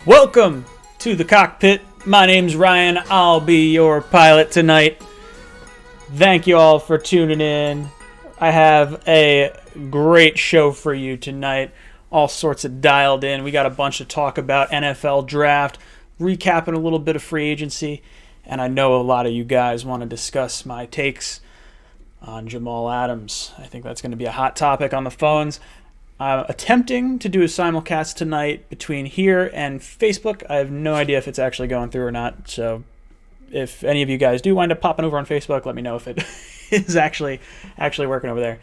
Welcome to the cockpit. My name's Ryan. I'll be your pilot tonight. Thank you all for tuning in. I have a great show for you tonight. All sorts of dialed in. We got a bunch to talk about. NFL draft, recapping a little bit of free agency, and I know a lot of you guys want to discuss my takes on Jamal Adams. I think that's going to be a hot topic on the phones. I'm attempting to do a simulcast tonight between here and Facebook. I have no idea if it's actually going through or not. So if any of you guys do wind up popping over on Facebook, let me know if it is actually working over there.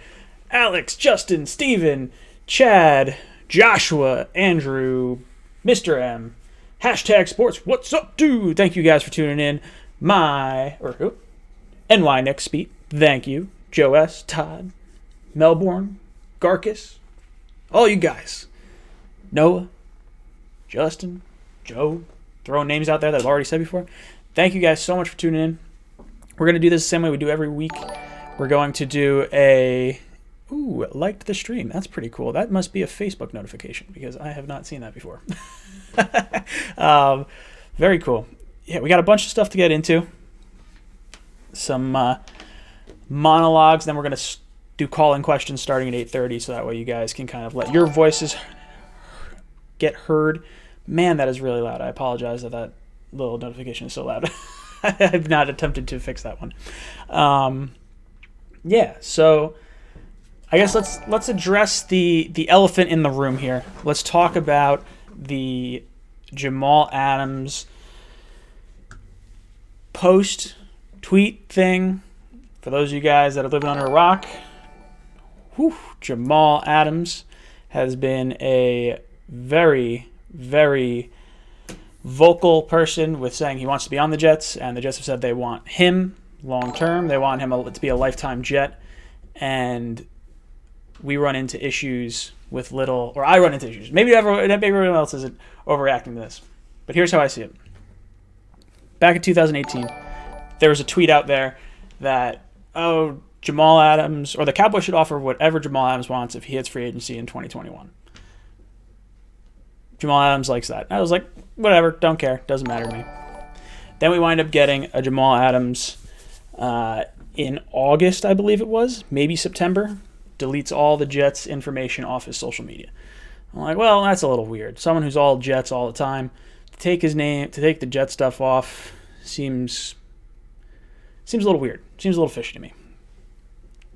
Alex, Justin, Steven, Chad, Joshua, Andrew, Mr. M, hashtag sports, what's up, dude? Thank you guys for tuning in. NY Nick Speed, thank you. Joe S, Todd, Melbourne, Garkus, all you guys. Noah, Justin, Joe, throwing names out there that I've already said before. Thank you guys so much for tuning in. We're going to do this the same way we do every week. We're going to do liked the stream. That's pretty cool. That must be a Facebook notification because I have not seen that before. Very cool. Yeah, we got a bunch of stuff to get into. Some monologues. Then we're going to do call-in questions starting at 8:30, so that way you guys can kind of let your voices get heard. Man, that is really loud. I apologize that little notification is so loud. I've not attempted to fix that one. So I guess let's address the elephant in the room here. Let's talk about the Jamal Adams post-tweet thing. For those of you guys that are living under a rock, Jamal Adams has been a very, very vocal person with saying he wants to be on the Jets, and the Jets have said they want him long-term. They want him to be a lifetime Jet, and we run into issues with I run into issues. Maybe everyone else isn't overreacting to this, but here's how I see it. Back in 2018, there was a tweet out there that, Jamal Adams, or the Cowboys should offer whatever Jamal Adams wants if he hits free agency in 2021. Jamal Adams likes that. I was like, whatever, don't care, doesn't matter to me. Then we wind up getting a Jamal Adams in August, I believe it was, maybe September, deletes all the Jets information off his social media. I'm like, well, that's a little weird. Someone who's all Jets all the time, to take the Jet stuff off seems a little weird. Seems a little fishy to me.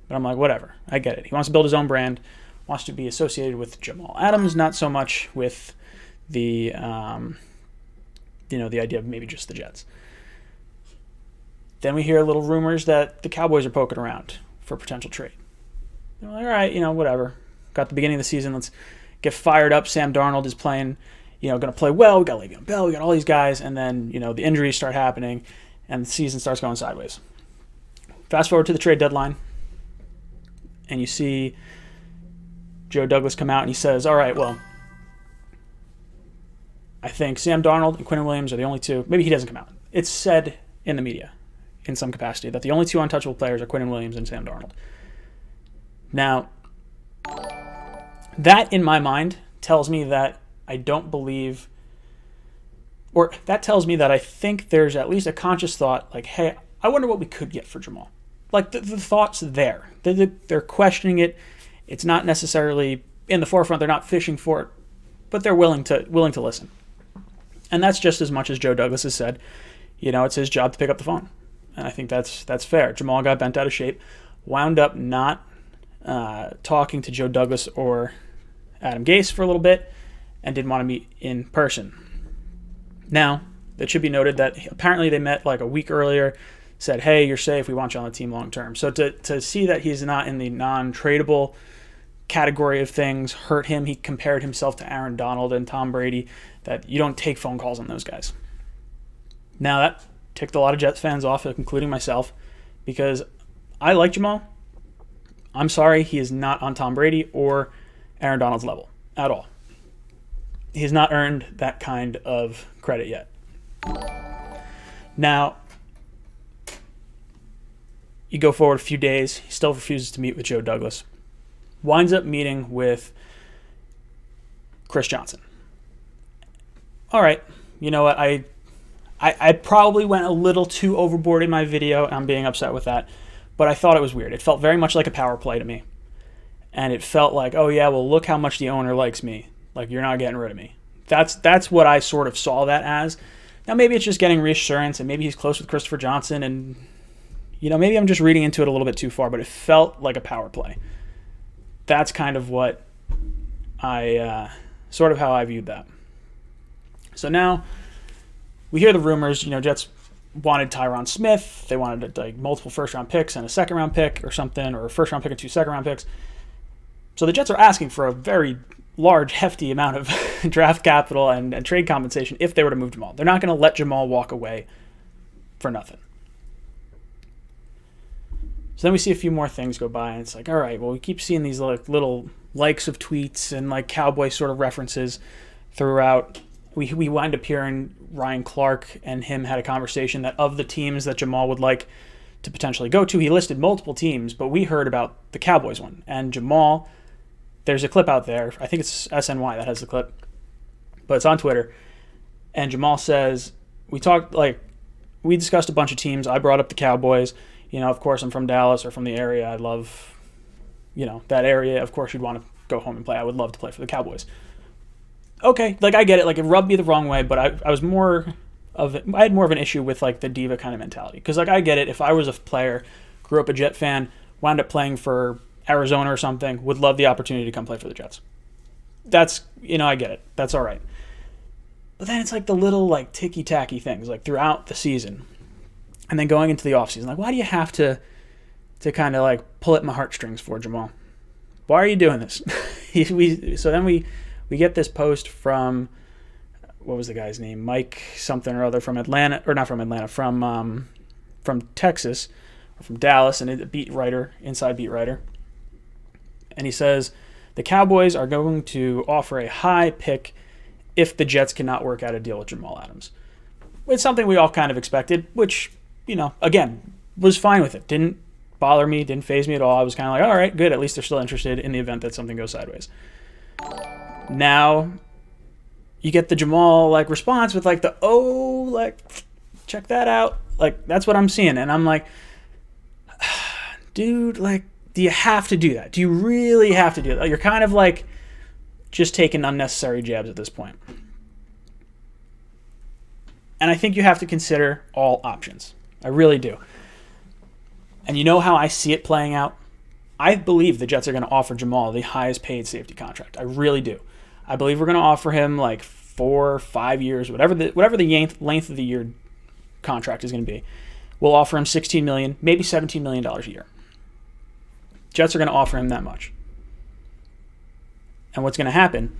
But I'm like, whatever. I get it. He wants to build his own brand, wants to be associated with Jamal Adams, not so much with the idea of maybe just the Jets. Then we hear little rumors that the Cowboys are poking around for potential trade. They're like, all right, whatever. Got the beginning of the season. Let's get fired up. Sam Darnold is playing, going to play well. We got Le'Veon Bell. We got all these guys. And then, the injuries start happening and the season starts going sideways. Fast forward to the trade deadline. And you see Joe Douglas come out and he says, all right, well, I think Sam Darnold and Quinnen Williams are the only two. Maybe he doesn't come out. It's said in the media in some capacity that the only two untouchable players are Quinnen Williams and Sam Darnold. Now, that in my mind tells me that I don't believe, or that tells me that I think there's at least a conscious thought like, hey, I wonder what we could get for Jamal. Like the thought's there. They're questioning it. It's not necessarily in the forefront. They're not fishing for it, but they're willing to listen. And that's just as much as Joe Douglas has said. It's his job to pick up the phone, and I think that's fair. Jamal got bent out of shape, wound up not talking to Joe Douglas or Adam Gase for a little bit, and didn't want to meet in person. Now, it should be noted that apparently they met like a week earlier. Said, hey, you're safe. We want you on the team long term. So to see that he's not in the non-tradable category of things hurt him. He compared himself to Aaron Donald and Tom Brady, that you don't take phone calls on those guys. Now, that ticked a lot of Jets fans off, including myself, because I like Jamal. I'm sorry, he is not on Tom Brady or Aaron Donald's level at all. He has not earned that kind of credit yet. Now, you go forward a few days, he still refuses to meet with Joe Douglas. Winds up meeting with Chris Johnson. all right, you know what, I probably went a little too overboard in my video. I'm being upset with that. But I thought it was weird. It felt very much like a power play to me. And it felt like, oh yeah, well look how much the owner likes me. Like, you're not getting rid of me. That's what I sort of saw that as. Now maybe it's just getting reassurance, and maybe he's close with Christopher Johnson, and maybe I'm just reading into it a little bit too far, but it felt like a power play. That's kind of what sort of how I viewed that. So now we hear the rumors, Jets wanted Tyron Smith. They wanted like multiple first-round picks and a second-round pick or something, or a first-round pick and 2 second-round picks. So the Jets are asking for a very large, hefty amount of draft capital and trade compensation if they were to move Jamal. They're not going to let Jamal walk away for nothing. So then we see a few more things go by, and it's like, all right, well, we keep seeing these little likes of tweets and like Cowboy sort of references throughout. We wind up hearing Ryan Clark and him had a conversation that of the teams that Jamal would like to potentially go to, he listed multiple teams, but we heard about the Cowboys one. And Jamal, there's a clip out there, I think it's SNY that has the clip, but it's on Twitter. And Jamal says, we discussed a bunch of teams. I brought up the Cowboys. Of course, I'm from Dallas or from the area. I love, that area. Of course, you'd want to go home and play. I would love to play for the Cowboys. Okay, I get it. It rubbed me the wrong way, but I had more of an issue with the diva kind of mentality. Because I get it. If I was a player, grew up a Jet fan, wound up playing for Arizona or something, would love the opportunity to come play for the Jets. That's, I get it. That's all right. But then it's the little ticky-tacky things throughout the season. And then going into the offseason, why do you have to kind of pull at my heartstrings for, Jamal? Why are you doing this? So then we get this post from, what was the guy's name? Mike something or other from Atlanta, or not from Atlanta, from Texas, or from Dallas, and a beat writer, inside beat writer. And he says, the Cowboys are going to offer a high pick if the Jets cannot work out a deal with Jamal Adams. It's something we all kind of expected, which, again, was fine with it. Didn't bother me, didn't faze me at all. I was kind of like, all right, good. At least they're still interested in the event that something goes sideways. Now, you get the Jamal response with check that out. That's what I'm seeing. And I'm like, dude, do you have to do that? Do you really have to do that? You're kind of just taking unnecessary jabs at this point. And I think you have to consider all options. I really do. And you know how I see it playing out? I believe the Jets are going to offer Jamal the highest paid safety contract. I really do. I believe we're going to offer him 4 or 5 years, whatever the length of the year contract is going to be. We'll offer him $16 million, maybe $17 million a year. Jets are going to offer him that much. And what's going to happen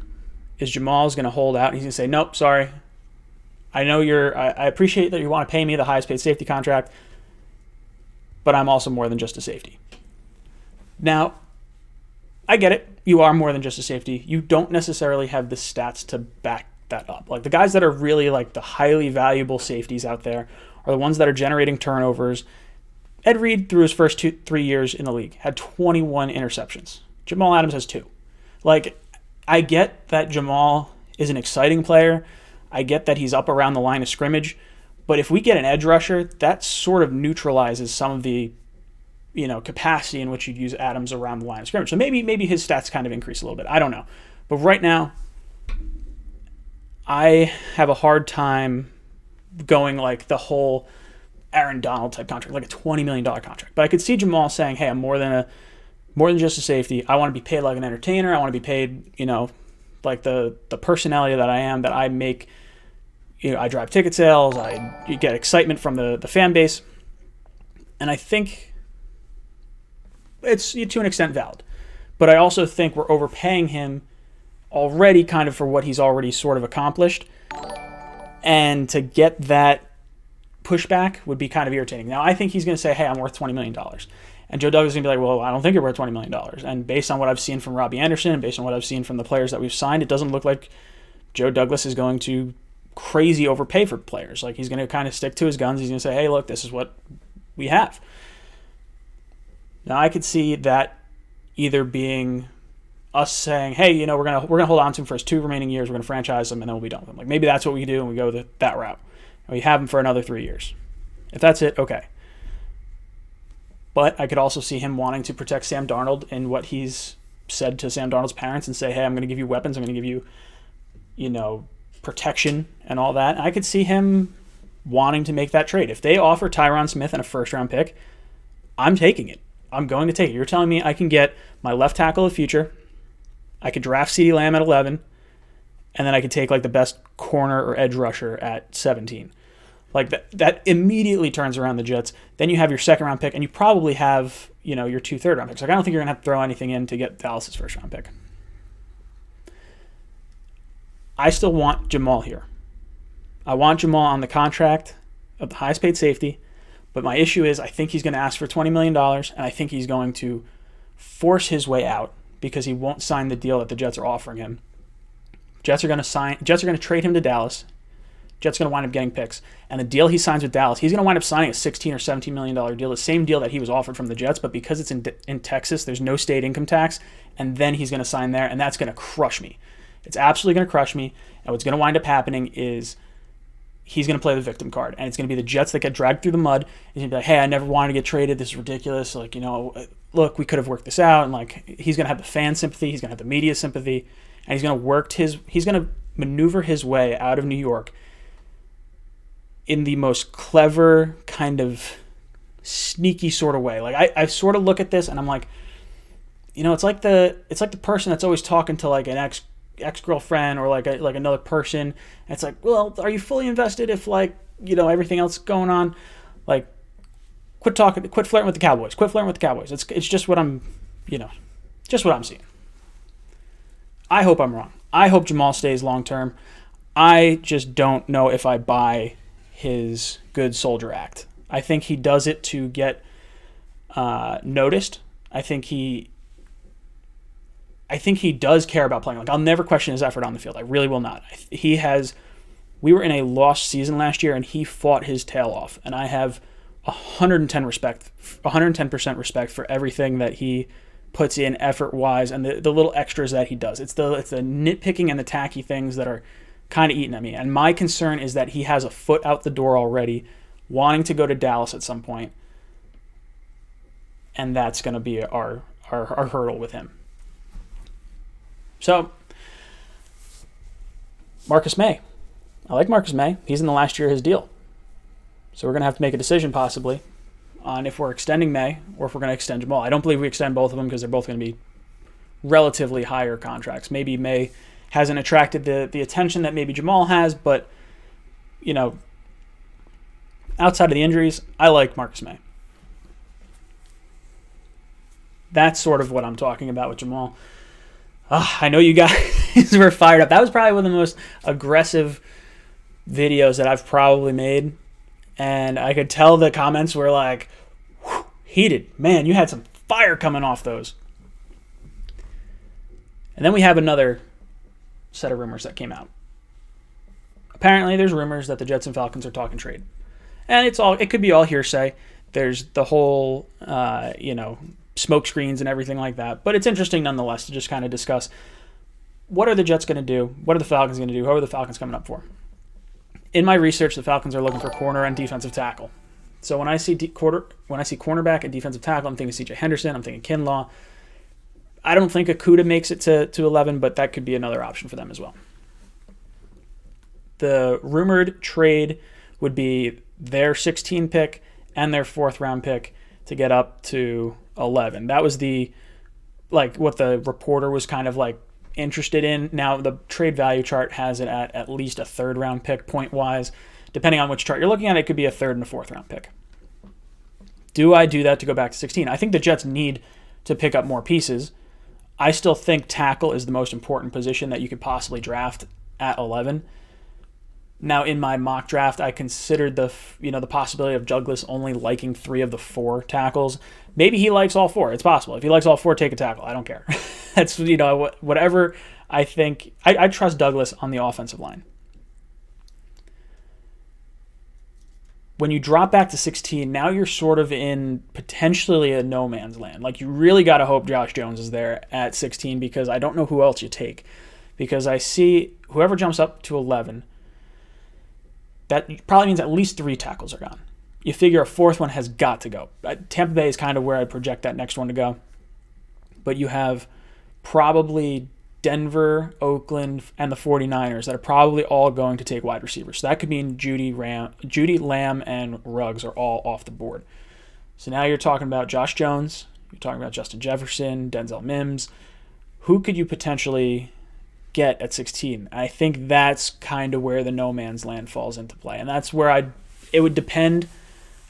is Jamal's going to hold out. And he's going to say, nope, sorry. I know I appreciate that you want to pay me the highest paid safety contract, but I'm also more than just a safety. Now, I get it. You are more than just a safety. You don't necessarily have the stats to back that up. The guys that are really the highly valuable safeties out there are the ones that are generating turnovers. Ed Reed, through his first 3 years in the league, had 21 interceptions. Jamal Adams has 2. I get that Jamal is an exciting player. I get that he's up around the line of scrimmage. But if we get an edge rusher, that sort of neutralizes some of the capacity in which you'd use Adams around the line of scrimmage. So maybe his stats kind of increase a little bit. I don't know. But right now, I have a hard time going the whole Aaron Donald type contract, a $20 million contract. But I could see Jamal saying, hey, I'm more than just a safety. I want to be paid like an entertainer. I want to be paid, the personality that I am, that I make, I drive ticket sales. You get excitement from the fan base. And I think it's to an extent valid. But I also think we're overpaying him already kind of for what he's already sort of accomplished. And to get that pushback would be kind of irritating. Now, I think he's going to say, hey, I'm worth $20 million. And Joe Douglas is going to be like, well, I don't think you're worth $20 million. And based on what I've seen from Robbie Anderson, and based on what I've seen from the players that we've signed, it doesn't look like Joe Douglas is going to crazy overpay for players. He's going to kind of stick to his guns. He's going to say, hey, look, this is what we have. Now, I could see that either being us saying, hey, we're gonna hold on to him for his 2 remaining years. We're gonna franchise him, and then we'll be done with him. Like maybe that's what we do, and we go that route. And we have him for another 3 years. If that's it, okay. But I could also see him wanting to protect Sam Darnold in what he's said to Sam Darnold's parents and say, hey, I'm going to give you weapons. I'm going to give you, protection and all that. And I could see him wanting to make that trade. If they offer Tyron Smith and a first-round pick, I'm taking it. I'm going to take it. You're telling me I can get my left tackle of the future, I could draft CeeDee Lamb at 11, and then I could take like the best corner or edge rusher at 17. Like that immediately turns around the Jets. Then you have your second round pick, and you probably have, your 2 third-round picks. Like I don't think you're gonna have to throw anything in to get Dallas's first round pick. I still want Jamal here. I want Jamal on the contract of the highest paid safety, but my issue is I think he's going to ask for $20 million, and I think he's going to force his way out because he won't sign the deal that the Jets are offering him. Jets are going to trade him to Dallas. Jets going to wind up getting picks. And the deal he signs with Dallas, he's going to wind up signing a $16 or $17 million deal, the same deal that he was offered from the Jets, but because it's in Texas, there's no state income tax, and then he's going to sign there, and that's going to crush me. It's absolutely going to crush me, and what's going to wind up happening is he's going to play the victim card, and it's going to be the Jets that get dragged through the mud. He's going to be like, hey, I never wanted to get traded. This is ridiculous. Like, look, we could have worked this out, and like he's going to have the fan sympathy. He's going to have the media sympathy, and he's going to maneuver his way out of New York in the most clever, kind of sneaky sort of way. Like I sort of look at this and I'm like, it's like the person that's always talking to like an ex-girlfriend or like another person. And it's like, well, are you fully invested if like, everything else is going on? Like quit flirting with the Cowboys. Quit flirting with the Cowboys. It's just what I'm seeing. I hope I'm wrong. I hope Jamal stays long term. I just don't know if I buy his good soldier act. I think he does it to get noticed. I think he does care about playing. Like I'll never question his effort on the field. I really will not. We were in a lost season last year, and he fought his tail off. And I have 110% respect for everything that he puts in effort-wise and the little extras that he does. It's the nitpicking and the tacky things that are kind of eating at me. And my concern is that he has a foot out the door already, wanting to go to Dallas at some point, and that's going to be our hurdle with him. So, Marcus May. I like Marcus May. He's in the last year of his deal. So we're going to have to make a decision possibly on if we're extending May or if we're going to extend Jamal. I don't believe we extend both of them because they're both going to be relatively higher contracts. Maybe May hasn't attracted the attention that maybe Jamal has, but, outside of the injuries, I like Marcus May. That's sort of what I'm talking about with Jamal. I know you guys were fired up. That was probably one of the most aggressive videos that I've probably made. And I could tell the comments were like, heated. Man, you had some fire coming off those. And then we have another set of rumors that came out. Apparently, there's rumors that the Jets and Falcons are talking trade. And it could be all hearsay. There's the whole, smoke screens and everything like that. But it's interesting nonetheless to just kind of discuss what are the Jets going to do? What are the Falcons going to do? Who are the Falcons coming up for? In my research, the Falcons are looking for corner and defensive tackle. So when I see cornerback and defensive tackle, I'm thinking C.J. Henderson. I'm thinking Kinlaw. I don't think Okudah makes it to 11, but that could be another option for them as well. The rumored trade would be their 16 pick and their 4th round pick to get up to 11. That was what the reporter was kind of like interested in. Now the trade value chart has it at least a 3rd round pick point wise. Depending on which chart you're looking at, it could be a 3rd and a 4th round pick. Do I do that to go back to 16? I think the Jets need to pick up more pieces. I still think tackle is the most important position that you could possibly draft at 11. Now, in my mock draft, I considered the possibility of Douglas only liking 3 of the 4 tackles. Maybe he likes all 4. It's possible. If he likes all 4, take a tackle. I don't care. That's whatever I think. I trust Douglas on the offensive line. When you drop back to 16, now you're sort of in potentially a no man's land. Like, you really got to hope Josh Jones is there at 16, because I don't know who else you take. Because I see whoever jumps up to 11, that probably means at least 3 tackles are gone. You figure a fourth one has got to go. Tampa Bay is kind of where I project that next one to go. But you have probably Denver, Oakland, and the 49ers that are probably all going to take wide receivers. So that could mean Judy, Lamb, and Ruggs are all off the board. So now you're talking about Josh Jones, you're talking about Justin Jefferson, Denzel Mims. Who could you potentially get at 16? I think that's kind of where the no man's land falls into play. And that's where it would depend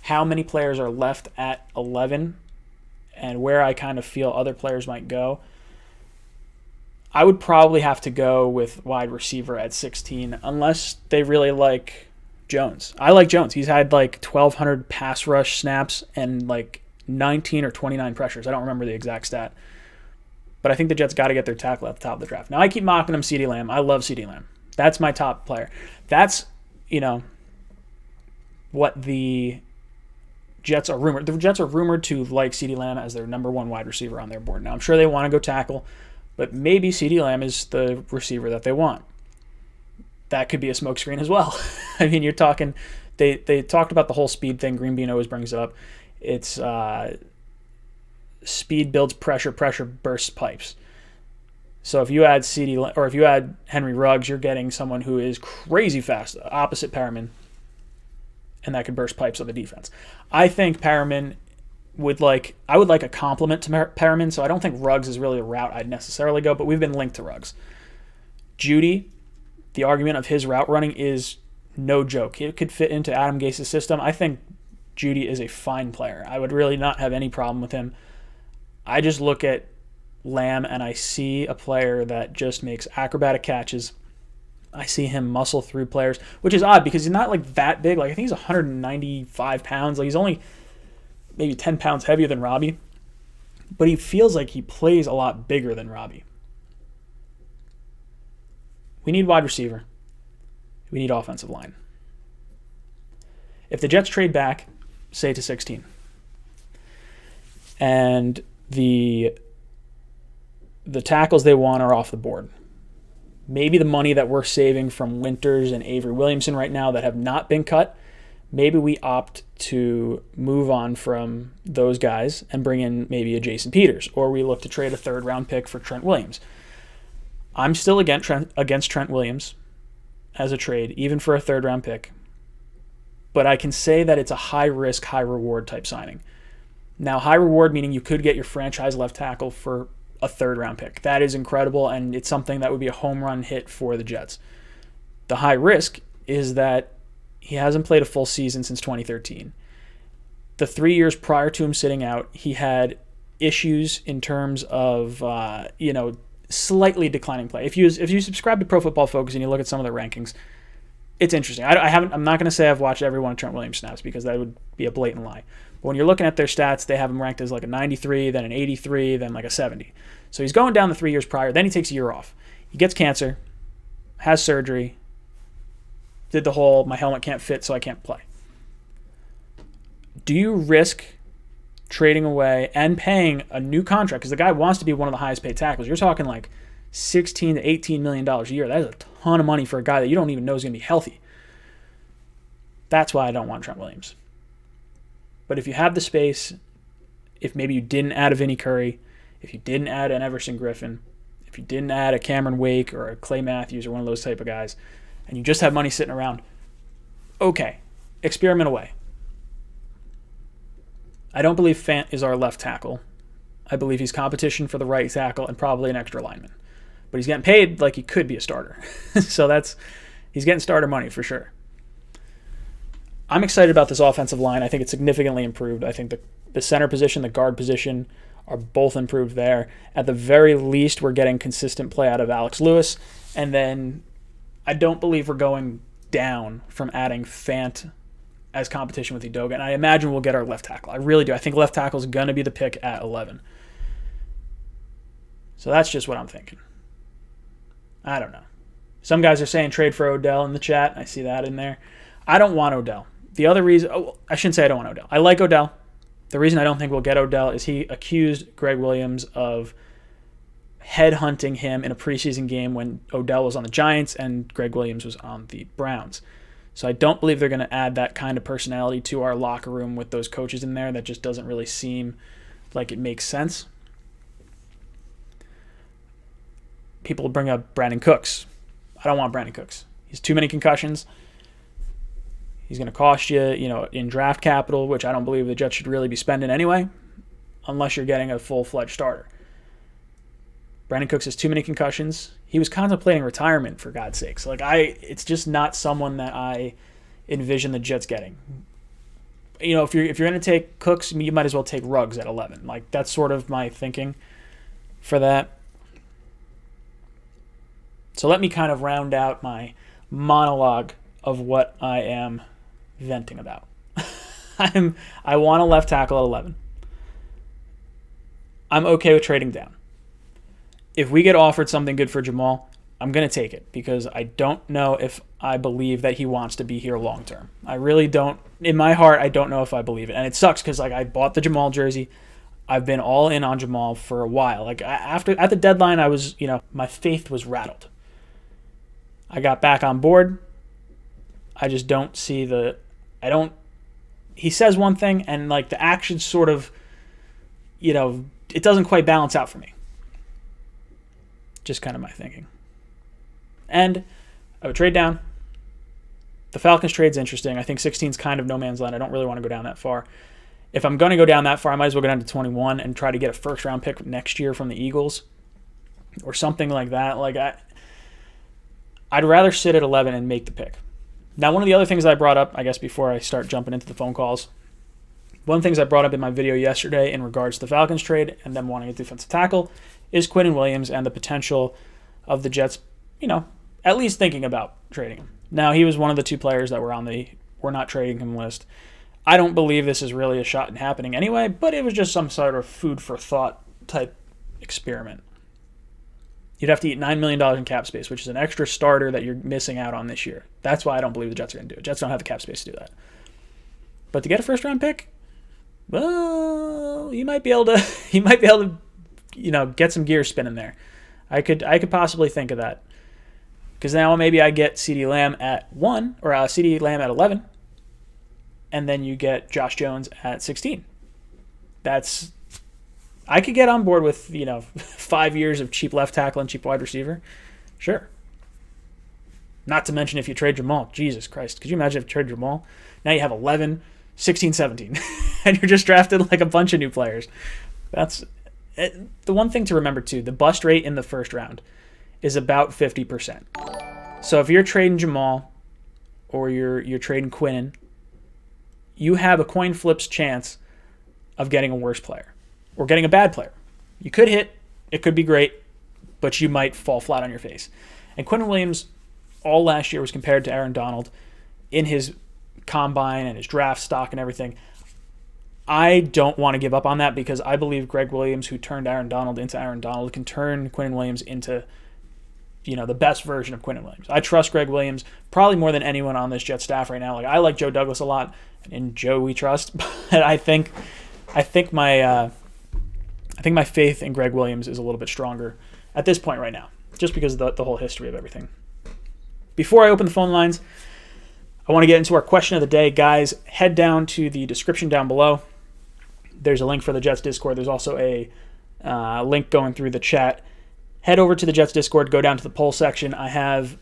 how many players are left at 11 and where I kind of feel other players might go. I would probably have to go with wide receiver at 16 unless they really like Jones. I like Jones. He's had like 1,200 pass rush snaps and like 19 or 29 pressures. I don't remember the exact stat. But I think the Jets got to get their tackle at the top of the draft. Now, I keep mocking him, CeeDee Lamb. I love CeeDee Lamb. That's my top player. That's, what the Jets are rumored. The Jets are rumored to like CeeDee Lamb as their number one wide receiver on their board. Now, I'm sure they want to go tackle, but maybe CeeDee Lamb is the receiver that they want. That could be a smokescreen as well. I mean, you're talking, they talked about the whole speed thing. Green Bean always brings it up. It's speed builds pressure, pressure bursts pipes. So if you add if you add Henry Ruggs, you're getting someone who is crazy fast, opposite Perriman, and that could burst pipes of the defense. I think Perriman would like a compliment to Perriman, so I don't think Ruggs is really a route I'd necessarily go, but we've been linked to Ruggs. Judy, the argument of his route running is no joke. It could fit into Adam Gase's system. I think Judy is a fine player. I would really not have any problem with him. I just look at Lamb and I see a player that just makes acrobatic catches. I see him muscle through players, which is odd because he's not like that big. Like, I think he's 195 pounds. Like, he's only maybe 10 pounds heavier than Robbie, but he feels like he plays a lot bigger than Robbie. We need wide receiver. We need offensive line. If the Jets trade back, say to 16, and the tackles they want are off the board, maybe the money that we're saving from Winters and Avery Williamson right now that have not been cut, maybe we opt to move on from those guys and bring in maybe a Jason Peters, or we look to trade a third-round pick for Trent Williams. I'm still against Trent Williams as a trade, even for a third-round pick, but I can say that it's a high-risk, high-reward type signing. Now, high reward meaning you could get your franchise left tackle for a third-round pick. That is incredible, and it's something that would be a home run hit for the Jets. The high risk is that he hasn't played a full season since 2013. The 3 years prior to him sitting out, he had issues in terms of, slightly declining play. If you subscribe to Pro Football Focus and you look at some of their rankings, it's interesting. I'm not going to say I've watched every one of Trent Williams' snaps because that would be a blatant lie. But when you're looking at their stats, they have him ranked as like a 93, then an 83, then like a 70. So he's going down the 3 years prior. Then he takes a year off. He gets cancer, has surgery, did the whole my helmet can't fit so I can't play. Do you risk trading away and paying a new contract? Because the guy wants to be one of the highest paid tackles. You're talking like $16 to $18 million a year. That is a ton of money for a guy that you don't even know is going to be healthy. That's why I don't want Trent Williams. But if you have the space, if maybe you didn't add a Vinnie Curry, if you didn't add an Everson Griffin, if you didn't add a Cameron Wake or a Clay Matthews or one of those type of guys, and you just have money sitting around, okay, experiment away. I don't believe Fant is our left tackle. I believe he's competition for the right tackle and probably an extra lineman. But he's getting paid like he could be a starter. So he's getting starter money for sure. I'm excited about this offensive line. I think it's significantly improved. I think the center position, the guard position are both improved there. At the very least, we're getting consistent play out of Alex Lewis. And then I don't believe we're going down from adding Fant as competition with Udoga. And I imagine we'll get our left tackle. I really do. I think left tackle is going to be the pick at 11. So that's just what I'm thinking. I don't know. Some guys are saying trade for Odell in the chat. I see that in there. I don't want Odell. The other reason, I shouldn't say I don't want Odell. I like Odell. The reason I don't think we'll get Odell is he accused Greg Williams of headhunting him in a preseason game when Odell was on the Giants and Greg Williams was on the Browns. So I don't believe they're going to add that kind of personality to our locker room with those coaches in there. That just doesn't really seem like it makes sense. People bring up Brandon Cooks. I don't want Brandon Cooks. He's too many concussions. He's going to cost you, in draft capital, which I don't believe the Jets should really be spending anyway, unless you're getting a full-fledged starter. Brandon Cooks has too many concussions. He was contemplating retirement, for God's sakes. It's just not someone that I envision the Jets getting. If you're going to take Cooks, you might as well take Ruggs at 11. That's sort of my thinking for that. So let me kind of round out my monologue of what I am venting about. I want a left tackle at 11. I'm okay with trading down. If we get offered something good for Jamal, I'm going to take it because I don't know if I believe that he wants to be here long term. I really don't. In my heart, I don't know if I believe it. And it sucks because I bought the Jamal jersey. I've been all in on Jamal for a while. At the deadline, I was, my faith was rattled. I got back on board. I just don't see he says one thing and the actions sort of, it doesn't quite balance out for me. Just kind of my thinking. And I would trade down. The Falcons trade's interesting. I think 16 is kind of no man's land. I don't really want to go down that far. If I'm going to go down that far, I might as well go down to 21 and try to get a first-round pick next year from the Eagles or something like that. I'd rather sit at 11 and make the pick. Now, one of the other things I brought up, I guess before I start jumping into the phone calls, one of the things I brought up in my video yesterday in regards to the Falcons trade and them wanting a defensive tackle is Quinnen Williams and the potential of the Jets, at least thinking about trading him. Now, he was one of the two players that were on the we're not trading him list. I don't believe this is really a shot in happening anyway, but it was just some sort of food for thought type experiment. You'd have to eat $9 million in cap space, which is an extra starter that you're missing out on this year. That's why I don't believe the Jets are going to do it. Jets don't have the cap space to do that. But to get a first-round pick, well, you might be able to, get some gears spinning there. I could possibly think of that. Because now maybe I get CeeDee Lamb at 1, or CeeDee Lamb at 11, and then you get Josh Jones at 16. I could get on board with, 5 years of cheap left tackle and cheap wide receiver. Sure. Not to mention if you trade Jamal. Jesus Christ. Could you imagine if you trade Jamal? Now you have 11, 16, 17. And you're just drafted a bunch of new players. That's the one thing to remember, too. The bust rate in the first round is about 50%. So if you're trading Jamal or you're trading Quinnen, you have a coin flip's chance of getting a worse player or getting a bad player. You could hit, it could be great, but you might fall flat on your face. And Quinnen Williams all last year was compared to Aaron Donald in his combine and his draft stock and everything. I don't want to give up on that because I believe Greg Williams, who turned Aaron Donald into Aaron Donald, can turn Quinnen Williams into the best version of Quinnen Williams. I trust Greg Williams probably more than anyone on this Jet staff right now. I like Joe Douglas a lot, and in Joe we trust. But I think my faith in Greg Williams is a little bit stronger at this point right now, just because of the whole history of everything. Before I open the phone lines, I want to get into our question of the day. Guys, head down to the description down below. There's a link for the Jets Discord. There's also a link going through the chat. Head over to the Jets Discord, go down to the poll section. I have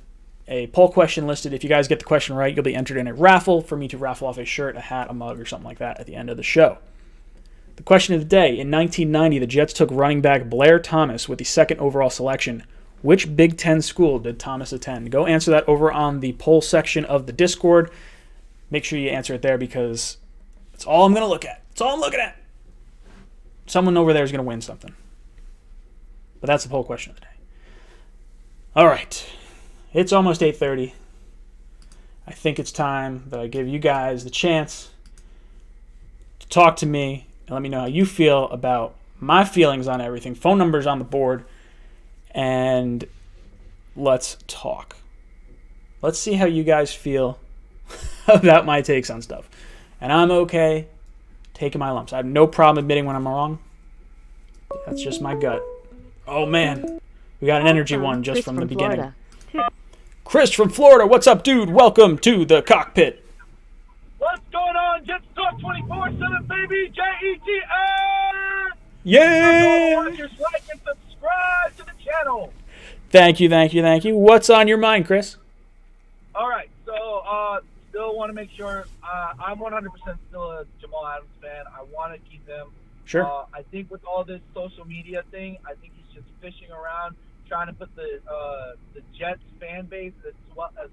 a poll question listed. If you guys get the question right, you'll be entered in a raffle for me to raffle off a shirt, a hat, a mug, or something like that at the end of the show. The question of the day: in 1990, the Jets took running back Blair Thomas with the second overall selection. Which Big Ten school did Thomas attend? Go answer that over on the poll section of the Discord. Make sure you answer it there because that's all I'm going to look at. That's all I'm looking at. Someone over there is going to win something. But that's the poll question of the day. All right. It's almost 8:30. I think it's time that I give you guys the chance to talk to me and let me know how you feel about my feelings on everything. Phone number's on the board. And let's talk. Let's see how you guys feel about my takes on stuff. And I'm okay taking my lumps. I have no problem admitting when I'm wrong. That's just my gut. Oh, man. We got an energy one just from the beginning. Chris from Florida, what's up, dude? Welcome to the cockpit. What's going on? Just Talk 24/7, baby. JETR. Yeah. Like and subscribe to the channel. Thank you. What's on your mind, Chris? All right. So, still want to make sure I'm 100% still a Jamal Adams fan. I want to keep him. Sure. I think with all this social media thing, I think he's just fishing around, trying to put the Jets fan base as well as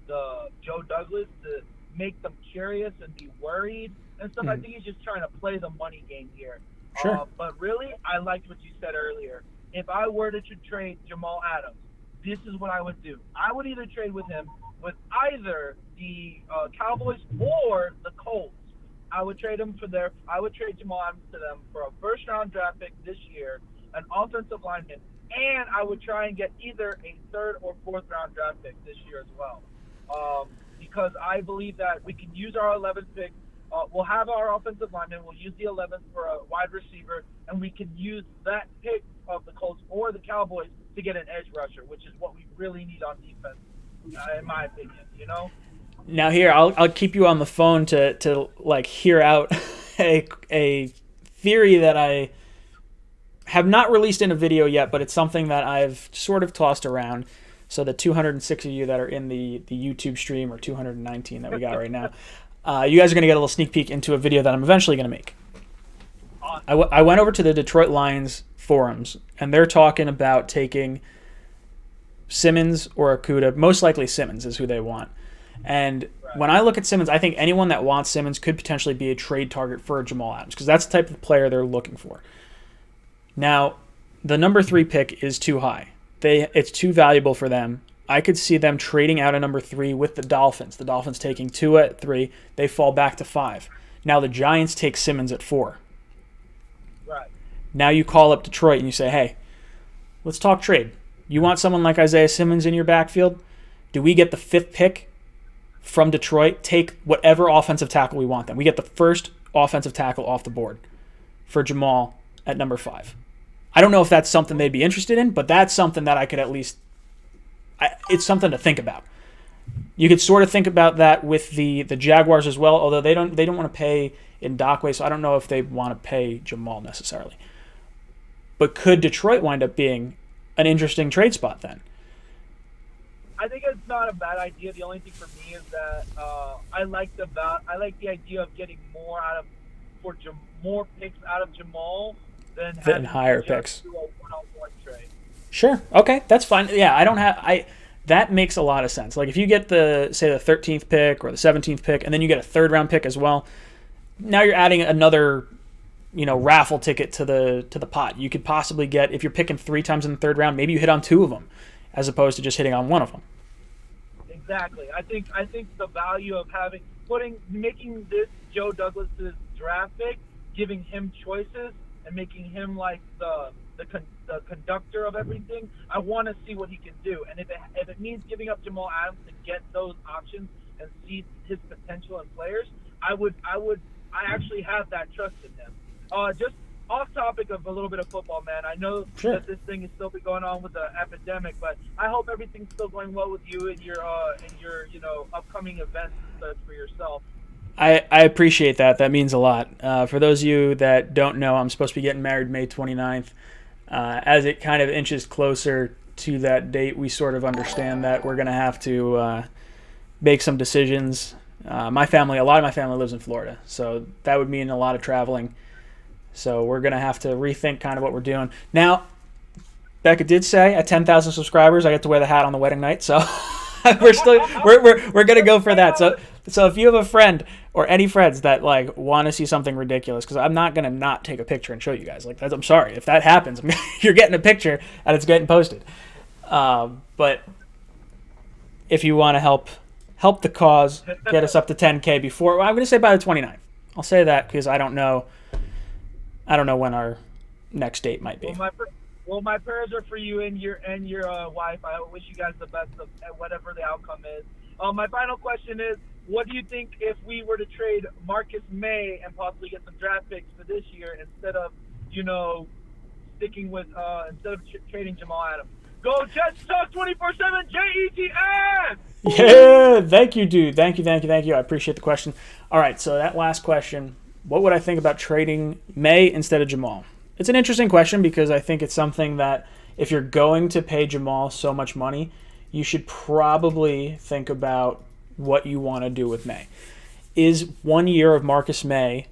the Joe Douglas to make them curious and be worried and stuff. I think he's just trying to play the money game here. Sure. But really, I liked what you said earlier. If I were to trade Jamal Adams, this is what I would do. I would either trade with him with either the Cowboys or the Colts. I would trade Jamal Adams to them for a first-round draft pick this year, an offensive lineman, and I would try and get either a third or fourth-round draft pick this year as well. Because I believe that we can use our 11th pick. We'll have our offensive lineman. We'll use the 11th for a wide receiver, and we can use that pick of the Colts or the Cowboys to get an edge rusher, which is what we really need on defense, in my opinion. You know. Now here, I'll keep you on the phone to like hear out a theory that I have not released in a video yet, but it's something that I've sort of tossed around. So the 206 of you that are in the YouTube stream, or 219 that we got right now, you guys are going to get a little sneak peek into a video that I'm eventually going to make. I went over to the Detroit Lions forums, and they're talking about taking Simmons or Okudah. Most likely Simmons is who they want. And when I look at Simmons, I think anyone that wants Simmons could potentially be a trade target for Jamal Adams, because that's the type of player they're looking for. Now, the number 3 pick is too high. It's too valuable for them. I could see them trading out a number 3 with the Dolphins. The Dolphins taking 2 at 3. They fall back to 5. Now the Giants take Simmons at 4. Right. Now you call up Detroit and you say, hey, let's talk trade. You want someone like Isaiah Simmons in your backfield? Do we get the 5th pick from Detroit? Take whatever offensive tackle we want then. We get the first offensive tackle off the board for Jamal at number 5. I don't know if that's something they'd be interested in, but that's something that I could at least... it's something to think about. You could sort of think about that with the Jaguars as well, although they don't want to pay Ndakwe, so I don't know if they want to pay Jamal necessarily. But could Detroit wind up being an interesting trade spot then? I think it's not a bad idea. The only thing for me is that I like the idea of getting more more picks out of Jamal than higher picks. Do a one-on-one trade. Sure. Okay, that's fine. Yeah, that makes a lot of sense. Like if you get the 13th pick or the 17th pick, and then you get a 3rd round pick as well, now you're adding another, raffle ticket to the pot. You could possibly get, if you're picking 3 times in the 3rd round, maybe you hit on 2 of them, as opposed to just hitting on 1 of them. Exactly. I think the value of making this Joe Douglas's draft pick, giving him choices and making him like the conductor of everything. I want to see what he can do, and if it means giving up Jamal Adams to get those options and see his potential in players, I actually have that trust in him. Just off topic of a little bit of football, man. I know that this thing is still going on with the epidemic, but I hope everything's still going well with you and your upcoming events for yourself. I appreciate that. That means a lot. For those of you that don't know, I'm supposed to be getting married May 29th. As it kind of inches closer to that date, we sort of understand that we're going to have to make some decisions. A lot of my family lives in Florida, so that would mean a lot of traveling. So we're going to have to rethink kind of what we're doing. Now, Becca did say at 10,000 subscribers, I get to wear the hat on the wedding night, so we're going to go for that. So if you have a friend or any friends that like want to see something ridiculous, because I'm not going to not take a picture and show you guys. Like I'm sorry. If that happens, you're getting a picture and it's getting posted. But if you want to help the cause, get us up to 10K before, I'm going to say by the 29th. I'll say that because I don't know when our next date might be. Well, my prayers are for you and your wife. I wish you guys the best of whatever the outcome is. My final question is, what do you think if we were to trade Marcus May and possibly get some draft picks for this year instead of, sticking with instead of trading Jamal Adams? Go Jets Talk 24/7 JETS. Yeah, thank you, dude. Thank you. I appreciate the question. All right, so that last question, what would I think about trading May instead of Jamal? It's an interesting question because I think it's something that if you're going to pay Jamal so much money, you should probably think about what you want to do with May. Is 1 year of Marcus May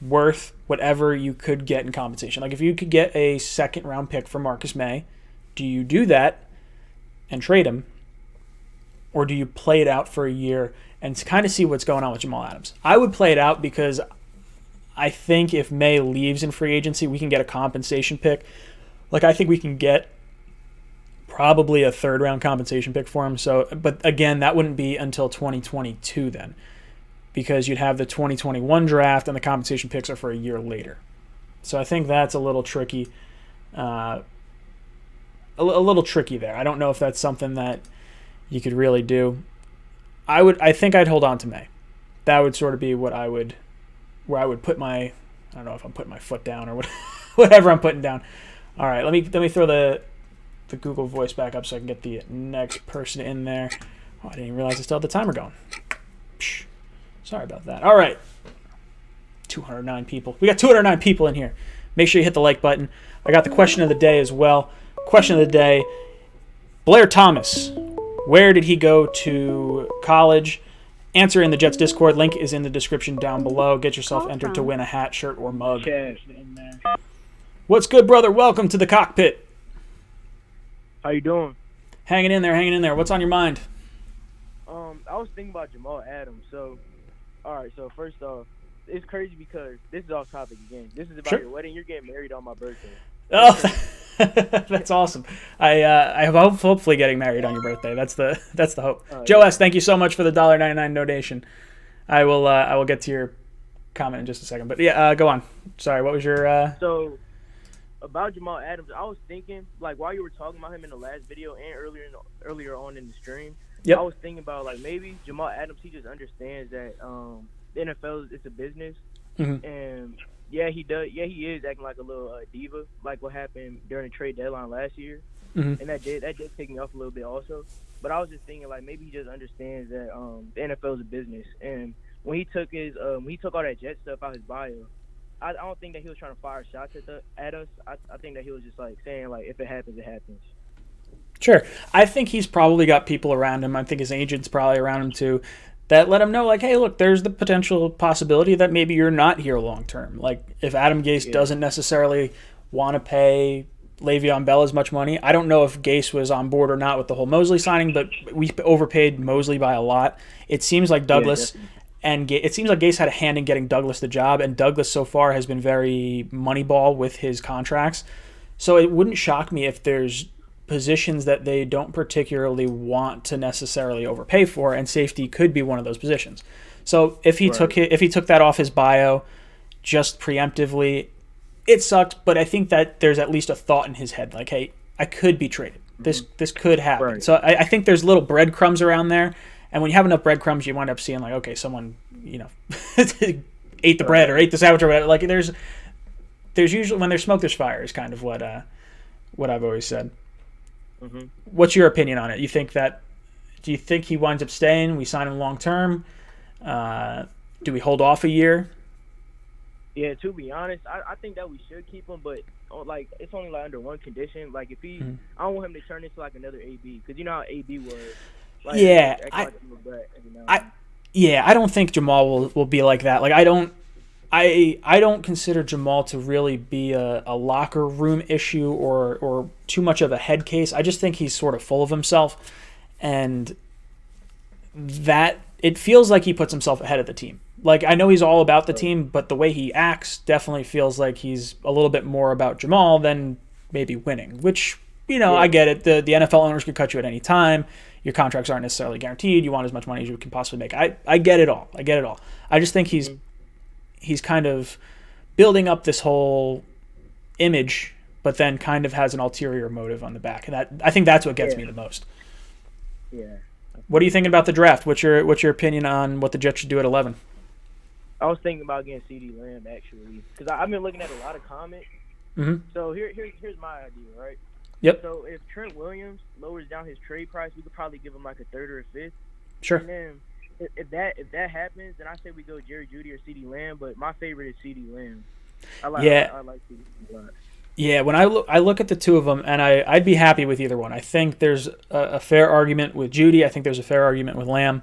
worth whatever you could get in compensation? Like if you could get a second round pick for Marcus May, do you do that and trade him? Or do you play it out for a year and kind of see what's going on with Jamal Adams? I would play it out because I think if May leaves in free agency, we can get a compensation pick. Like I think we can get probably a third round compensation pick for him. So, but again, that wouldn't be until 2022 then, because you'd have the 2021 draft and the compensation picks are for a year later. So I think that's a little tricky. A little tricky there. I don't know if that's something that you could really do. I think I'd hold on to May. That would sort of be where I would put my, I don't know if I'm putting my foot down or whatever I'm putting down. All right, let me throw the Google Voice back up so I can get the next person in there. Oh, I didn't even realize I still had the timer going. Psh, sorry about that. All right, 209 people. We got 209 people in here. Make sure you hit the like button. I got the question of the day as well. Question of the day, Blair Thomas. Where did he go to college? Answer in the Jets Discord. Link is in the description down below. Get yourself entered to win a hat, shirt, or mug. What's good, brother? Welcome to the cockpit. How you doing? Hanging in there. What's on your mind? I was thinking about Jamal Adams. So, all right. So first off, it's crazy because this is off topic again. This is about your wedding. You're getting married on my birthday. Oh, that's awesome. I have hopefully getting married on your birthday. That's the hope. Joe S., thank you so much for the $1.99 donation. I will get to your comment in just a second. But yeah, go on. Sorry, what was your So about Jamal Adams, I was thinking, like, while you were talking about him in the last video and earlier on in the stream, I was thinking about, like, maybe Jamal Adams, he just understands that the NFL is a business. Mm-hmm. And yeah, he does. Yeah, he is acting like a little diva, like what happened during the trade deadline last year. Mm-hmm. And that did take me off a little bit also. But I was just thinking, like, maybe he just understands that the NFL is a business. And when he took all that Jet stuff out his bio, I don't think that he was trying to fire shots at us. I think that he was just, like, saying, like, if it happens, it happens. Sure. I think he's probably got people around him. I think his agent's probably around him too, that let him know, like, hey, look, there's the potential possibility that maybe you're not here long term. Like, if Adam Gase doesn't necessarily want to pay Le'Veon Bell as much money, I don't know if Gase was on board or not with the whole Mosley signing, but we overpaid Mosley by a lot. It seems like Douglas it seems like Gase had a hand in getting Douglas the job, and Douglas so far has been very moneyball with his contracts. So it wouldn't shock me if there's positions that they don't particularly want to necessarily overpay for, and safety could be one of those positions. So if he took that off his bio just preemptively, it sucked, but I think that there's at least a thought in his head, like, hey, I could be traded. This could happen. Right. So I think there's little breadcrumbs around there, and when you have enough breadcrumbs, you wind up seeing, like, okay, someone, ate the bread or ate the sandwich or whatever. Like, there's usually, when there's smoke, there's fire is kind of what I've always said. Mm-hmm. What's your opinion on it? Do you think he winds up staying? We sign him long term? Do we hold off a year? Yeah, to be honest, I think that we should keep him, but like, it's only like under one condition. Like, if he, I don't want him to turn into like another AB, because you know how AB was. Like, yeah, I don't think Jamal will be like that. Like, I don't consider Jamal to really be a locker room issue or too much of a head case. I just think he's sort of full of himself, and that it feels like he puts himself ahead of the team. Like, I know he's all about the team, but the way he acts definitely feels like he's a little bit more about Jamal than maybe winning, which, I get it. The NFL owners could cut you at any time. Your contracts aren't necessarily guaranteed. You want as much money as you can possibly make. I get it all. I just think he's kind of building up this whole image, but then kind of has an ulterior motive on the back. And I think that's what gets me the most. Yeah, What are you thinking about the draft? What's your opinion on what the Jets should do at 11? I was thinking about getting CeeDee Lamb actually, because I've been looking at a lot of comments. Mm-hmm. So here's my idea, right? Yep. So if Trent Williams lowers down his trade price, we could probably give him like a third or a fifth. Sure. And then if that happens, then I say we go Jerry Jeudy or CeeDee Lamb. But my favorite is CeeDee Lamb. I like CeeDee Lamb a lot. Yeah, when I look at the two of them, and I'd be happy with either one. I think there's a fair argument with Jeudy. I think there's a fair argument with Lamb,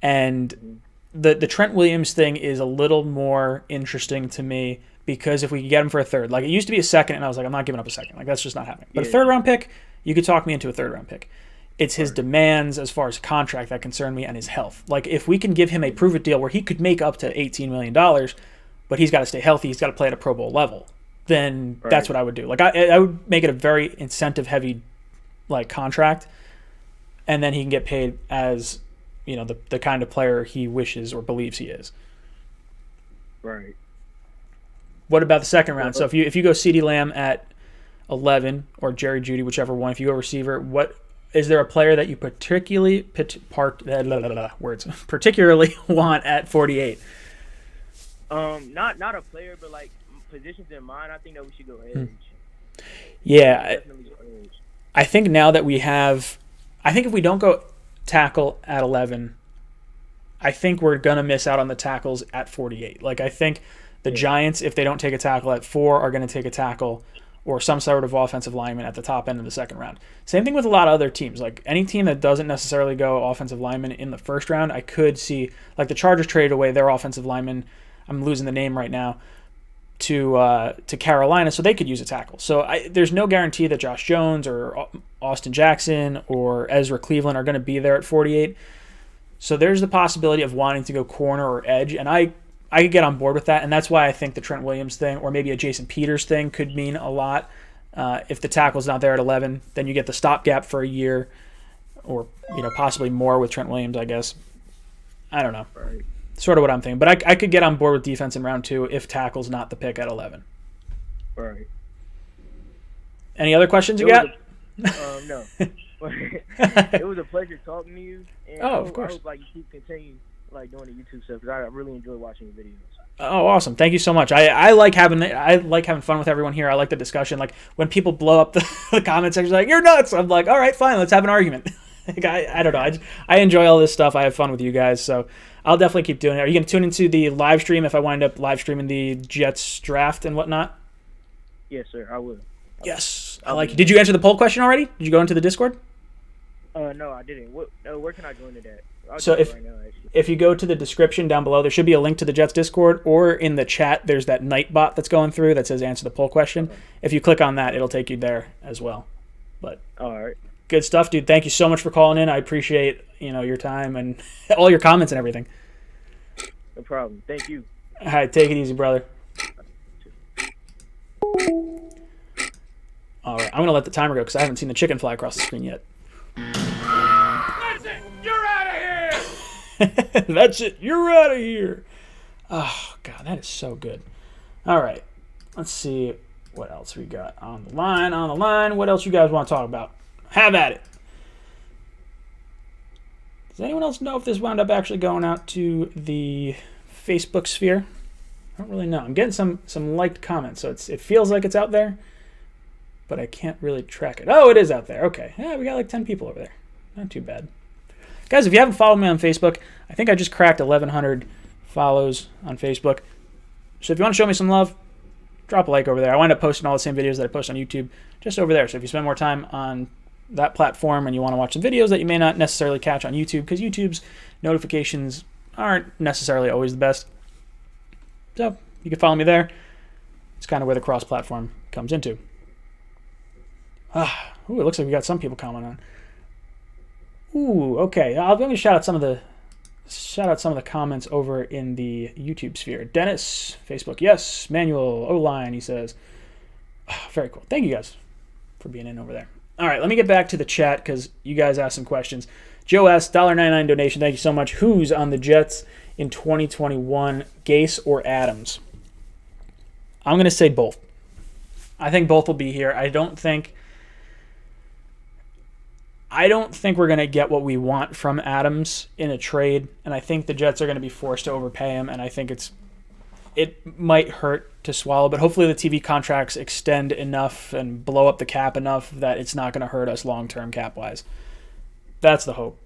and the Trent Williams thing is a little more interesting to me because if we could get him for a third, like it used to be a second, and I was like, I'm not giving up a second. Like that's just not happening. But a third round pick, you could talk me into a third round pick. It's his demands as far as contract that concern me and his health. Like if we can give him a prove-it deal where he could make up to $18 million, but he's got to stay healthy, he's got to play at a Pro Bowl level, then that's what I would do. Like I would make it a very incentive-heavy like contract, and then he can get paid as the kind of player he wishes or believes he is. Right. What about the second round? So if you go CeeDee Lamb at 11 or Jerry Jeudy, whichever one, if you go receiver, what is there a player that you particularly want at 48? Not a player, but like positions in mind. I think that we should go edge. Yeah, Definitely go edge. I think now that we have, I think if we don't go tackle at 11, I think we're gonna miss out on the tackles at 48. Like I think the Giants, if they don't take a tackle at 4, are going to take a tackle or some sort of offensive lineman at the top end of the second round. Same thing with a lot of other teams. Like any team that doesn't necessarily go offensive lineman in the first round, I could see, like the Chargers traded away their offensive lineman, I'm losing the name right now, to Carolina, so they could use a tackle. So there's no guarantee that Josh Jones or Austin Jackson or Ezra Cleveland are going to be there at 48. So there's the possibility of wanting to go corner or edge, and I could get on board with that, and that's why I think the Trent Williams thing or maybe a Jason Peters thing could mean a lot. If the tackle's not there at 11, then you get the stopgap for a year or possibly more with Trent Williams, I guess. I don't know. Right. Sort of what I'm thinking. But I could get on board with defense in round 2 if tackle's not the pick at 11. Right. Any other questions you got? No. It was a pleasure talking to you. And of course. I hope like you keep continuing like doing the YouTube stuff because I really enjoy watching your videos. Oh, awesome! Thank you so much. I like having fun with everyone here. I like the discussion. Like when people blow up the comment section, like you're nuts. I'm like, all right, fine, let's have an argument. Like, I don't know. I enjoy all this stuff. I have fun with you guys, so I'll definitely keep doing it. Are you going to tune into the live stream if I wind up live streaming the Jets draft and whatnot? Yes, sir. I will. Yes, I like it. Did you answer the poll question already? Did you go into the Discord? No, I didn't. Where can I join to that? So if you go to the description down below, there should be a link to the Jets Discord, or in the chat, there's that Nightbot that's going through that says answer the poll question. Okay. If you click on that, it'll take you there as well. But all right. Good stuff, dude. Thank you so much for calling in. I appreciate your time and all your comments and everything. No problem. Thank you. All right, take it easy, brother. All right, I'm going to let the timer go because I haven't seen the chicken fly across the screen yet. That's it. You're out of here. That's it. You're out of here. Oh, God, that is so good. All right, let's see what else we got on the line. What else you guys want to talk about? Have at it. Does anyone else know if this wound up actually going out to the Facebook sphere? I don't really know. I'm getting some liked comments, so it feels like it's out there, but I can't really track it. Oh, it is out there. Okay. Yeah, we got like 10 people over there. Not too bad. Guys, if you haven't followed me on Facebook, I think I just cracked 1,100 follows on Facebook. So if you want to show me some love, drop a like over there. I wind up posting all the same videos that I post on YouTube just over there. So if you spend more time on that platform and you want to watch some videos that you may not necessarily catch on YouTube, because YouTube's notifications aren't necessarily always the best. So you can follow me there. It's kind of where the cross-platform comes into. It looks like we got some people commenting on. Ooh, okay. I'm going to shout out some of the comments over in the YouTube sphere. Dennis, Facebook, yes. Manuel, O-line, he says. Very cool. Thank you guys for being in over there. All right, let me get back to the chat because you guys asked some questions. Joe S., $1.99 donation. Thank you so much. Who's on the Jets in 2021, Gase or Adams? I'm going to say both. I think both will be here. I don't think I don't think we're going to get what we want from Adams in a trade, and I think the Jets are going to be forced to overpay him, and I think it might hurt to swallow, but hopefully the TV contracts extend enough and blow up the cap enough that it's not going to hurt us long-term cap-wise. That's the hope.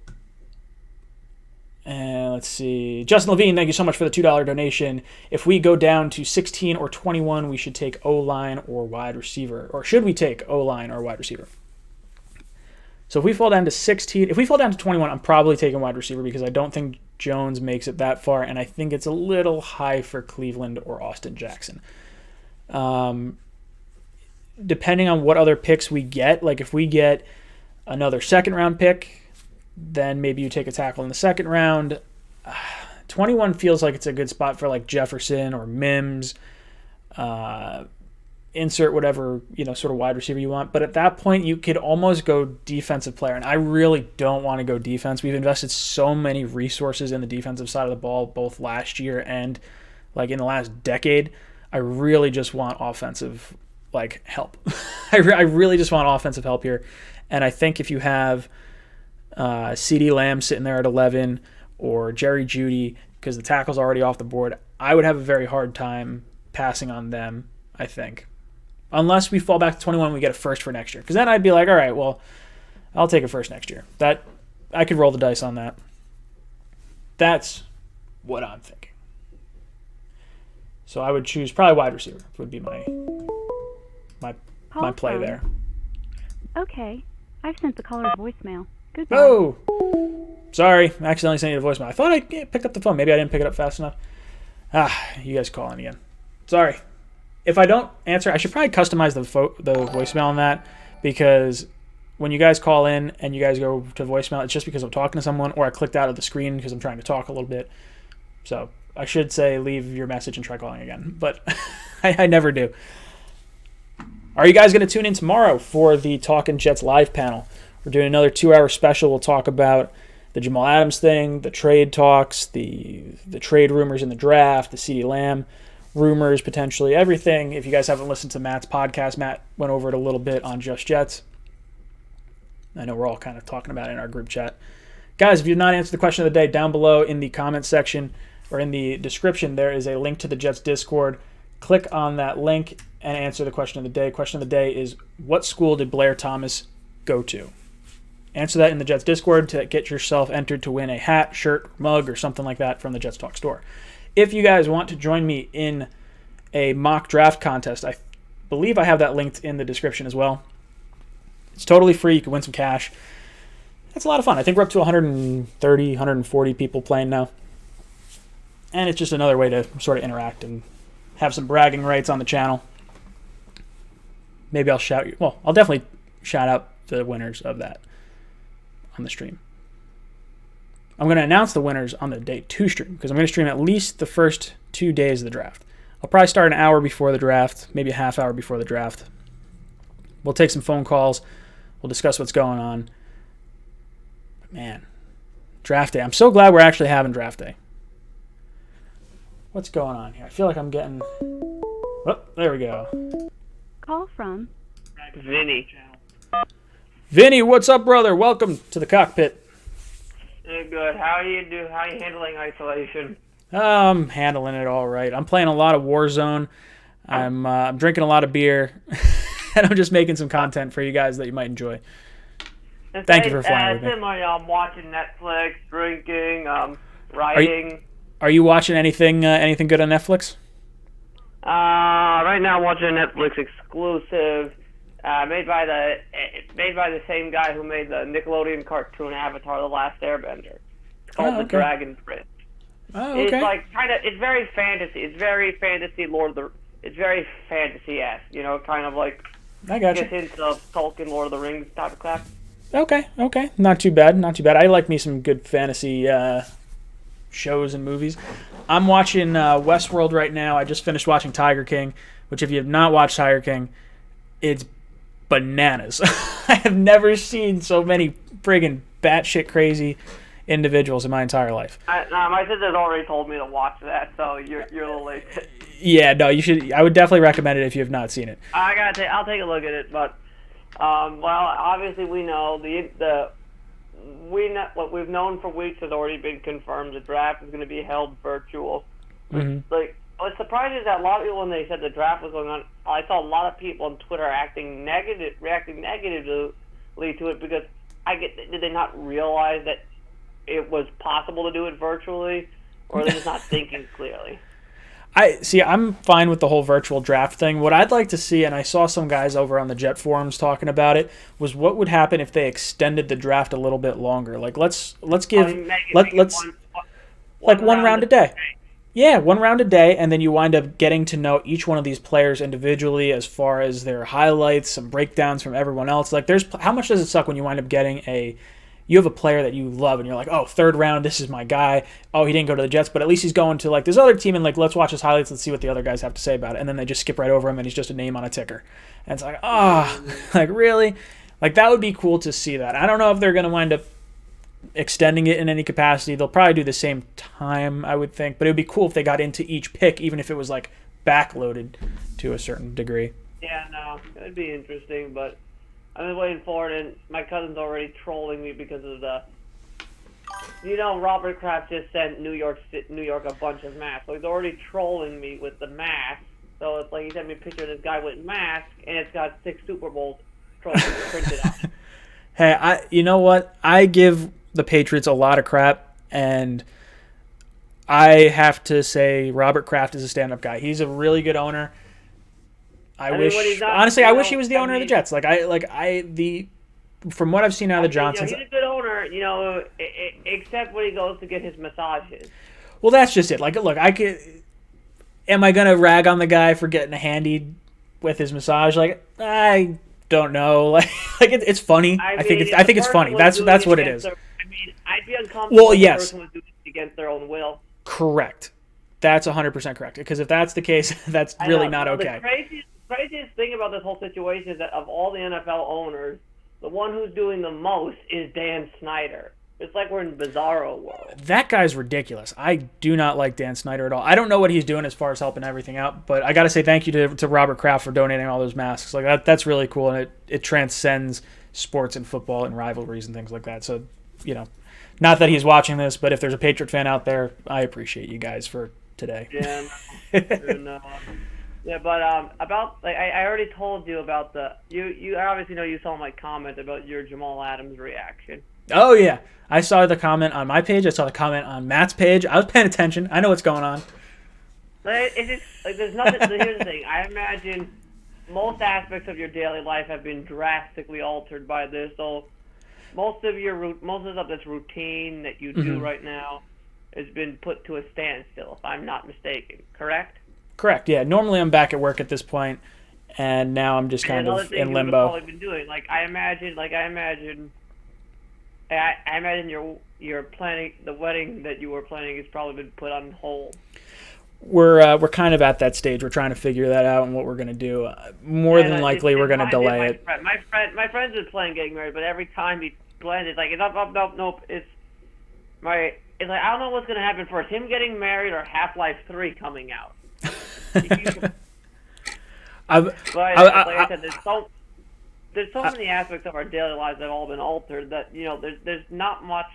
And let's see. Justin Levine, thank you so much for the $2 donation. If we go down to 16 or 21, we should take O-line or wide receiver. Or should we take O-line or wide receiver? So if we fall down to 16, if we fall down to 21, I'm probably taking wide receiver because I don't think Jones makes it that far, and I think it's a little high for Cleveland or Austin Jackson. Depending on what other picks we get, like if we get another second-round pick, then maybe you take a tackle in the second round. 21 feels like it's a good spot for like Jefferson or Mims. Insert whatever, sort of wide receiver you want. But at that point, you could almost go defensive player. And I really don't want to go defense. We've invested so many resources in the defensive side of the ball, both last year and like in the last decade. I really just want offensive help. I really just want offensive help here. And I think if you have CeeDee Lamb sitting there at 11 or Jerry Jeudy, because the tackle's already off the board, I would have a very hard time passing on them, I think. Unless we fall back to 21 and we get a first for next year. Because then I'd be like, all right, well, I'll take a first next year. That I could roll the dice on that. That's what I'm thinking. So I would choose probably wide receiver would be my play there. Okay. I've sent the caller voicemail. Goodbye. Oh! Sorry, I accidentally sent you a voicemail. I thought I picked up the phone. Maybe I didn't pick it up fast enough. You guys calling again. Sorry. If I don't answer, I should probably customize the voicemail on that, because when you guys call in and you guys go to voicemail, it's just because I'm talking to someone, or I clicked out of the screen because I'm trying to talk a little bit. So I should say leave your message and try calling again, but I never do. Are you guys going to tune in tomorrow for the Talkin' Jets live panel? We're doing another 2-hour special. We'll talk about the Jamal Adams thing, the trade talks, the trade rumors in the draft, the CeeDee Lamb rumors, potentially everything. If you guys haven't listened to Matt's podcast, Matt went over it a little bit on Just Jets. I know we're all kind of talking about it in our group chat. Guys, if you did not answer the question of the day, down below in the comments section or in the description, there is a link to the Jets Discord. Click on that link and answer the question of the day. Question of the day is, what school did Blair Thomas go to? Answer that in the Jets Discord to get yourself entered to win a hat, shirt, mug, or something like that from the Jets Talk store. If you guys want to join me in a mock draft contest, I believe I have that linked in the description as well. It's totally free. You can win some cash. It's a lot of fun. I think we're up to 130, 140 people playing now. And it's just another way to sort of interact and have some bragging rights on the channel. Maybe I'll I'll definitely shout out the winners of that on the stream. I'm going to announce the winners on the day 2 stream, because I'm going to stream at least the first 2 days of the draft. I'll probably start an hour before the draft, maybe a half hour before the draft. We'll take some phone calls. We'll discuss what's going on. But man, draft day. I'm so glad we're actually having draft day. What's going on here? I feel like I'm getting... Oh, there we go. Call from Vinny. Vinny, what's up, brother? Welcome to the cockpit. Good. How are you handling isolation? I'm handling it all right. I'm playing a lot of Warzone. I'm drinking a lot of beer, and I'm just making some content for you guys that you might enjoy. Thank you for flying with me. Similarly, I'm watching Netflix, drinking, writing. Are you watching anything good on Netflix? Right now I'm watching a Netflix exclusive, made by the same guy who made the Nickelodeon cartoon Avatar: The Last Airbender. It's called The Dragon Prince. Oh, okay. It's like it's very fantasy. It's very fantasy It's very fantasy-esque, kind of like I got you. hints of Tolkien, Lord of the Rings type of crap. Okay. Not too bad. I like me some good fantasy shows and movies. I'm watching Westworld right now. I just finished watching Tiger King, which if you have not watched Tiger King, it's bananas. I have never seen so many friggin' batshit crazy individuals in my entire life. My sister's already told me to watch that, so you're a little late. Yeah, no, you should. I would definitely recommend it if you have not seen it. I'll take a look at it, but Well, obviously we know what we've known for weeks has already been confirmed. The draft is going to be held virtual. Like, I was surprised is that a lot of people, when they said the draft was going on, I saw a lot of people on Twitter reacting negatively to it because did they not realize that it was possible to do it virtually, or are they just not thinking clearly? I'm fine with the whole virtual draft thing. What I'd like to see, and I saw some guys over on the Jet forums talking about it, was what would happen if they extended the draft a little bit longer. Like let's give one round a day. Yeah, one round a day, and then you wind up getting to know each one of these players individually as far as their highlights, some breakdowns from everyone else. Like, how much does it suck when you wind up getting you have a player that you love, and you're like, oh, third round, this is my guy. Oh, he didn't go to the Jets, but at least he's going to, like, this other team, and, like, let's watch his highlights and see what the other guys have to say about it. And then they just skip right over him, and he's just a name on a ticker. And it's like, like, really? Like, that would be cool to see that. I don't know if they're going to wind up extending it in any capacity. They'll probably do the same time, I would think. But it would be cool if they got into each pick, even if it was, like, backloaded to a certain degree. Yeah, no, it would be interesting, but I've been waiting for it, and my cousin's already trolling me because of Robert Kraft just sent New York a bunch of masks, so he's already trolling me with the mask. So it's like he sent me a picture of this guy with mask, and it's got 6 Super Bowls trophies printed on it. Hey, you know what? I give the Patriots a lot of crap, and I have to say Robert Kraft is a stand-up guy. He's a really good owner. I wish he was the owner of the Jets. From what I've seen out of the Johnsons, he's a good owner, except when he goes to get his massages. Well, that's just it. Like, look, am I gonna rag on the guy for getting a handy with his massage? Like, I don't know. Like it's funny. I think it's funny. That's what it is. I'd be uncomfortable. Well, yes. If the person was doing it against their own will. Correct. That's 100% correct. Because if that's the case, that's really not okay. The craziest thing about this whole situation is that of all the NFL owners, the one who's doing the most is Dan Snyder. It's like we're in Bizarro world. That guy's ridiculous. I do not like Dan Snyder at all. I don't know what he's doing as far as helping everything out, but I got to say thank you to Robert Kraft for donating all those masks. Like that's really cool, and it transcends sports and football and rivalries and things like that. So, not that he's watching this, but if there's a Patriot fan out there, I appreciate you guys for today. Yeah. Yeah, but about I already told you about you obviously know you saw my comment about your Jamal Adams reaction. Oh yeah, I saw the comment on my page. I saw the comment on Matt's page. I was paying attention. I know what's going on. It's just there's nothing. Here's the thing. I imagine most aspects of your daily life have been drastically altered by this. So most of the stuff that's routine that you do right now has been put to a standstill. If I'm not mistaken, correct? Correct. Yeah. Normally I'm back at work at this point, and now I'm just kind of in limbo. Been doing. I imagine you're planning the wedding that you were planning has probably been put on hold. We're kind of at that stage. We're trying to figure that out and what we're gonna do. More than likely, we're gonna delay it. My friend's been planning getting married, but every time he plans, it's like nope. It's like I don't know what's gonna happen first: him getting married or Half-Life 3 coming out. Like I said, there's so many aspects of our daily lives that have all been altered that there's not much.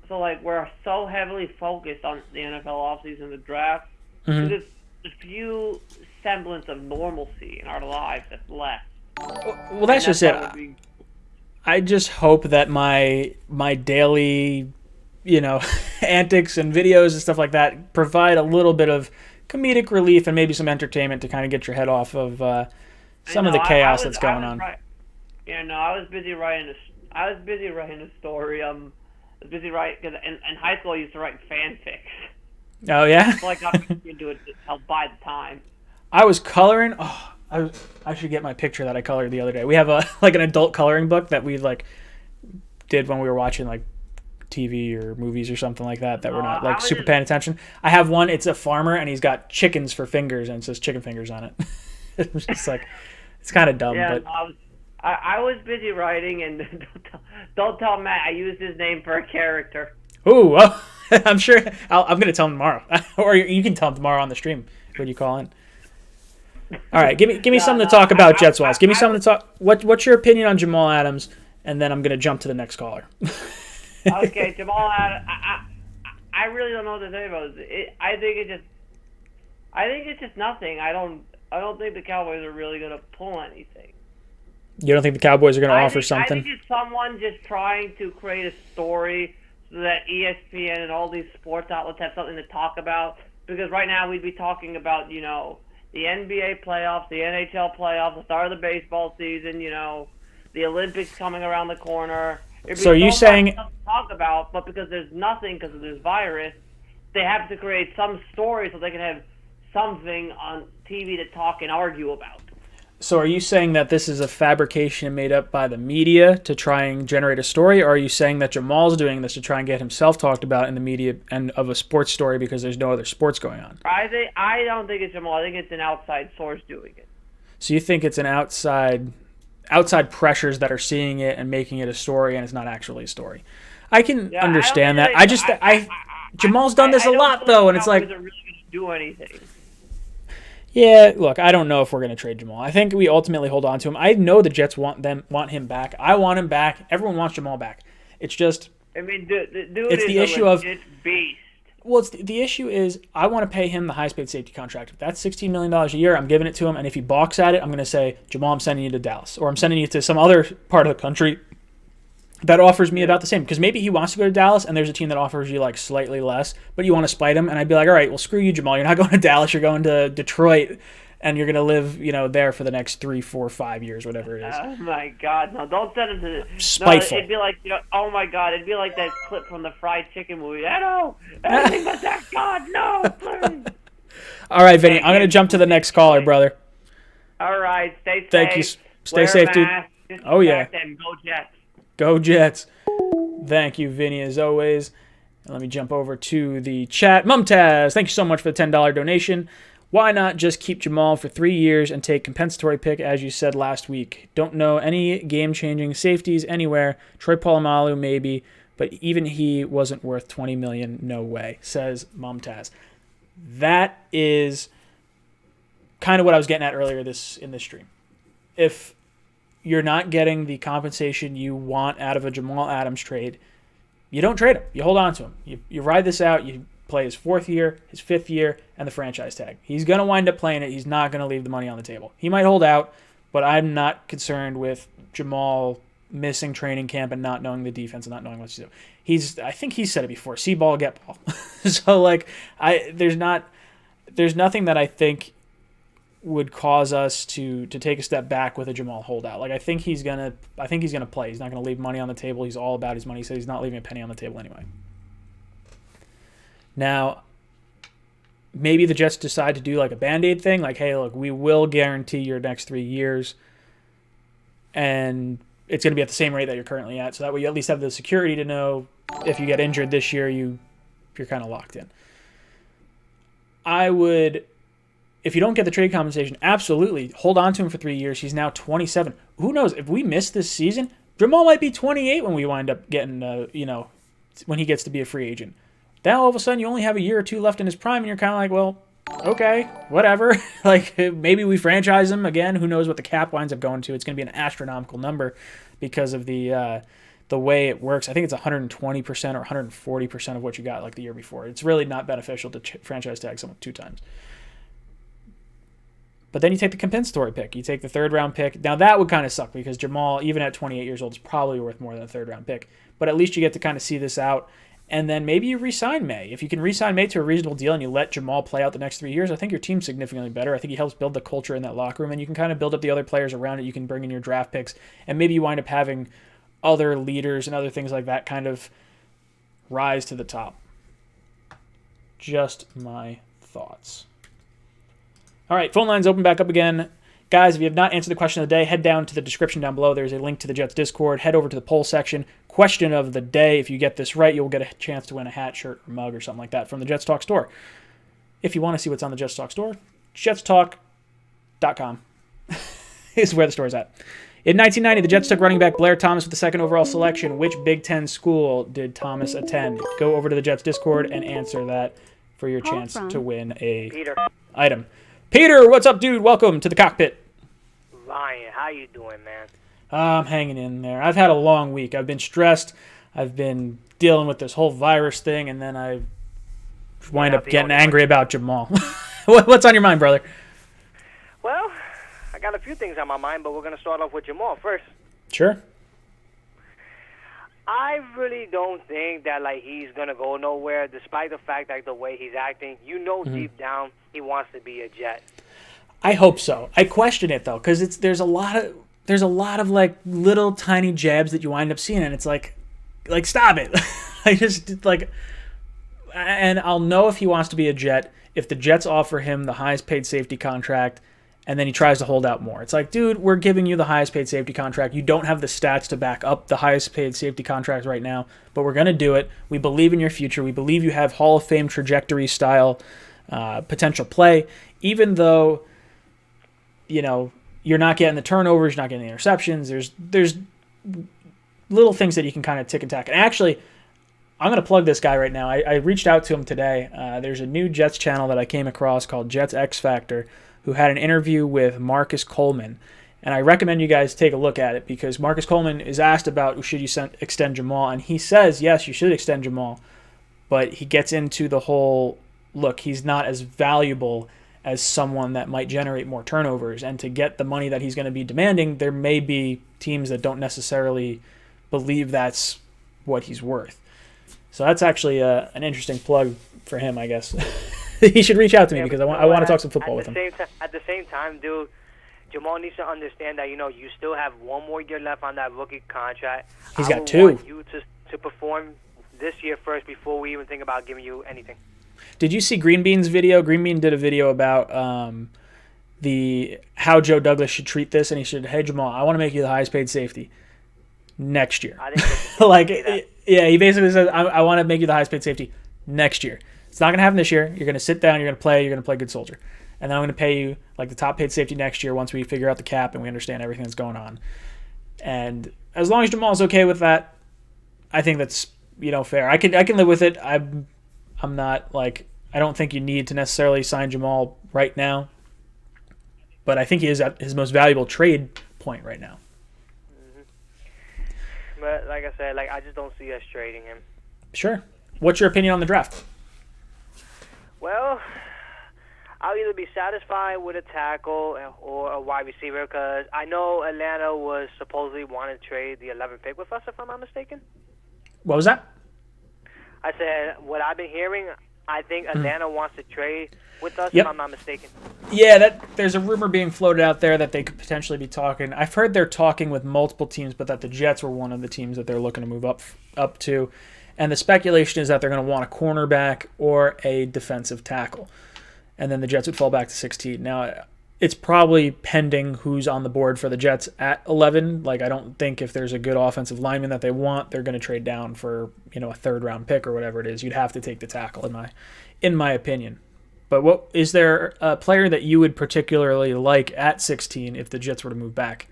So we're so heavily focused on the NFL offseason, the draft. There's a few semblance of normalcy in our lives that's left. Well, that's just it. I just hope that my daily, antics and videos and stuff like that provide a little bit of comedic relief and maybe some entertainment to kind of get your head off of some of the chaos that's going on. I was busy writing a story. I was busy writing because in high school I used to write fanfics. Oh yeah. So I got into it to help buy the time. I was coloring. Oh, I should get my picture that I colored the other day. We have an adult coloring book that we did when we were watching TV or movies or something like that we're not super paying attention. I have one. It's a farmer and he's got chickens for fingers and it says chicken fingers on it. It's just it's kind of dumb. Yeah, but I was busy writing and don't tell Matt I used his name for a character. Ooh, well, I'm sure I'm going to tell him tomorrow, or you can tell him tomorrow on the stream when you call in. All right, give me something to talk about Jets-wise. Give me something to talk. What's your opinion on Jamal Adams? And then I'm gonna jump to the next caller. Okay, Jamal Adams. I really don't know what to say about it. I think it's just nothing. I don't think the Cowboys are really gonna pull anything. You don't think the Cowboys are gonna offer something? I think it's someone just trying to create a story so that ESPN and all these sports outlets have something to talk about. Because right now we'd be talking about, you know, the NBA playoffs, the NHL playoffs, the start of the baseball season, you know, the Olympics coming around the corner. So are you saying to talk about, but because there's nothing because of this virus, they have to create some story so they can have something on TV to talk and argue about. So are you saying that this is a fabrication made up by the media to try and generate a story, or are you saying that Jamal's doing this to try and get himself talked about in the media and of a sports story because there's no other sports going on? I don't think it's Jamal. I think it's an outside source doing it. So you think it's an outside pressures that are seeing it and making it a story, and it's not actually a story. I can understand that. Jamal's done this a lot though, and it's like, really do anything. Yeah, look, I don't know if we're going to trade Jamal. I think we ultimately hold on to him. I know the Jets want him back. I want him back. Everyone wants Jamal back. It's just, I mean, dude it's is the issue a of legit beast. Well, the issue is I want to pay him the highest paid safety contract. If that's $16 million a year, I'm giving it to him. And if he balks at it, I'm going to say, Jamal, I'm sending you to Dallas. Or I'm sending you to some other part of the country that offers me about the same. Because maybe he wants to go to Dallas and there's a team that offers you like slightly less, but you want to spite him. And I'd be like, all right, well, screw you, Jamal. You're not going to Dallas. You're going to Detroit. And you're going to live, there for the next 3, 4, 5 years, whatever it is. Oh, my God. No, don't send him to... Spiteful. No, it'd be like, oh, my God. It'd be like that clip from the fried chicken movie. I know. Anything but that. God, no, please. All right, Vinny. I'm going to jump to the next caller, brother. All right. Stay safe. Thank you. Stay safe, dude. Oh, yeah. And go Jets. Go Jets. Thank you, Vinny, as always. And let me jump over to the chat. Mumtaz, thank you so much for the $10 donation. Why not just keep Jamal for 3 years and take compensatory pick, as you said last week? Don't know any game-changing safeties anywhere. Troy Polamalu, maybe, but even he wasn't worth $20 million. No way, says Mumtaz. That is kind of what I was getting at earlier in this stream. If you're not getting the compensation you want out of a Jamal Adams trade, you don't trade him. You hold on to him. You ride this out. You play his 4th year, his 5th year, and the franchise tag. He's going to wind up playing it. He's not going to leave the money on the table. He might hold out, but I'm not concerned with Jamal missing training camp and not knowing the defense and not knowing what to do. I think he said it before, see ball, get ball. So, there's nothing that I think would cause us to take a step back with a Jamal holdout. I think he's gonna play. He's not gonna leave money on the table. He's all about his money. He said he's not leaving a penny on the table anyway. Now, maybe the Jets decide to do a Band-Aid thing, hey, look, we will guarantee your next 3 years, and it's going to be at the same rate that you're currently at, so that way you at least have the security to know if you get injured this year, you're kind of locked in. I would, if you don't get the trade compensation, absolutely hold on to him for 3 years. He's now 27. Who knows? If we miss this season, Jamal might be 28 when we wind up getting, when he gets to be a free agent. Then all of a sudden you only have a year or two left in his prime, and you're kind of like, well, okay, whatever. Maybe we franchise him again. Who knows what the cap winds up going to? It's going to be an astronomical number because of the way it works. I think it's 120% or 140% of what you got the year before. It's really not beneficial to franchise tag someone 2 times. But then you take the compensatory pick. You take the 3rd-round pick. Now, that would kind of suck because Jamal, even at 28 years old, is probably worth more than a 3rd-round pick. But at least you get to kind of see this out. And then maybe you re-sign May. If you can re-sign May to a reasonable deal and you let Jamal play out the next 3 years, I think your team's significantly better. I think he helps build the culture in that locker room, and you can kind of build up the other players around it. You can bring in your draft picks, and maybe you wind up having other leaders and other things like that kind of rise to the top. Just my thoughts. All right, phone lines open back up again. Guys, if you have not answered the question of the day, head down to the description down below. There's a link to the Jets Discord. Head over to the poll section. Question of the day. If you get this right, you'll get a chance to win a hat, shirt, or mug or something like that from the Jets Talk store. If you want to see what's on the Jets Talk store, jetstalk.com is where the store is at. In 1990, the Jets took running back Blair Thomas with the 2nd overall selection. Which Big Ten school did Thomas attend? Go over to the Jets Discord and answer that for your chance to win a item. Peter, what's up, dude? Welcome to the cockpit. Ryan, how you doing, man? I'm hanging in there. I've had a long week. I've been stressed. I've been dealing with this whole virus thing, and then I wind up getting angry about Jamal. What's on your mind, brother? Well, I got a few things on my mind, but we're going to start off with Jamal first. Sure. I really don't think that he's going to go nowhere, despite the fact that the way he's acting. Deep down he wants to be a Jet. I hope so. I question it though, because there's a lot of like little tiny jabs that you wind up seeing, and it's like stop it. I just like, and I'll know if he wants to be a Jet if the Jets offer him the highest paid safety contract, and then he tries to hold out more. It's like, dude, we're giving you the highest paid safety contract. You don't have the stats to back up the highest paid safety contract right now, but we're gonna do it. We believe in your future. We believe you have Hall of Fame trajectory style potential play, even though, you're not getting the turnovers, you're not getting the interceptions. There's little things that you can kind of tick and tack. And actually, I'm going to plug this guy right now. I reached out to him today. There's a new Jets channel that I came across called Jets X Factor, who had an interview with Marcus Coleman. And I recommend you guys take a look at it, because Marcus Coleman is asked about should you extend Jamal, and he says, yes, you should extend Jamal. But he gets into the whole, look, he's not as valuable as someone that might generate more turnovers, and to get the money that he's going to be demanding, there may be teams that don't necessarily believe that's what he's worth. So that's actually an interesting plug for him, I guess. He should reach out to me, because I want to talk some football with him. At the same time, dude, Jamal needs to understand that, you still have one more year left on that rookie contract. He's got two. I want you to perform this year first before we even think about giving you anything. Did you see Green Bean's video? Green Bean did a video about how Joe Douglas should treat this, and he said, hey, Jamal, I want to make you the highest paid safety next year. I think he basically says, I want to make you the highest paid safety next year. It's not going to happen this year. You're going to sit down, you're going to play good soldier. And then I'm going to pay you like the top paid safety next year once we figure out the cap and we understand everything that's going on. And as long as Jamal's okay with that, I think that's, fair. I can live with it. I'm not I don't think you need to necessarily sign Jamal right now, but I think he is at his most valuable trade point right now. Mm-hmm. But like I said, I just don't see us trading him. Sure. What's your opinion on the draft? Well, I'll either be satisfied with a tackle or a wide receiver, because I know Atlanta was supposedly wanting to trade the 11th pick with us, if I'm not mistaken. What was that? I said, what I've been hearing, I think Atlanta wants to trade with us, if I'm not mistaken. Yeah, there's a rumor being floated out there that they could potentially be talking. I've heard they're talking with multiple teams, but that the Jets were one of the teams that they're looking to move up to. And the speculation is that they're going to want a cornerback or a defensive tackle. And then the Jets would fall back to 16. Now, it's probably pending who's on the board for the Jets at 11. I don't think if there's a good offensive lineman that they want, they're going to trade down for, a third-round pick or whatever it is. You'd have to take the tackle, in my opinion. But what is there a player that you would particularly like at 16 if the Jets were to move back?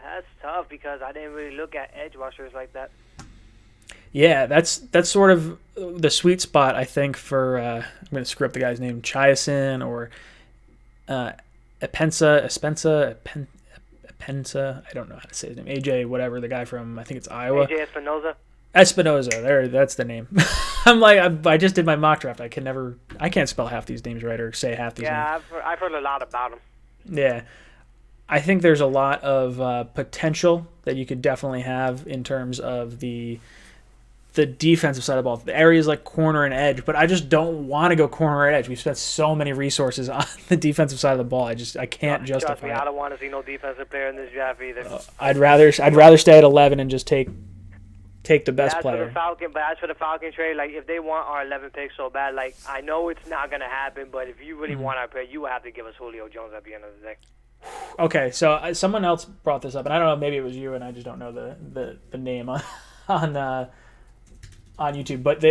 That's tough, because I didn't really look at edge rushers like that. Yeah, that's sort of the sweet spot, I think, for I'm going to screw up the guy's name, Chiasen or Epensa. I don't know how to say his name. AJ, whatever, the guy from, I think it's Iowa. AJ Espinoza, that's the name. I'm I just did my mock draft. I can't spell half these names right or say half these names. Yeah, I've heard a lot about him. Yeah. I think there's a lot of potential that you could definitely have in terms of the defensive side of the ball, the areas like corner and edge, but I just don't want to go corner and edge. We've spent so many resources on the defensive side of the ball. I can't justify Trust me, it. I don't want to see no defensive player in this draft either. I'd rather stay at 11 and just take the best player. But as for the Falcon trade, if they want our 11 picks so bad, I know it's not going to happen, but if you really want our pick, you will have to give us Julio Jones at the end of the day. Okay, so someone else brought this up, and I don't know, maybe it was you, and I just don't know the name on YouTube, but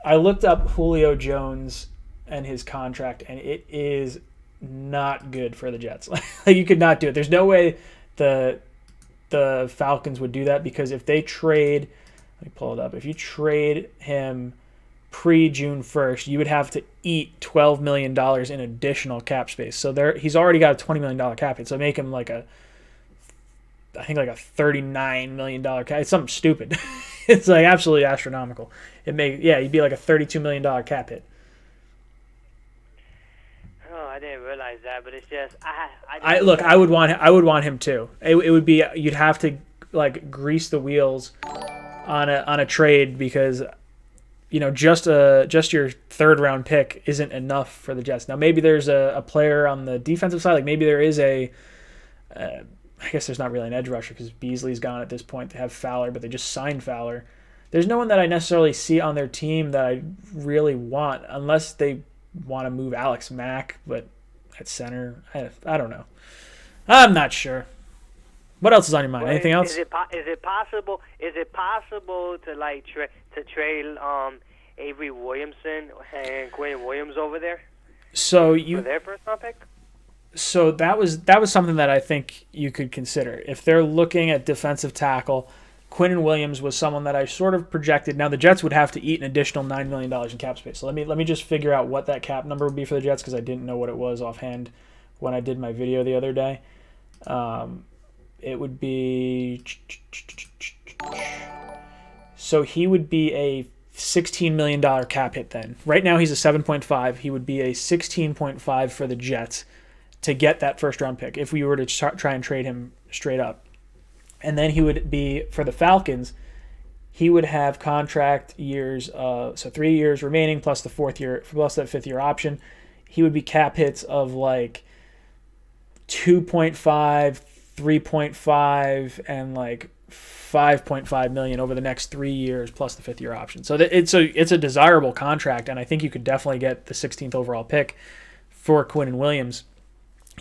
I looked up Julio Jones and his contract, and it is not good for the Jets. You could not do it. There's no way the Falcons would do that, because if they trade, let me pull it up. If you trade him pre-June 1st, you would have to eat $12 million in additional cap space. So he's already got a $20 million cap hit. So make him like a $39 million cap. It's something stupid. It's like absolutely astronomical. You'd be like a $32 million cap hit. Oh, I didn't realize that, but it's just I would want him too. It would be, you'd have to like grease the wheels on a trade because just your third round pick isn't enough for the Jets. Now maybe there's a player on the defensive side, like maybe there is I guess there's not really an edge rusher because Beasley's gone at this point. They have Fowler, but they just signed Fowler. There's no one that I necessarily see on their team that I really want, unless they want to move Alex Mack, but at center, I don't know. I'm not sure. What else is on your mind? Anything else? Is it possible? Is it possible to like to trade Avery Williamson and Quinn Williams over there? For their first round pick? So that was something that I think you could consider. If they're looking at defensive tackle, Quinnen Williams was someone that I sort of projected. Now the Jets would have to eat an additional $9 million in cap space. So let me just figure out what that cap number would be for the Jets because I didn't know what it was offhand when I did my video the other day. It would be, so he would be a $16 million cap hit then. Right now he's a 7.5. He would be a 16.5 for the Jets to get that first round pick if we were to try and trade him straight up. And then he would be, for the Falcons, he would have contract years, so 3 years remaining plus the fifth year option. He would be cap hits of like 2.5, 3.5, and like 5.5 million over the next 3 years plus the fifth year option. So it's a desirable contract, and I think you could definitely get the 16th overall pick for Quinnen Williams.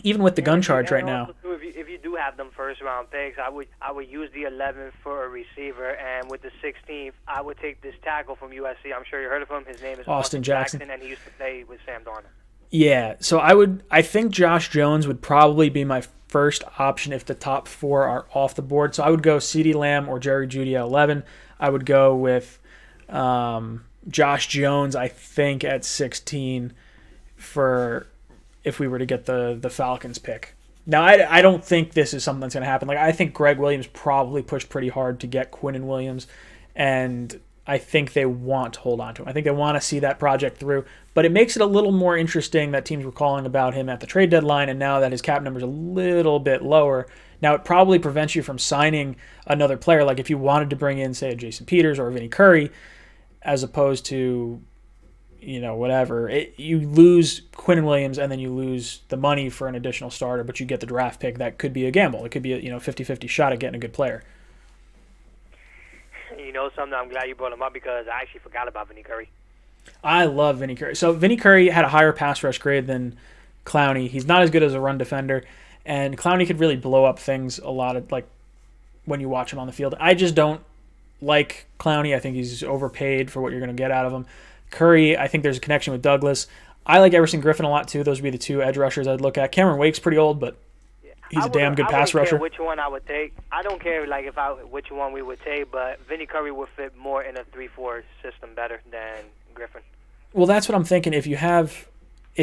Even with the gun charge right now. If you do have them first round picks, I would use the 11th for a receiver, and with the 16th, I would take this tackle from USC. I'm sure you heard of him. His name is Austin Jackson, and he used to play with Sam Darnold. Yeah, so I think Josh Jones would probably be my first option if the top four are off the board. So I would go CeeDee Lamb or Jerry Jeudy at 11. I would go with Josh Jones, I think, at 16 for if we were to get the Falcons pick. Now, I don't think this is something that's going to happen. Like, I think Greg Williams probably pushed pretty hard to get Quinnen Williams, and I think they want to hold on to him. I think they want to see that project through, but it makes it a little more interesting that teams were calling about him at the trade deadline, and now that his cap number is a little bit lower, now it probably prevents you from signing another player. Like if you wanted to bring in, say, a Jason Peters or a Vinny Curry, as opposed to, whatever. You lose Quinnen Williams, and then you lose the money for an additional starter, but you get the draft pick. That could be a gamble. It could be a 50-50 shot at getting a good player. You know something? I'm glad you brought him up because I actually forgot about Vinny Curry. I love Vinny Curry. So Vinny Curry had a higher pass rush grade than Clowney. He's not as good as a run defender, and Clowney could really blow up things a lot of, like, when you watch him on the field. I just don't like Clowney. I think he's overpaid for what you're going to get out of him. Curry, I think there's a connection with Douglas. I like Everson Griffin a lot too. Those would be the two edge rushers I'd look at. Cameron Wake's pretty old, but he's a damn good pass rusher. I wouldn't care which one I would take. I don't care which one we would take, but Vinny Curry would fit more in a 3-4 system better than Griffin. Well, that's what I'm thinking. If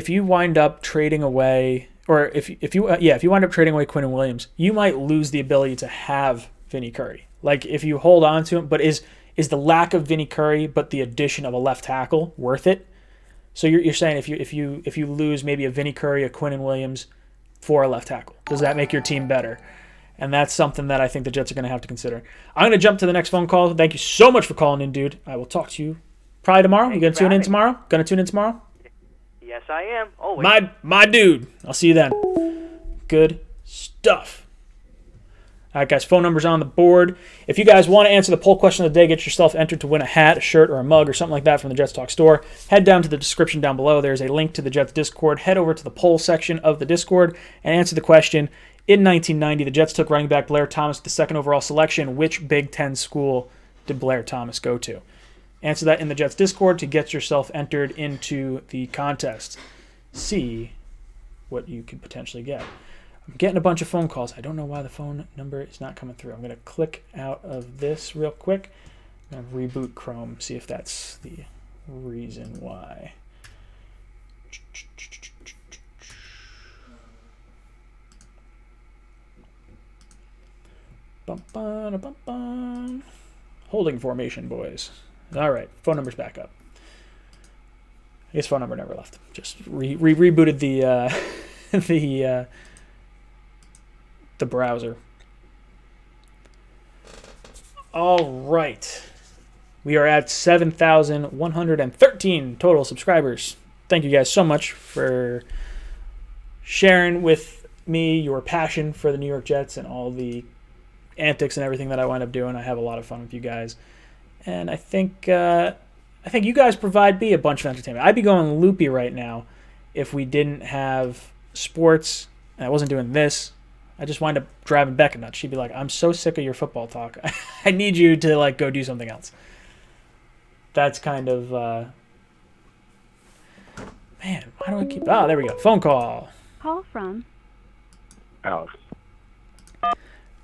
you wind up trading away, or if you wind up trading away Quinnen Williams, you might lose the ability to have Vinny Curry. Like if you hold on to him, but is the lack of Vinny Curry but the addition of a left tackle worth it? So you're saying if you lose maybe a Vinny Curry, a Quinnen Williams for a left tackle, does that make your team better? And that's something that I think the Jets are going to have to consider. I'm going to jump to the next phone call. Thank you so much for calling in, dude. I will talk to you probably tomorrow. You going to tune in tomorrow? Going to tune in tomorrow? Yes, I am. Always. My dude. I'll see you then. Good stuff. All right, guys, phone number's on the board. If you guys want to answer the poll question of the day, get yourself entered to win a hat, a shirt, or a mug, or something like that from the Jets Talk store. Head down to the description down below. There's a link to the Jets Discord. Head over to the poll section of the Discord and answer the question. In 1990, the Jets took running back Blair Thomas with the second overall selection. Which Big Ten school did Blair Thomas go to? Answer that in the Jets Discord to get yourself entered into the contest. See what you could potentially get. I'm getting a bunch of phone calls. I don't know why the phone number is not coming through. I'm going to click out of this real quick. I'm going to reboot Chrome, see if that's the reason why. Bum, bum, bum, bum. Holding formation, boys. All right, phone number's back up. I guess phone number never left. Just rebooted the browser. All right. We are at 7,113 total subscribers. Thank you guys so much for sharing with me your passion for the New York Jets and all the antics and everything that I wind up doing. I have a lot of fun with you guys. And I think you guys provide me a bunch of entertainment. I'd be going loopy right now if we didn't have sports and I wasn't doing this. I just wind up driving Becca nuts. She'd be like, I'm so sick of your football talk. I need you to like go do something else. That's kind of man, why do I keep there we go. Phone call. Call from Alex.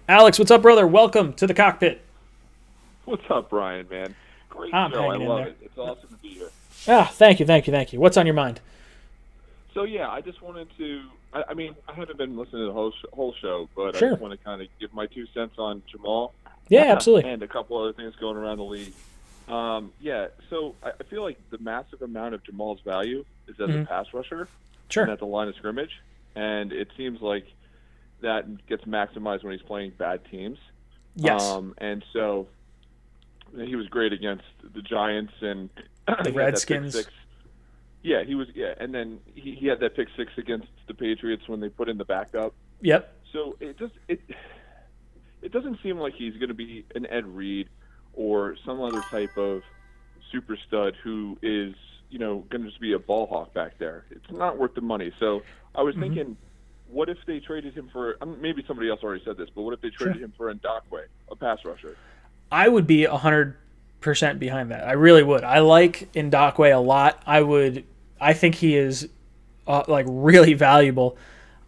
Alex, what's up, brother? Welcome to the cockpit. What's up, Brian, man? Great I'm show. I hanging in love there. it. It's awesome to be here. Thank you. What's on your mind? So, yeah, I just wanted to I mean, I haven't been listening to the whole show, but Sure. I just want to kind of give my 2 cents on Jamal. Yeah, absolutely. And a couple other things going around the league. So I feel like the massive amount of Jamal's value is as a pass rusher Sure. and at the line of scrimmage. And it seems like that gets maximized when he's playing bad teams. Yes. And so he was great against the Giants and The Redskins. Yeah, he was. Yeah, and then he had that pick 6 against the Patriots when they put in the backup. Yep. So it doesn't seem like he's going to be an Ed Reed or some other type of super stud who is going to just be a ball hawk back there. It's not worth the money. So I was thinking, what if they traded him for? Maybe somebody else already said this, but what if they traded him for Ndakwe, a pass rusher? I would be 100% behind that. I really would. I like Ndakwe a lot. I think he is like really valuable.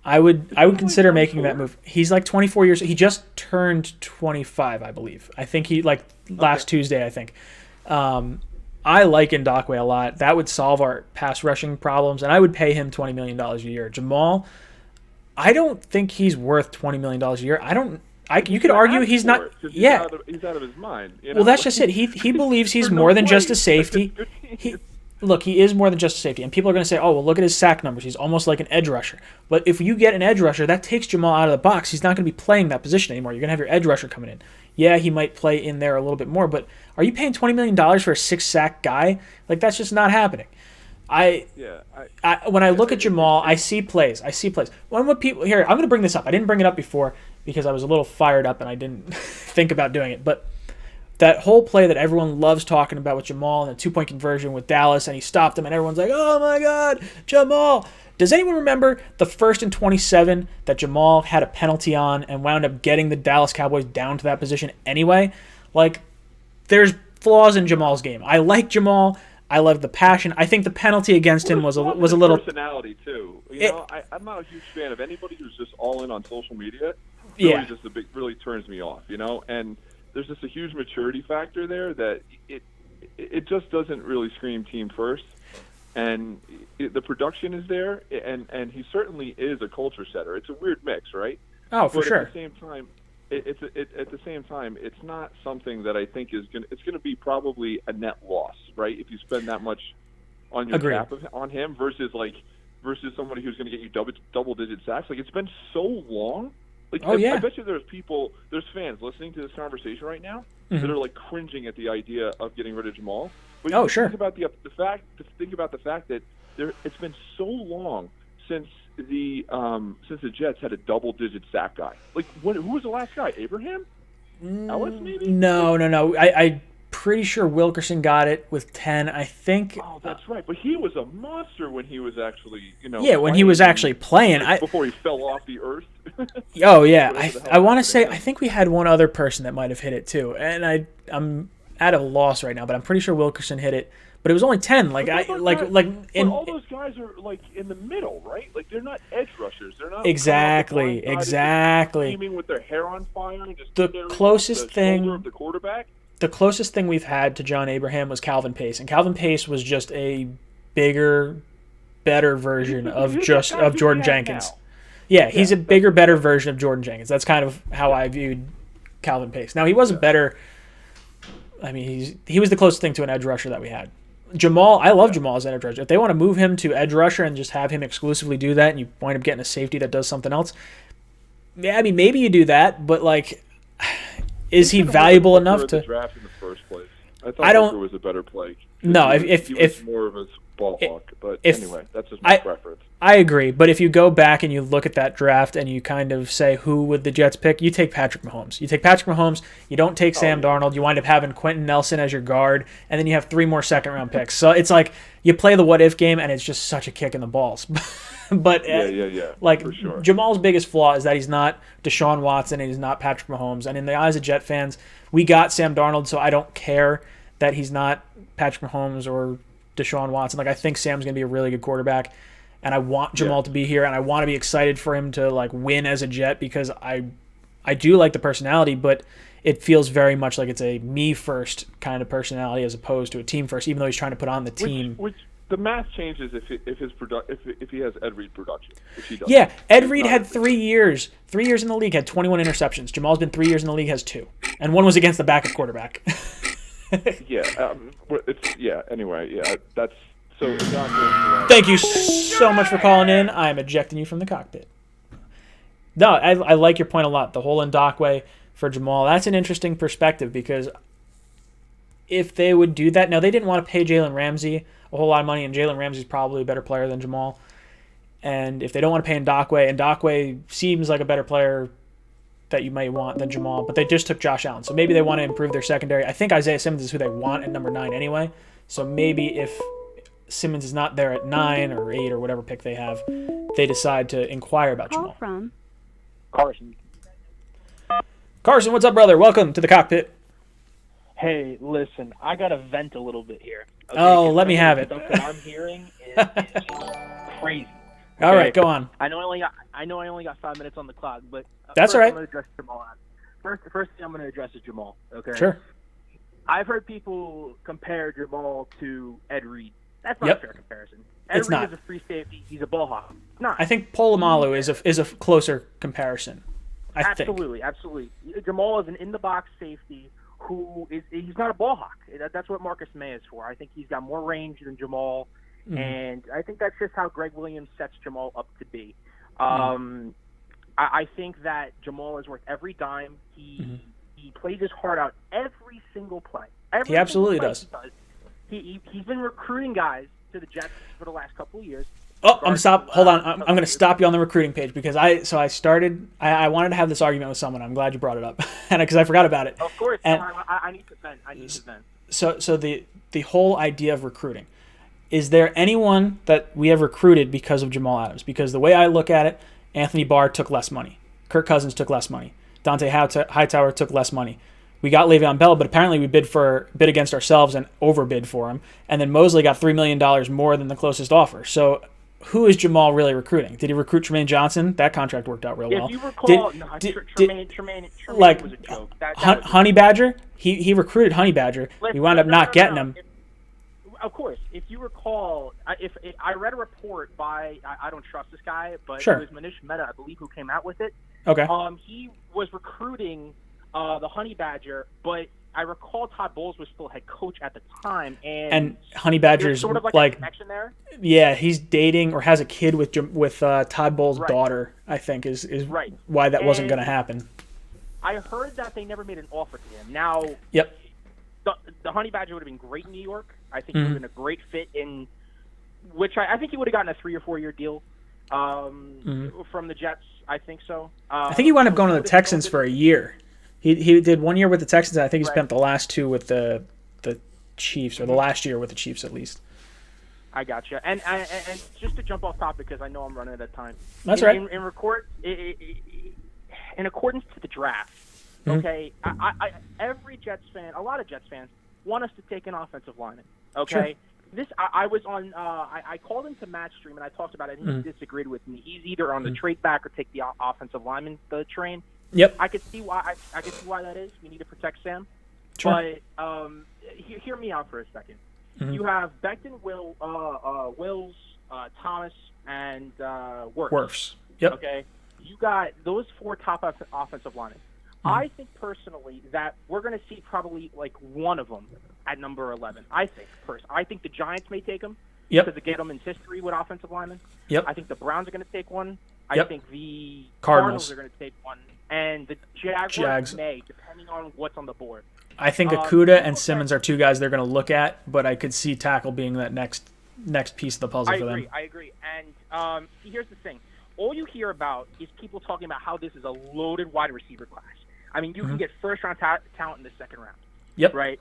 I would consider making that move. He's like 24 years. He just turned 25, I believe. I think he last Tuesday, I think. I like Ndakwe a lot. That would solve our pass rushing problems, and I would pay him $20 million a year. Jamal, I don't think he's worth $20 million a year. You could argue he's not. Yeah, he's out of his mind. Well, that's just it. He believes he's more than just a safety. He is more than just a safety, and people are going to say, "Oh, well, look at his sack numbers. He's almost like an edge rusher." But if you get an edge rusher, that takes Jamal out of the box. He's not going to be playing that position anymore. You're going to have your edge rusher coming in. Yeah, he might play in there a little bit more, but are you paying $20 million for a 6-sack guy? Like, that's just not happening. When I look at Jamal, I see plays. I'm going to bring this up. I didn't bring it up before because I was a little fired up and I didn't think about doing it. But that whole play that everyone loves talking about with Jamal and the 2-point conversion with Dallas, and he stopped him, and everyone's like, "Oh my God, Jamal!" Does anyone remember the 1st and 27 that Jamal had a penalty on and wound up getting the Dallas Cowboys down to that position anyway? Like, there's flaws in Jamal's game. I like Jamal. I love the passion. I think the penalty against him was a little personality too. I'm not a huge fan of anybody who's just all in on social media. Yeah, really turns me off. And there's just a huge maturity factor there that it just doesn't really scream team first. And the production is there, and he certainly is a culture setter. It's a weird mix, right? Oh, for sure. At the same time, it's not something that I think it's gonna be probably a net loss, right? If you spend that much on your cap on him versus somebody who's going to get you double-digit sacks. Like, it's been so long. Like, I bet you there's fans listening to this conversation right now that are like cringing at the idea of getting rid of Jamal. But sure. Think about the fact that it's been so long since the Jets had a double-digit sack guy. Like, who was the last guy? Abraham? Ellis, maybe? No. I'm pretty sure Wilkerson got it with 10. I think. Oh, that's right. But he was a monster when he was actually, Yeah, when he was actually playing. Before he fell off the earth. Oh yeah, I want to say I think we had one other person that might have hit it too, and I'm at a loss right now, but I'm pretty sure Wilkerson hit it. But it was only 10. But all those guys are like in the middle, right? Like, they're not edge rushers. They're not exactly. Screaming with their hair on fire and just the closest thing of the quarterback. the closest thing we've had to John Abraham was Calvin Pace, and Calvin Pace was just a bigger, better version of Jordan Jenkins. Yeah, he's a bigger, better version of Jordan Jenkins. That's kind of how I viewed Calvin Pace. Now, he wasn't better. I mean, he was the closest thing to an edge rusher that we had. Jamal, I love Jamal as an edge rusher. If they want to move him to edge rusher and just have him exclusively do that, and you wind up getting a safety that does something else, yeah, I mean, maybe you do that, but like, is he valuable enough to draft in the first place? I thought Booker was a better play. No, he was more of a ball hawk, but anyway, that's just my preference. I agree, but if you go back and you look at that draft and you kind of say who would the Jets pick, you take Patrick Mahomes. You don't take Sam Darnold. You wind up having Quentin Nelson as your guard, and then you have 3 more second-round picks. So it's like you play the what-if game, and it's just such a kick in the balls. But like, for sure. Jamal's biggest flaw is that he's not Deshaun Watson and he's not Patrick Mahomes. And in the eyes of Jet fans, we got Sam Darnold, so I don't care that he's not Patrick Mahomes or Deshaun Watson. Like, I think Sam's going to be a really good quarterback, and I want Jamal to be here, and I want to be excited for him to like win as a Jet because I do like the personality, but it feels very much like it's a me first kind of personality as opposed to a team first, even though he's trying to put on the team. Which the math changes if he has Ed Reed production. If he does. Yeah, Ed Reed had 3 years. 3 years in the league, had 21 interceptions. Jamal's been 3 years in the league, has 2, and 1 was against the backup quarterback. Anyway, that's so. Thank you so much for calling in. I'm ejecting you from the cockpit. No, I like your point a lot. The whole Ndakwe for Jamal, that's an interesting perspective because if they would do that, now they didn't want to pay Jalen Ramsey a whole lot of money, and Jalen Ramsey's probably a better player than Jamal. And if they don't want to pay Ndakwe seems like a better player that you might want than Jamal, but they just took Josh Allen. So maybe they want to improve their secondary. I think Isaiah Simmons is who they want at number 9 anyway. So maybe if Simmons is not there at 9 or 8 or whatever pick they have, they decide to inquire about Jamal. From Carson, what's up, brother? Welcome to the cockpit. Hey, listen, I gotta vent a little bit here. Okay, let me have it. Stuff that I'm hearing is crazy. Okay? All right, go on. I know I only got 5 minutes on the clock, but that's all right. I'm gonna address Jamal. First thing I'm gonna address is Jamal. Okay. Sure. I've heard people compare Jamal to Ed Reed. That's not a fair comparison. Ed Reed is a free safety. He's a ball hawk. No. I think Polamalu is a closer comparison. Absolutely. Jamal is an in-the-box safety he's not a ball hawk. That's what Marcus May is for. I think he's got more range than Jamal, and I think that's just how Greg Williams sets Jamal up to be. I think that Jamal is worth every dime. He plays his heart out every single play. He absolutely does. He's been recruiting guys to the Jets for the last couple of years. Oh, hold on. I'm going to stop you on the recruiting page because I wanted to have this argument with someone. I'm glad you brought it up because I forgot about it. Of course. And I need to vent. So the whole idea of recruiting, is there anyone that we have recruited because of Jamal Adams? Because the way I look at it, Anthony Barr took less money. Kirk Cousins took less money. Dante Hightower took less money. We got Le'Veon Bell, but apparently we bid against ourselves and overbid for him. And then Mosley got $3 million more than the closest offer. So who is Jamal really recruiting? Did he recruit Tremaine Johnson? That contract worked out real well. If you recall, Tremaine like, was a joke. Honey Badger? He recruited Honey Badger. We wound up not getting him. Of course. If you recall, if I read a report by, I don't trust this guy, but sure. It was Manish Mehta, I believe, who came out with it. Okay. He was recruiting the Honey Badger, but I recall Todd Bowles was still head coach at the time, and Honey Badger's sort of like a connection there. Yeah, he's dating or has a kid with Todd Bowles' daughter. I think is right. Why that wasn't going to happen. I heard that they never made an offer to him. Now, yep, the Honey Badger would have been great in New York. I think he would have been a great fit in, which I think he would have gotten a 3 or 4 year deal from the Jets. I think so. I think he wound up going to the Texans for a year. He did 1 year with the Texans, and I think he spent the last 2 with the Chiefs, or the last year with the Chiefs at least. I gotcha. And just to jump off topic, because I know I'm running out of time. That's right. In accordance to the draft, okay, every Jets fan, a lot of Jets fans, want us to take an offensive lineman. Okay. Sure. I was on. I called into Matt's stream and I talked about it. And he disagreed with me. He's either on the trade back or take the offensive lineman the train. Yep. I could see why. I could see why that is. We need to protect Sam. Sure. But hear me out for a second. Mm-hmm. You have Becton, Wills, Thomas, and Wirfs. Yep. Okay, you got those 4 top offensive linemen. Mm-hmm. I think personally that we're going to see probably like one of them at number 11. I think the Giants may take him because of Gettleman's history with offensive linemen. Yep. I think the Browns are going to take one. Yep. I think the Cardinals are going to take one, and the Jaguars may, depending on what's on the board. I think Okudah and Simmons are 2 guys they're going to look at, but I could see tackle being that next piece of the puzzle for them. I agree. And see, here's the thing. All you hear about is people talking about how this is a loaded wide receiver class. I mean, you can get first-round talent in the second round. Yep. Right?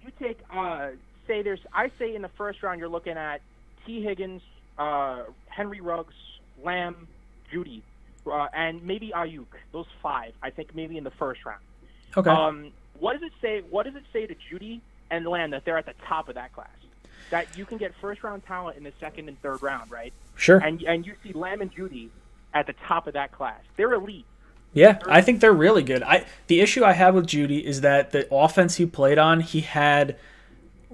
You take, I say in the first round you're looking at T. Higgins, Henry Ruggs, Lamb, Judy, and maybe Ayuk. Those 5, I think, maybe in the first round. Okay. What does it say to Judy and Lamb that they're at the top of that class? That you can get first-round talent in the second and third round, right? Sure. And you see Lamb and Judy at the top of that class. They're elite. Yeah, I think they're really good. The issue I have with Judy is that the offense he played on, he had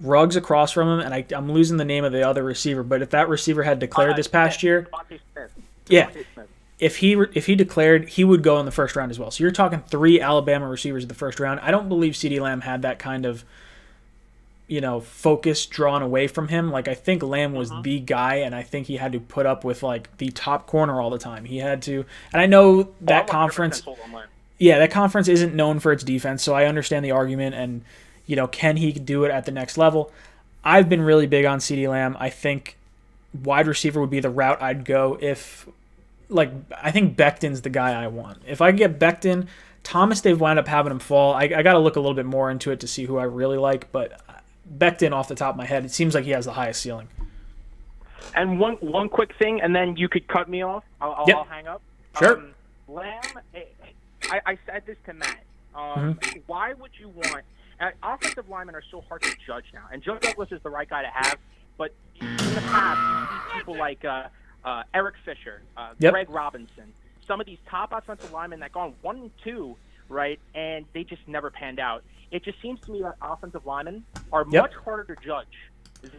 Ruggs across from him, and I'm losing the name of the other receiver, but if that receiver had declared this past year, yeah, if he declared, he would go in the first round as well. So you're talking 3 Alabama receivers in the first round. I don't believe CeeDee Lamb had that kind of focus drawn away from him. Like, I think Lamb was the guy, and I think he had to put up with, like, the top corner all the time. He had to, and I know that conference, that conference isn't known for its defense, so I understand the argument, and, can he do it at the next level? I've been really big on CeeDee Lamb. I think wide receiver would be the route I'd go if, I think Becton's the guy I want. If I get Becton, Thomas, they've wound up having him fall. I got to look a little bit more into it to see who I really like, but Becton, off the top of my head, it seems like he has the highest ceiling. And one quick thing, and then you could cut me off. I'll hang up. Sure. Lamb, I said this to Matt. Why would you want offensive linemen are so hard to judge now, and Joe Douglas is the right guy to have. But in the past, you see people like Eric Fisher, Greg Robinson, some of these top offensive linemen that gone 1 and 2, right, and they just never panned out. It just seems to me that offensive linemen are much harder to judge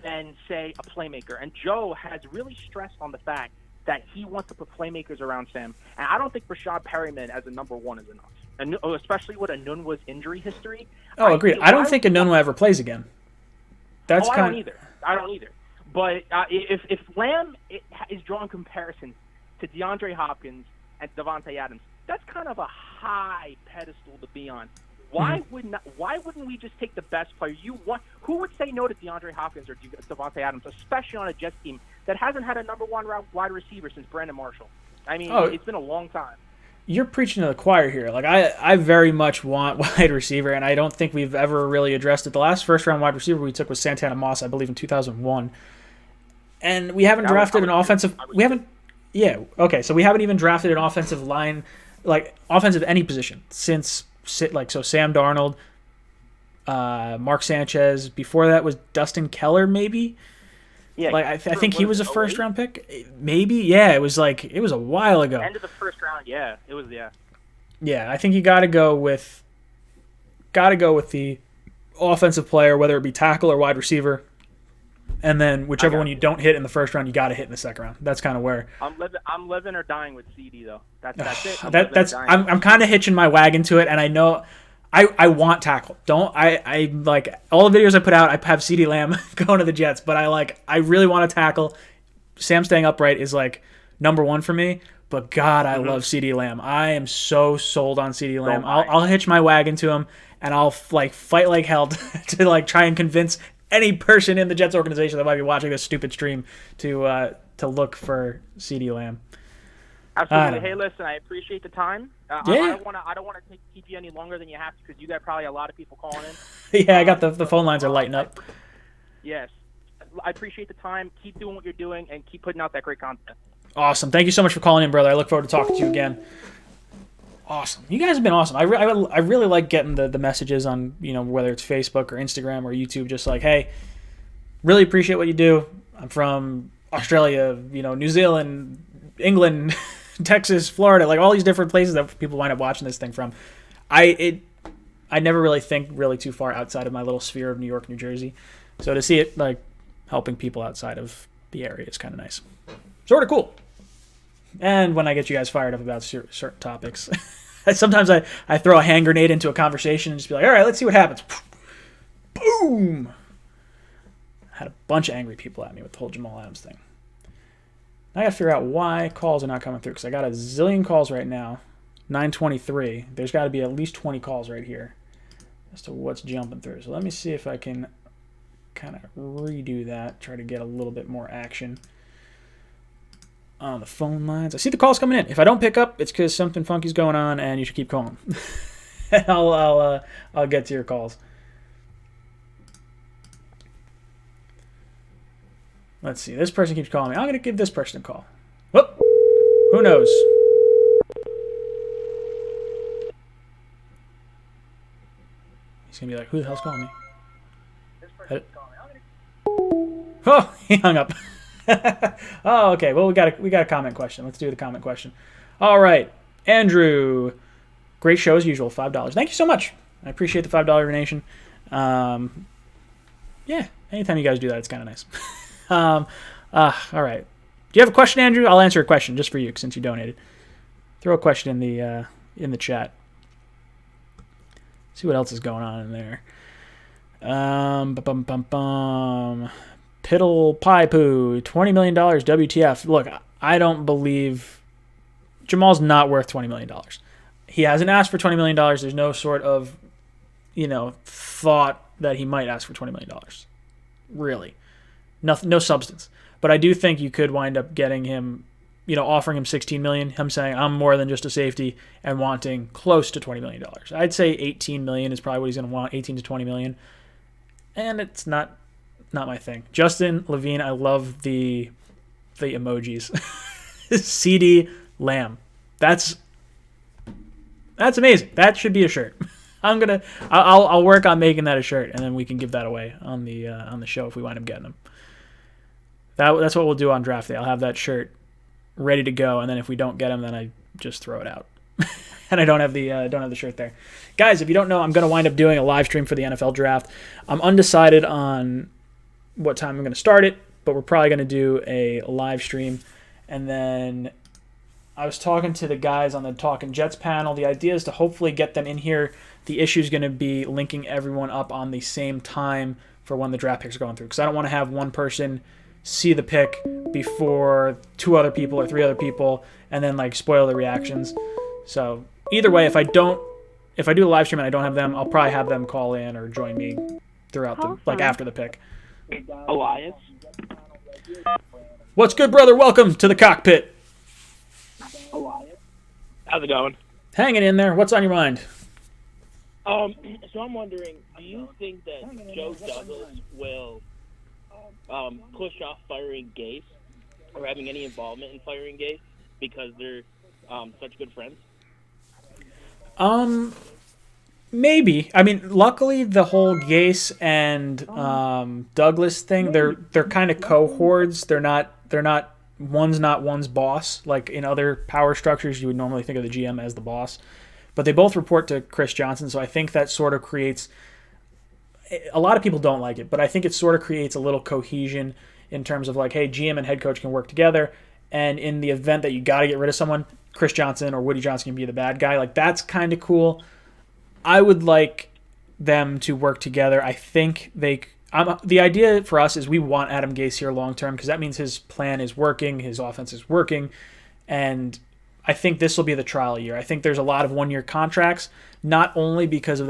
than, say, a playmaker. And Joe has really stressed on the fact that he wants to put playmakers around Sam. And I don't think Rashad Perryman as a number 1 is enough, and especially with Anunwa's injury history. Oh, agreed. I don't think Anunwa ever plays again. That's I don't either. But if Lamb is drawing comparisons to DeAndre Hopkins and Devontae Adams, that's kind of a high pedestal to be on. Why wouldn't we just take the best player you want? Who would say no to DeAndre Hopkins or Devontae Adams, especially on a Jets team that hasn't had a number 1 wide receiver since Brandon Marshall? I mean, it's been a long time. You're preaching to the choir here. Like, I very much want wide receiver, and I don't think we've ever really addressed it. The last first-round wide receiver we took was Santana Moss, I believe, in 2001. And we haven't drafted an offensive... We haven't... Yeah, okay, so we haven't even drafted an offensive line, like, offensive any position since... So Sam Darnold, Mark Sanchez. Before that was Dustin Keller, maybe. Yeah, I think he was a first round pick. Maybe, yeah. It was a while ago. End of the first round, yeah. It was, yeah. Yeah, I think you got to go with the offensive player, whether it be tackle or wide receiver, and then whichever one you don't hit in the first round, you got to hit in the second round. That's kind of where I'm living or dying with CD though. That's it. I'm kind of hitching my wagon to it, and I know I want tackle. I like all the videos I put out. I have CeeDee Lamb going to the Jets, but I really want to tackle. Sam staying upright is like number 1 for me. But God, I love CeeDee Lamb. I am so sold on CeeDee Lamb. I'll hitch my wagon to him, and I'll fight like hell to try and convince any person in the Jets organization that might be watching this stupid stream to look for CeeDee Lamb. Absolutely. Hey, listen, I appreciate the time. Yeah. I don't want to keep you any longer than you have to because you got probably a lot of people calling in. Yeah, I got the phone lines are lighting up. Yes. I appreciate the time. Keep doing what you're doing and keep putting out that great content. Awesome. Thank you so much for calling in, brother. I look forward to talking to you again. Awesome. You guys have been awesome. I really like getting the messages on, whether it's Facebook or Instagram or YouTube, just like, hey, really appreciate what you do. I'm from Australia, New Zealand, England, Texas, Florida, like all these different places that people wind up watching this thing from. I I never really think really too far outside of my little sphere of New York, New Jersey. So to see it like helping people outside of the area is kind of nice. Sort of cool. And when I get you guys fired up about certain topics, sometimes I throw a hand grenade into a conversation and just be like, all right, let's see what happens. Boom! I had a bunch of angry people at me with the whole Jamal Adams thing. Now I got to figure out why calls are not coming through, because I got a zillion calls right now. 9:23. There's got to be at least 20 calls right here as to what's jumping through. So let me see if I can kind of redo that, try to get a little bit more action on the phone lines. I see the calls coming in. If I don't pick up, it's because something funky's going on, and you should keep calling. I'll get to your calls. Let's see. This person keeps calling me. I'm going to give this person a call. Whoop. Who knows? He's going to be like, who the hell's calling me? Oh, he hung up. Oh, okay. Well, we got a comment question. Let's do the comment question. All right. Andrew. Great show as usual. $5. Thank you so much. I appreciate the $5 donation. Yeah. Anytime you guys do that, it's kind of nice. All right. Do you have a question, Andrew? I'll answer a question just for you since you donated. Throw a question in the chat. See what else is going on in there. Piddle Pie Poo, $20 million WTF. Look, I don't believe Jamal's not worth $20 million. He hasn't asked for $20 million. There's no sort of, thought that he might ask for $20 million. Really. Nothing, no substance. But I do think you could wind up getting him, offering him $16 million, him saying, I'm more than just a safety, and wanting close to $20 million. I'd say $18 million is probably what he's going to want, $18 to $20 million. And it's not my thing. Justin Levine, I love the emojis. CD Lamb. That's amazing. That should be a shirt. I'll work on making that a shirt, and then we can give that away on the show if we wind up getting them. That's what we'll do on draft day. I'll have that shirt ready to go, and then if we don't get them, then I just throw it out. And I don't have the shirt there. Guys, if you don't know, I'm going to wind up doing a live stream for the NFL draft. I'm undecided on what time I'm going to start it, but we're probably going to do a live stream. And then I was talking to the guys on the Talking Jets panel. The idea is to hopefully get them in here. The issue is going to be linking everyone up on the same time for when the draft picks are going through, because I don't want to have one person see the pick before 2 other people or 3 other people and then spoil the reactions. So either way, if I do a live stream and I don't have them, I'll probably have them call in or join me throughout after the pick. Elias. What's good, brother? Welcome to the cockpit. Elias. How's it going? Hanging in there. What's on your mind? So I'm wondering, do you think that Joe Douglas will push off firing Gase or having any involvement in firing Gase because they're such good friends? Maybe. I mean, luckily the whole Gase and Douglas thing, they're kind of cohorts. They're not one's not one's boss. Like in other power structures, you would normally think of the GM as the boss. But they both report to Chris Johnson, so I think that sort of creates – a lot of people don't like it, but I think it sort of creates a little cohesion in terms of hey, GM and head coach can work together, and in the event that you got to get rid of someone, Chris Johnson or Woody Johnson can be the bad guy. That's kind of cool. I would like them to work together. I think the idea for us is we want Adam Gase here long term because that means his plan is working, his offense is working, and I think this will be the trial year. I think there's a lot of 1-year contracts, not only because of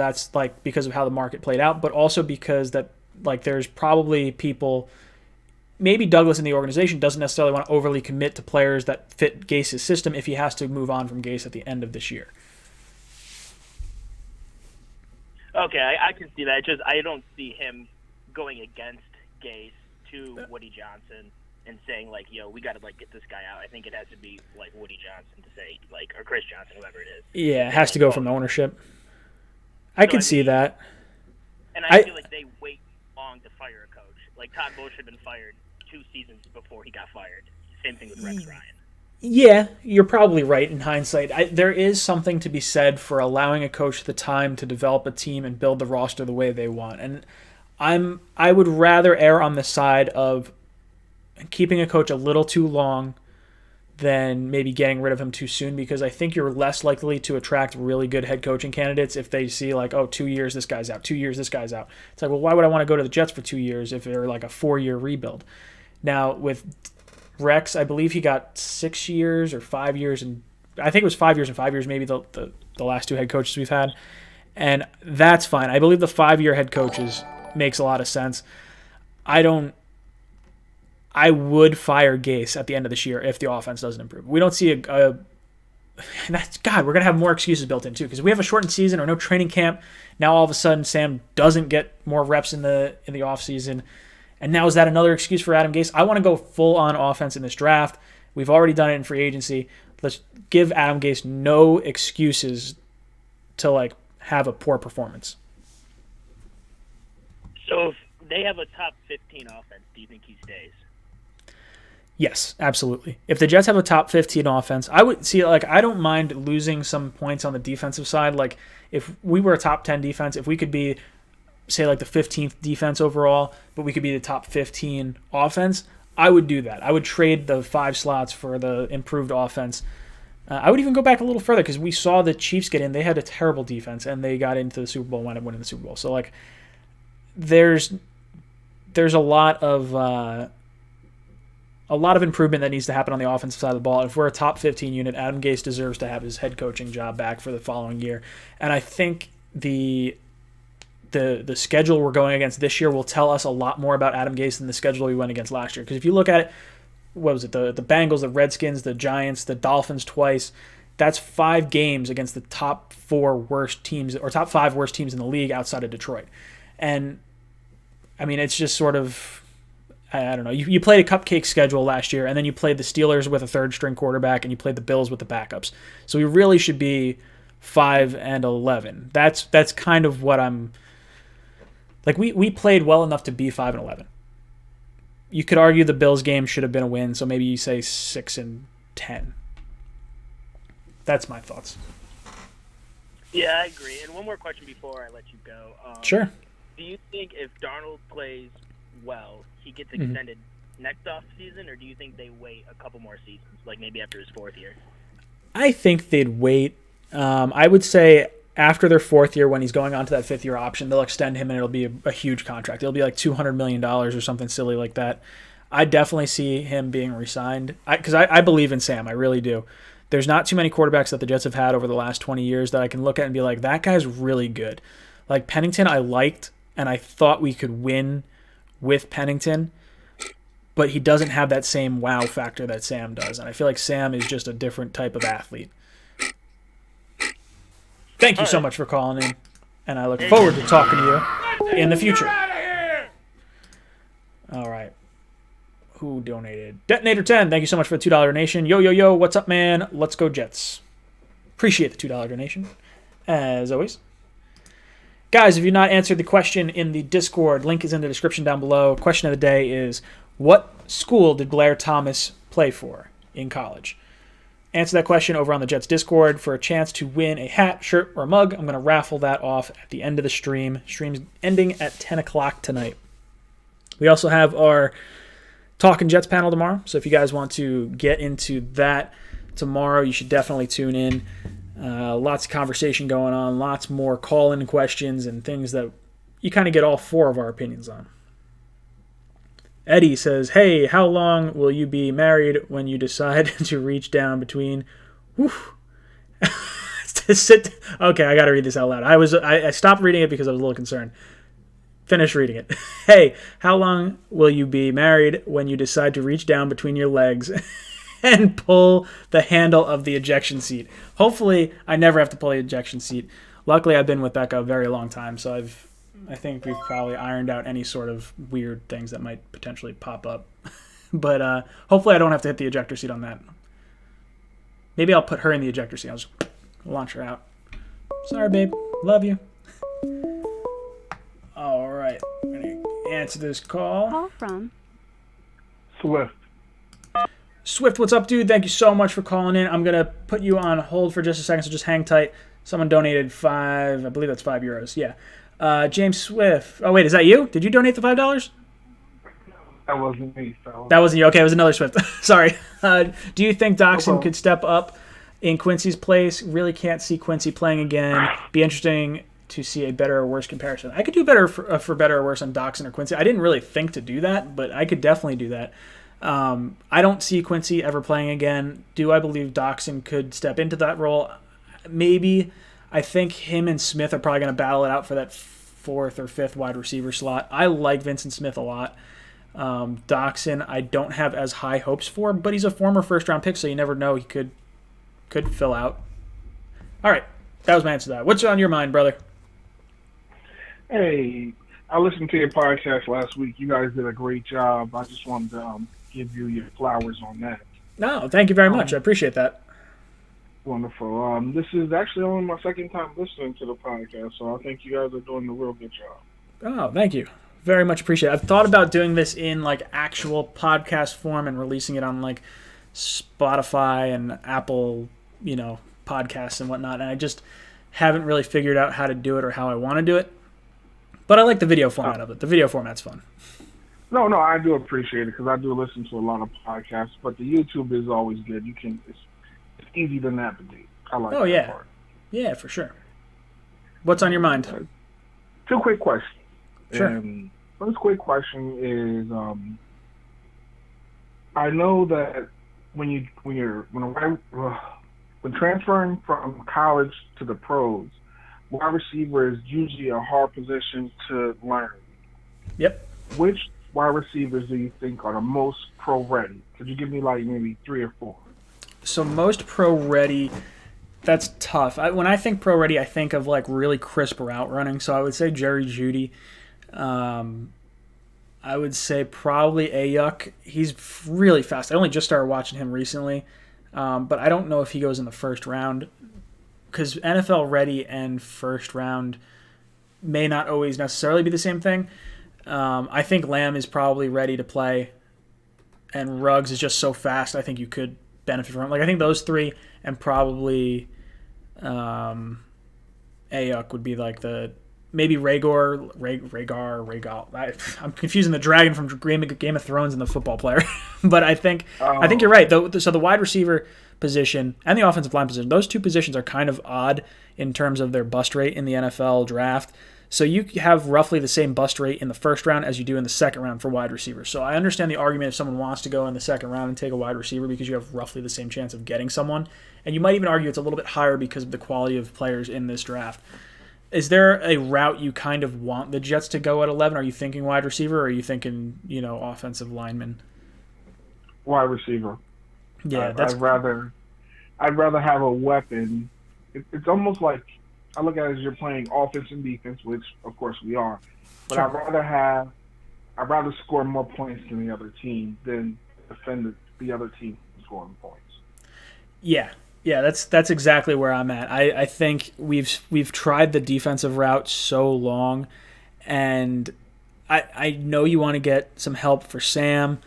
because of how the market played out, but also because that there's probably people. Maybe Douglas in the organization doesn't necessarily want to overly commit to players that fit Gase's system if he has to move on from Gase at the end of this year. Okay, I can see that. Just I don't see him going against Gase to Woody Johnson and saying we got to get this guy out. I think it has to be Woody Johnson to say or Chris Johnson, whoever it is. Yeah, it has to go from the ownership. I could see that. And I feel they wait long to fire a coach. Todd Bowles should have been fired 2 seasons before he got fired. Same thing with Rex Ryan. Yeah, you're probably right in hindsight. There is something to be said for allowing a coach the time to develop a team and build the roster the way they want. And I would rather err on the side of keeping a coach a little too long than maybe getting rid of him too soon, because I think you're less likely to attract really good head coaching candidates if they see like, oh, 2 years, this guy's out, 2 years, this guy's out. It's like, well, why would I want to go to the Jets for 2 years if they're like a 4-year rebuild? Now, with Rex, I believe he got 6 years or 5 years, and I think it was 5 years and 5 years, maybe the last two head coaches we've had. And that's fine. I believe the 5-year head coaches makes a lot of sense. I would fire Gase at the end of this year if the offense doesn't improve. We don't see we're going to have more excuses built in too, because we have a shortened season or no training camp. Now all of a sudden Sam doesn't get more reps in the offseason. And now is that another excuse for Adam Gase? I want to go full on offense in this draft. We've already done it in free agency. Let's give Adam Gase no excuses to like have a poor performance. So if they have a top 15 offense, do you think he stays? Yes, absolutely. If the Jets have a top 15 offense, I would see, like, I don't mind losing some points on the defensive side. Like, if we were a top 10 defense, if we could be, say, like the 15th defense overall, but we could be the top 15 offense, I would do that. I would trade the 5 slots for the improved offense. I would even go back a little further, because we saw the Chiefs get in. They had a terrible defense, and they got into the Super Bowl and wound up winning the Super Bowl. So, like, there's a lot of improvement that needs to happen on the offensive side of the ball. If we're a top 15 unit, Adam Gase deserves to have his head coaching job back for the following year. And I think the schedule we're going against this year will tell us a lot more about Adam Gase than the schedule we went against last year. Because if you look at it, what was it? The Bengals, the Redskins, the Giants, the Dolphins twice. That's 5 games against the top 4 worst teams, or top 5 worst teams in the league outside of Detroit. And I mean, it's just sort of, I don't know. You played a cupcake schedule last year, and then you played the Steelers with a third-string quarterback, and you played the Bills with the backups. So we really should be 5-11. That's kind of what I'm like. We played well enough to be 5-11. You could argue the Bills game should have been a win, so maybe you say 6-10. That's my thoughts. Yeah, I agree. And one more question before I let you go. Sure. Do you think if Darnold plays well, he gets extended next off season, or do you think they wait a couple more seasons, like maybe after his 4th year? I think they'd wait. I would say after their 4th year, when he's going on to that 5th year option, they'll extend him, and it'll be a huge contract. It'll be like $200 million or something silly like that. I definitely see him being re-signed, because I believe in Sam. I really do. There's not too many quarterbacks that the Jets have had over the last 20 years that I can look at and be like, that guy's really good. Like Pennington, I liked, and I thought we could win with Pennington, but he doesn't have that same wow factor that Sam does. And I feel like Sam is just a different type of athlete. Thank you so much for calling in, and I look forward to talking to you in the future. All right. Who donated? Detonator 10, thank you so much for the $2 donation. Yo, what's up, man? Let's go Jets. Appreciate the $2 donation, as always. Guys, if you've not answered the question in the Discord, link is in the description down below. Question of the day is, what school did Blair Thomas play for in college? Answer that question over on the Jets Discord for a chance to win a hat, shirt, or a mug. I'm going to raffle that off at the end of the stream. Stream's ending at 10 o'clock tonight. We also have our Talking Jets panel tomorrow, so if you guys want to get into that tomorrow, you should definitely tune in. Lots of conversation going on, lots more call-in questions and things that you kind of get all 4 of our opinions on. Eddie says, hey, how long will you be married when you decide to reach down between... Okay, I got to read this out loud. I stopped reading it because I was a little concerned. Finish reading it. Hey, how long will you be married when you decide to reach down between your legs and pull the handle of the ejection seat? Hopefully, I never have to pull the ejection seat. Luckily, I've been with Becca a very long time, so I think we've probably ironed out any sort of weird things that might potentially pop up. But hopefully, I don't have to hit the ejector seat on that. Maybe I'll put her in the ejector seat. I'll just launch her out. Sorry, babe. Love you. All right. I'm going to answer this call. Call from Swift. Swift, what's up, dude? Thank you so much for calling in. I'm going to put you on hold for just a second, so just hang tight. Someone donated I believe that's €5. Yeah. James Swift. Oh, wait, is that you? Did you donate the $5? That wasn't me, fellas. That wasn't you. Okay, it was another Swift. Sorry. Do you think Doxson could step up in Quincy's place? Really can't see Quincy playing again. Be interesting to see a better or worse comparison. I could do better for better or worse on Doxson or Quincy. I didn't really think to do that, but I could definitely do that. I don't see Quincy ever playing again. Do I believe Doxson could step into that role? Maybe. I think him and Smith are probably going to battle it out for that 4th or 5th wide receiver slot. I like Vincent Smith a lot. Doxson, I don't have as high hopes for, but he's a former first-round pick, so you never know. He could fill out. All right, that was my answer to that. What's on your mind, brother? Hey, I listened to your podcast last week. You guys did a great job. I just wanted to give you your flowers on that. No, thank you very much. I appreciate that. Wonderful. This is actually only my second time listening to the podcast, so I think you guys are doing a real good job. Oh, thank you. Very much appreciate it. I've thought about doing this in like actual podcast form and releasing it on like Spotify and Apple, podcasts and whatnot, and I just haven't really figured out how to do it or how I want to do it. But I like the video format of it. The video format's fun. No, I do appreciate it because I do listen to a lot of podcasts, but the YouTube is always good. It's easy to navigate. I like that part. Yeah, for sure. What's on your mind? 2 quick questions. Sure. First quick question is, I know that when transferring from college to the pros, wide receiver is usually a hard position to learn. Yep. Which wide receivers do you think are the most pro ready? Could you give me like maybe 3 or 4? So most pro ready, that's tough. When I think pro ready, I think of like really crisp route running. So I would say Jerry Jeudy. I would say probably Ayuk. He's really fast. I only just started watching him recently, but I don't know if he goes in the first round because NFL ready and first round may not always necessarily be the same thing. I think Lamb is probably ready to play, and Ruggs is just so fast. I think you could benefit from him. Like I think those 3, and probably Ayuk would be like the maybe Rhaegar. I'm confusing the dragon from Game of Thrones and the football player, but I think you're right. So the wide receiver position and the offensive line position, those 2 positions are kind of odd in terms of their bust rate in the NFL draft. So you have roughly the same bust rate in the first round as you do in the second round for wide receivers. So I understand the argument if someone wants to go in the second round and take a wide receiver because you have roughly the same chance of getting someone. And you might even argue it's a little bit higher because of the quality of players in this draft. Is there a route you kind of want the Jets to go at 11? Are you thinking wide receiver or are you thinking, offensive lineman? Wide receiver. Yeah, I'd rather have a weapon. It's almost like I look at it as you're playing offense and defense, which of course we are. But sure. I'd rather score more points than the other team than defend the other team scoring points. Yeah, that's exactly where I'm at. I think we've tried the defensive route so long, and I know you want to get some help for Sam.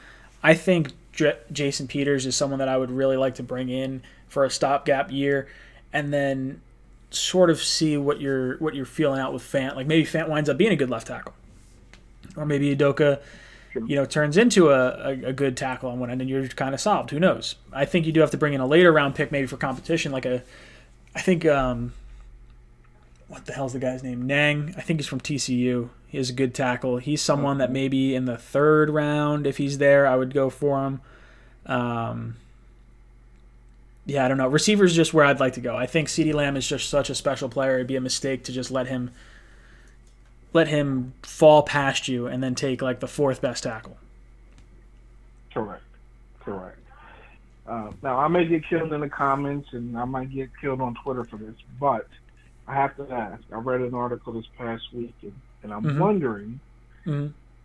I think Jason Peters is someone that I would really like to bring in for a stopgap year, and then sort of see what you're feeling out with Fant. Like maybe Fant winds up being a good left tackle, or maybe Udoka, turns into a good tackle on one end, and you're kind of solved. Who knows? I think you do have to bring in a later round pick, maybe for competition, what the hell's the guy's name? Nang. I think he's from TCU. He is a good tackle. He's someone that maybe in the 3rd round, if he's there, I would go for him. Yeah, I don't know. Receiver's just where I'd like to go. I think CeeDee Lamb is just such a special player. It'd be a mistake to just let him fall past you and then take like the 4th best tackle. Correct. Now, I may get killed in the comments and I might get killed on Twitter for this, but I have to ask. I read an article this past week, and I'm wondering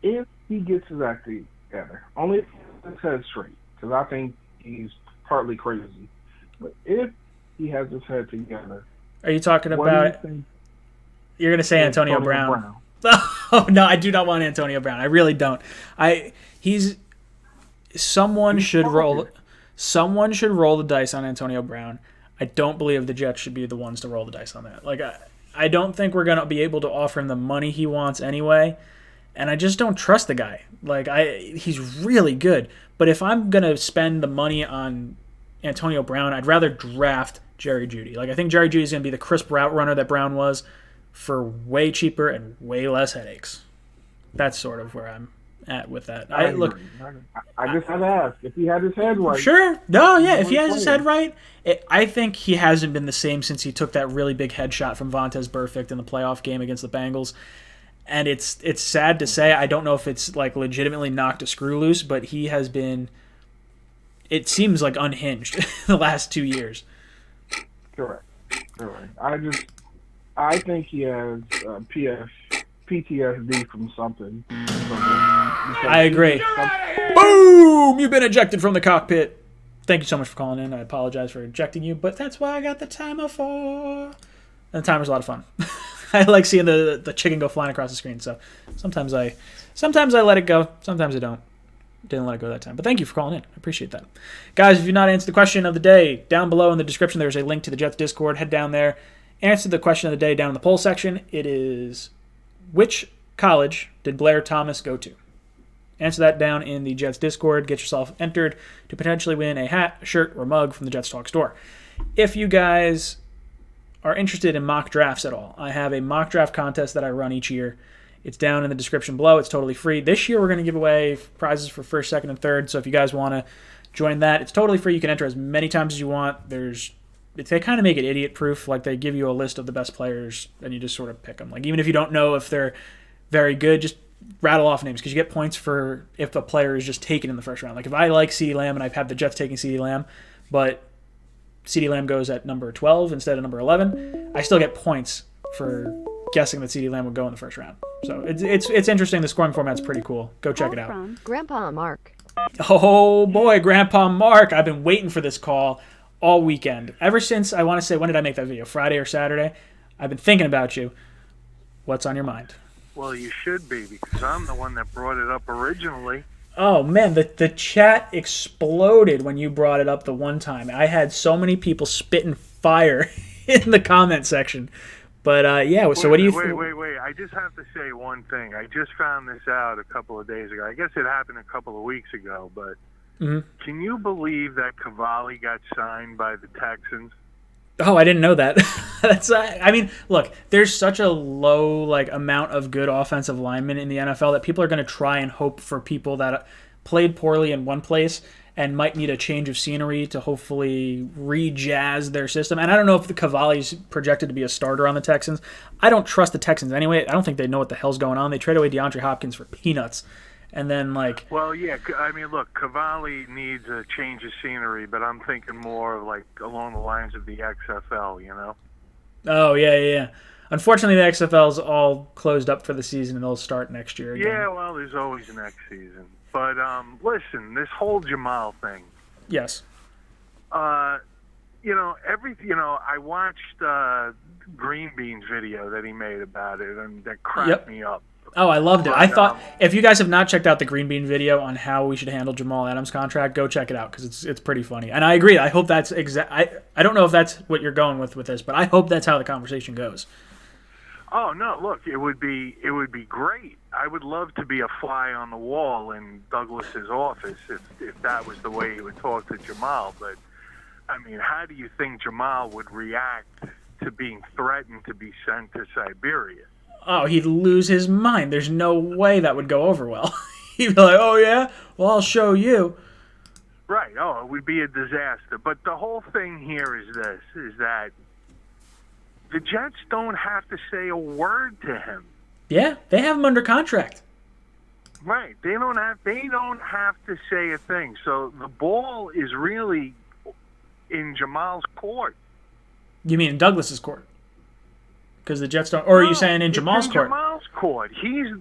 if he gets his act together. Only if his head straight, because I think he's partly crazy. But if he has his head together, are you talking about? You're going to say Antonio Brown. Oh no, I do not want Antonio Brown. I really don't. Someone should roll someone should roll the dice on Antonio Brown. I don't believe the Jets should be the ones to roll the dice on that. Like, I don't think we're going to be able to offer him the money he wants anyway, and I just don't trust the guy. Like, he's really good, but if I'm going to spend the money on Antonio Brown, I'd rather draft Jerry Jeudy. Like, I think Jerry Jeudy is going to be the crisp route runner that Brown was for way cheaper and way less headaches. That's sort of where I'm at with that. I just had to ask if he had his head right. Sure. No, yeah, if he has his head right, I think he hasn't been the same since he took that really big headshot from Vontaze Burfict in the playoff game against the Bengals. And it's sad to say. I don't know if it's like legitimately knocked a screw loose, but he has been, it seems like, unhinged the last 2 years. Correct. I think he has PTSD from something. I agree. Boom! You've been ejected from the cockpit. Thank you so much for calling in. I apologize for ejecting you, but that's why I got the timer for. And the timer's a lot of fun. I like seeing the chicken go flying across the screen. So sometimes I let it go. Sometimes I don't. Didn't let it go that time. But thank you for calling in. I appreciate that. Guys, if you've not answered the question of the day, down below in the description there's a link to the Jets Discord. Head down there. Answer the question of the day down in the poll section. It is, which college did Blair Thomas go to? Answer that down in the Jets Discord. Get yourself entered to potentially win a hat, a shirt, or mug from the Jets Talk store. If you guys are interested in mock drafts at all, I have a mock draft contest that I run each year. It's down in the description below. It's totally free. This year we're going to give away prizes for first, second, and third. So if you guys want to join that, it's totally free. You can enter as many times as you want. They kind of make it idiot-proof. Like, they give you a list of the best players, and you just sort of pick them. Like, even if you don't know if they're very good, just rattle off names, because you get points for if a player is just taken in the first round. Like, if I like CeeDee Lamb and I've had the Jets taking CeeDee Lamb, but CeeDee Lamb goes at number 12 instead of number 11, I still get points for guessing that CeeDee Lamb would go in the first round. So it's interesting. The scoring format's pretty cool. Go check it out. From Grandpa Mark. Oh boy, Grandpa Mark. I've been waiting for this call all weekend. Ever since, I want to say, when did I make that video? Friday or Saturday? I've been thinking about you. What's on your mind? Well, you should be, because I'm the one that brought it up originally. Oh, man, the chat exploded when you brought it up the one time. I had so many people spitting fire in the comment section. But, yeah, so what do you think? Wait. I just have to say one thing. I just found this out a couple of days ago. I guess it happened a couple of weeks ago, but can you believe that Cavalli got signed by the Texans? Oh, I didn't know that. I mean, look, there's such a low amount of good offensive linemen in the NFL that people are going to try and hope for people that played poorly in one place and might need a change of scenery to hopefully re-jazz their system. And I don't know if the Cavalli's projected to be a starter on the Texans. I don't trust the Texans anyway. I don't think they know what the hell's going on. They trade away DeAndre Hopkins for peanuts. And then, Well, yeah, I mean, look, Cavalli needs a change of scenery, but I'm thinking more of, along the lines of the XFL, you know? Oh, yeah. Unfortunately, the XFL's all closed up for the season, and they'll start next year again. Yeah, well, there's always next season. But, listen, this whole Jamal thing. Yes. I watched Green Bean's video that he made about it, and that cracked me up. Oh, I loved it. I thought, if you guys have not checked out the Green Bean video on how we should handle Jamal Adams' contract, go check it out, because it's pretty funny. And I agree. I hope that's I don't know if that's what you're going with this, but I hope that's how the conversation goes. Oh no! Look, it would be great. I would love to be a fly on the wall in Douglas's office if that was the way he would talk to Jamal. But I mean, how do you think Jamal would react to being threatened to be sent to Siberia? Oh, he'd lose his mind. There's no way that would go over well. He'd be like, "Oh yeah, well I'll show you." Right. Oh, it would be a disaster. But the whole thing here is this: is that the Jets don't have to say a word to him. Yeah, they have him under contract. Right. They don't have to say a thing. So the ball is really in Jamal's court. You mean in Douglas's court? Because the Jets don't... Or are you saying in Jamal's court? In Jamal's court.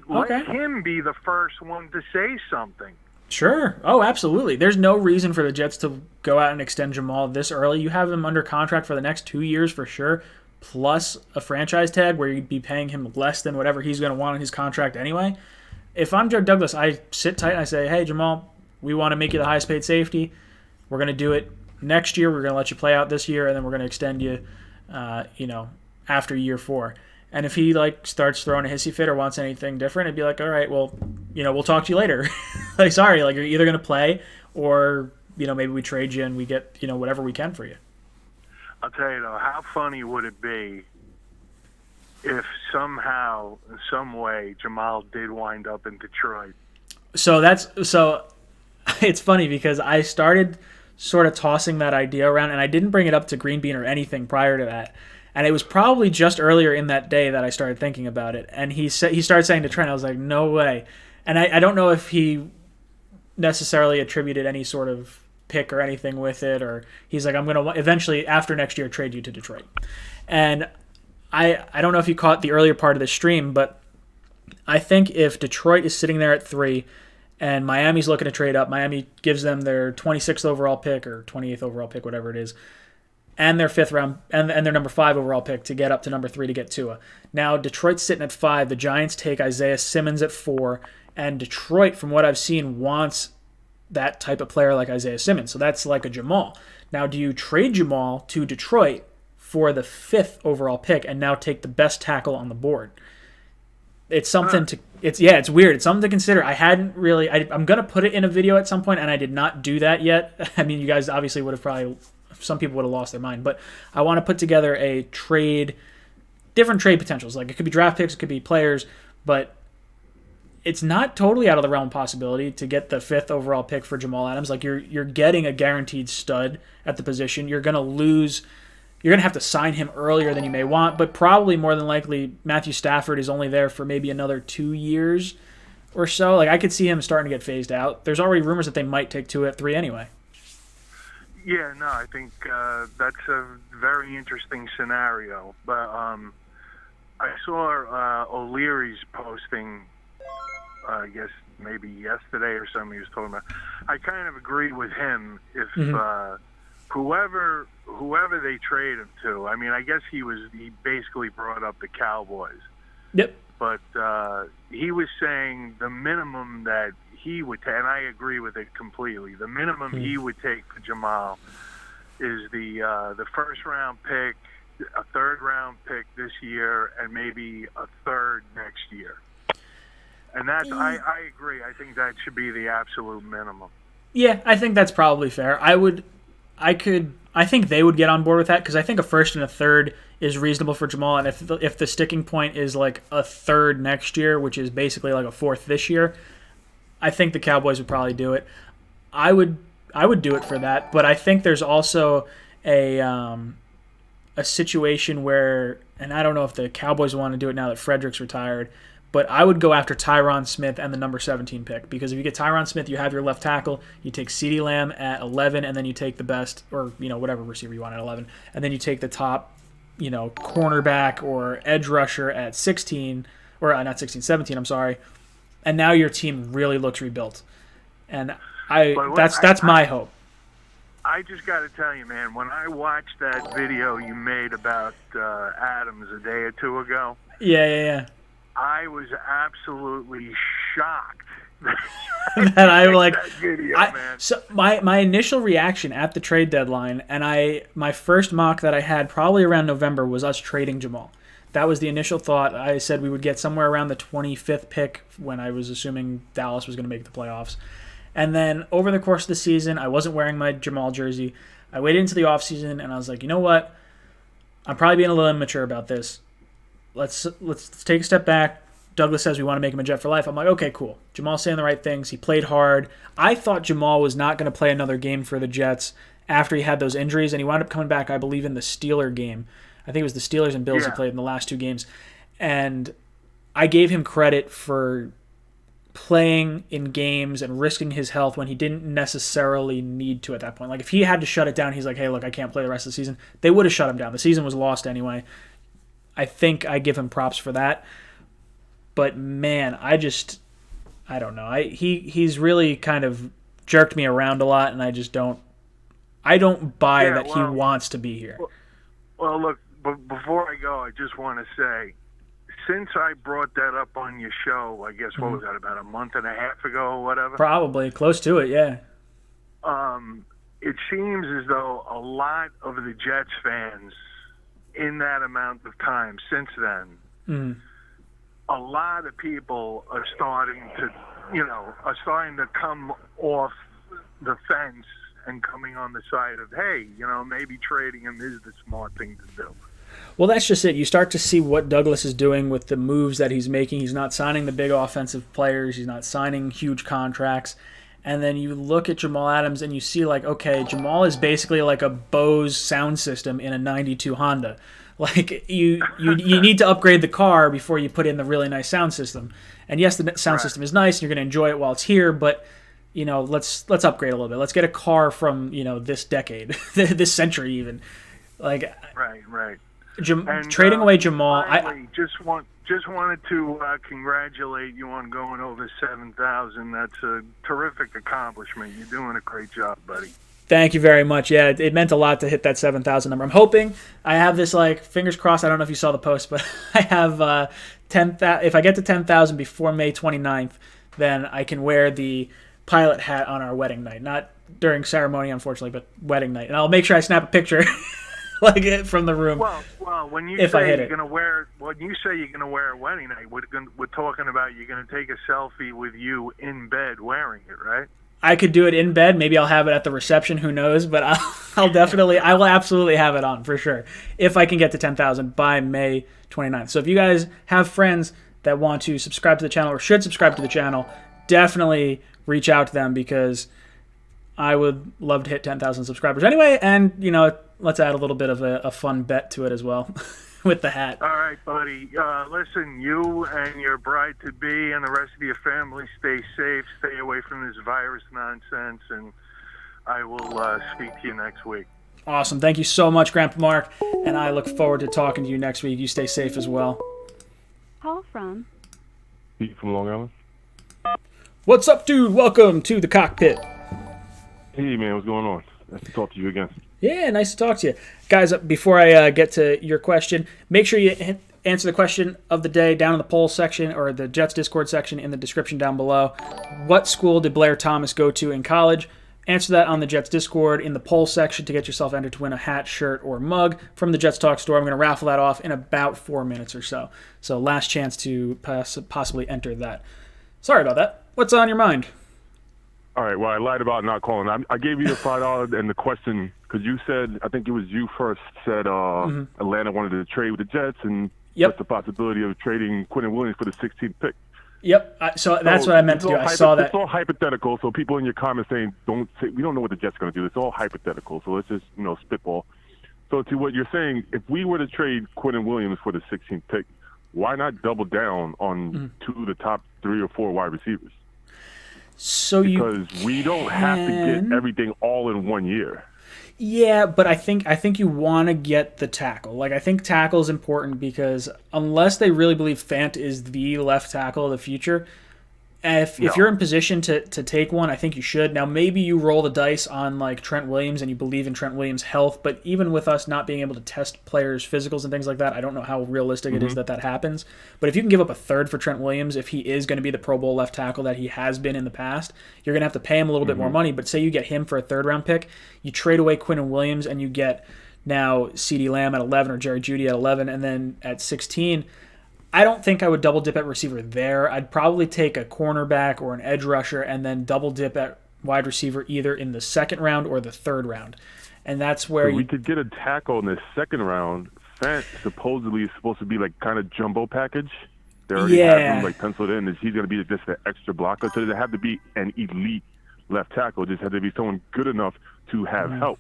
Let him be the first one to say something. Sure. Oh, absolutely. There's no reason for the Jets to go out and extend Jamal this early. You have him under contract for the next 2 years for sure, plus a franchise tag where you'd be paying him less than whatever he's going to want in his contract anyway. If I'm Joe Douglas, I sit tight and I say, "Hey, Jamal, we want to make you the highest paid safety. we're going to do it next year. We're going to let you play out this year, and then we're going to extend you, after year 4. And if he starts throwing a hissy fit or wants anything different, it'd be like, all right, well, we'll talk to you later. Sorry, you're either going to play or, maybe we trade you and we get, whatever we can for you. I'll tell you though, how funny would it be if somehow, in some way, Jamal did wind up in Detroit? So it's funny because I started sort of tossing that idea around, and I didn't bring it up to Green Bean or anything prior to that. And it was probably just earlier in that day that I started thinking about it. And he started saying to Trent, I was like, no way. And I don't know if he necessarily attributed any sort of pick or anything with it, or he's like, I'm going to eventually, after next year, trade you to Detroit. And I don't know if you caught the earlier part of the stream, but I think if Detroit is sitting there at 3 and Miami's looking to trade up, Miami gives them their 26th overall pick or 28th overall pick, whatever it is, and their 5th round and their number 5 overall pick to get up to number 3 to get Tua. Now Detroit's sitting at 5. The Giants take Isaiah Simmons at 4, and Detroit, from what I've seen, wants that type of player like Isaiah Simmons. So that's like a Jamal. Now, do you trade Jamal to Detroit for the 5th overall pick and now take the best tackle on the board? It's something it's weird. It's something to consider. I hadn't really. I'm gonna put it in a video at some point, and I did not do that yet. I mean, you guys obviously would have probably. Some people would have lost their mind, but I want to put together a different trade potentials. Like, it could be draft picks, it could be players, but it's not totally out of the realm of possibility to get the 5th overall pick for Jamal Adams. Like, you're getting a guaranteed stud at the position. You're gonna have to sign him earlier than you may want, but probably more than likely Matthew Stafford is only there for maybe another 2 years or so. Like, I could see him starting to get phased out. There's already rumors that they might take Tua at 3 anyway. Yeah, no, I think that's a very interesting scenario. But I saw O'Leary's posting, I guess maybe yesterday or something he was talking about. I kind of agree with him. If whoever they trade him to, I mean, I guess he basically brought up the Cowboys. Yep. But he was saying the minimum that he would take, and I agree with it completely, the minimum he would take for Jamal is the 1st round pick, a 3rd round pick this year, and maybe a 3rd next year. And that's, I agree. I think that should be the absolute minimum. Yeah, I think that's probably fair. I think they would get on board with that, because I think a 1st and a 3rd is reasonable for Jamal, and if the sticking point is like a 3rd next year, which is basically like a 4th this year, I think the Cowboys would probably do it. I would do it for that, but I think there's also a situation where, and I don't know if the Cowboys want to do it now that Frederick's retired, but I would go after Tyron Smith and the number 17 pick, because if you get Tyron Smith, you have your left tackle, you take CeeDee Lamb at 11, and then you take the best, or whatever receiver you want at 11, and then you take the top cornerback or edge rusher at 16, or not 16, 17, I'm sorry. And now your team really looks rebuilt. And that's my hope. I just got to tell you, man, when I watched that video you made about Adams a day or 2 ago, yeah, I was absolutely shocked. that I like that video, man. So my initial reaction at the trade deadline, and my first mock that I had probably around November, was us trading Jamal. That was the initial thought. I said we would get somewhere around the 25th pick, when I was assuming Dallas was going to make the playoffs. And then over the course of the season, I wasn't wearing my Jamal jersey. I waited into the offseason, and I was like, you know what? I'm probably being a little immature about this. Let's take a step back. Douglas says we want to make him a Jet for life. I'm like, okay, cool. Jamal's saying the right things. He played hard. I thought Jamal was not going to play another game for the Jets after he had those injuries, and he wound up coming back, I believe, in the Steeler game. I think it was the Steelers and Bills he played in the last 2 games. And I gave him credit for playing in games and risking his health when he didn't necessarily need to at that point. Like, if he had to shut it down, he's like, hey, look, I can't play the rest of the season. They would have shut him down. The season was lost anyway. I think I give him props for that. But, man, I don't know. He's really kind of jerked me around a lot, and I don't buy that he wants to be here. Well, look, before I go, I just want to say, since I brought that up on your show, I guess, what was that, about a month and a half ago or whatever? Probably. Close to it, yeah. it seems as though a lot of the Jets fans in that amount of time since then, a lot of people are starting to come off the fence and coming on the side of, hey, maybe trading him is the smart thing to do. Well, that's just it. You start to see what Douglas is doing with the moves that he's making. He's not signing the big offensive players. He's not signing huge contracts. And then you look at Jamal Adams and you see, like, okay, Jamal is basically like a Bose sound system in a 92 Honda. Like, you need to upgrade the car before you put in the really nice sound system. And yes, the sound system is nice. You're going to enjoy it while it's here, but let's upgrade a little bit. Let's get a car from this decade, this century even. Like, right. Trading away Jamal. Finally, just wanted to congratulate you on going over 7,000. That's a terrific accomplishment. You're doing a great job, buddy. Thank you very much. Yeah, it meant a lot to hit that 7,000 number. I'm hoping I have this, like, fingers crossed. I don't know if you saw the post, but I have 10,000. If I get to 10,000 before May 29th, then I can wear the pilot hat on our wedding night. Not during ceremony, unfortunately, but wedding night. And I'll make sure I snap a picture like it from the room. Well, when you if say I hit you're it. gonna wear, when you say you're gonna wear a wedding night, we're talking about you're gonna take a selfie with you in bed wearing it, right? I could do it in bed. Maybe I'll have it at the reception. Who knows? But I will absolutely have it on for sure if I can get to 10,000 by May 29th. So if you guys have friends that want to subscribe to the channel or should subscribe to the channel, definitely reach out to them because I would love to hit 10,000 subscribers anyway. And, let's add a little bit of a fun bet to it as well with the hat. All right, buddy. Listen, you and your bride-to-be and the rest of your family, stay safe. Stay away from this virus nonsense, and I will speak to you next week. Awesome. Thank you so much, Grandpa Mark, and I look forward to talking to you next week. You stay safe as well. Call from Pete from Long Island. What's up, dude? Welcome to the cockpit. Hey, man. What's going on? Nice to talk to you again. Yeah, nice to talk to you. Guys, before I get to your question, make sure you answer the question of the day down in the poll section or the Jets Discord section in the description down below. What school did Blair Thomas go to in college? Answer that on the Jets Discord in the poll section to get yourself entered to win a hat, shirt, or mug from the Jets Talk store. I'm going to raffle that off in about 4 minutes or so. So last chance to possibly enter that. Sorry about that. What's on your mind? All right, well, I lied about not calling. I gave you the $5 and the question because you said, I think it was you first, said Atlanta wanted to trade with the Jets and what's the possibility of trading Quentin Williams for the 16th pick. Yep, so that's what I meant to do. I saw that. It's all hypothetical, so people in your comments saying, we don't know what the Jets are going to do. It's all hypothetical, so let's just, spitball. So to what you're saying, if we were to trade Quentin Williams for the 16th pick, why not double down on two of the top 3 or 4 wide receivers? Because we don't have to get everything all in 1 year. Yeah, but I think you want to get the tackle. Like, I think tackle is important because unless they really believe Fant is the left tackle of the future, if you're in position to take one, I think you should. Now, maybe you roll the dice on, like, Trent Williams and you believe in Trent Williams' health, but even with us not being able to test players' physicals and things like that, I don't know how realistic it is that happens. But if you can give up a third for Trent Williams, if he is going to be the Pro Bowl left tackle that he has been in the past, you're going to have to pay him a little bit more money. But say you get him for a third-round pick, you trade away Quentin Williams and you get now CeeDee Lamb at 11 or Jerry Jeudy at 11, and then at 16, I don't think I would double dip at receiver there. I'd probably take a cornerback or an edge rusher and then double dip at wide receiver either in the second round or the third round. And that's where we could get a tackle in the second round. Fant supposedly is supposed to be like kind of jumbo package. They already have him like penciled in. He's going to be just an extra blocker. So it doesn't have to be an elite left tackle. It just had to be someone good enough to have help,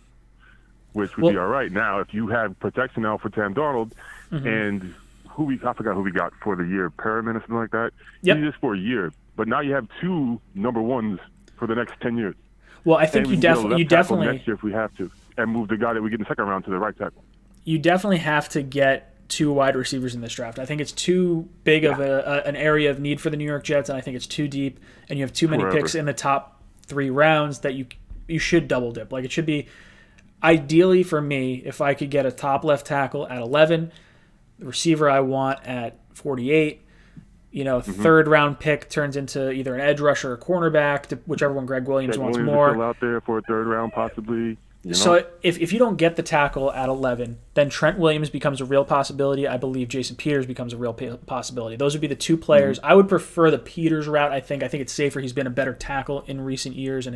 which would be all right. Now, if you have protection now for Sam Darnold and I forgot who we got for the year, Perriman or something like that. Yep. Just for a year. But now you have 2 number ones for the next 10 years. Well, I think you definitely next year if we have to, and move the guy that we get in the second round to the right tackle. You definitely have to get 2 wide receivers in this draft. I think it's too big of an area of need for the New York Jets, and I think it's too deep, and you have too many picks in the top 3 rounds that you should double dip. Like, it should be ideally for me if I could get a top left tackle at 11. The receiver I want at 48, third round pick turns into either an edge rusher or cornerback, whichever one Greg Williams wants more. Still out there for a third round, possibly. So if you don't get the tackle at 11, then Trent Williams becomes a real possibility. I believe Jason Peters becomes a real possibility. Those would be the two players. I would prefer the Peters route. I think it's safer. He's been a better tackle in recent years, and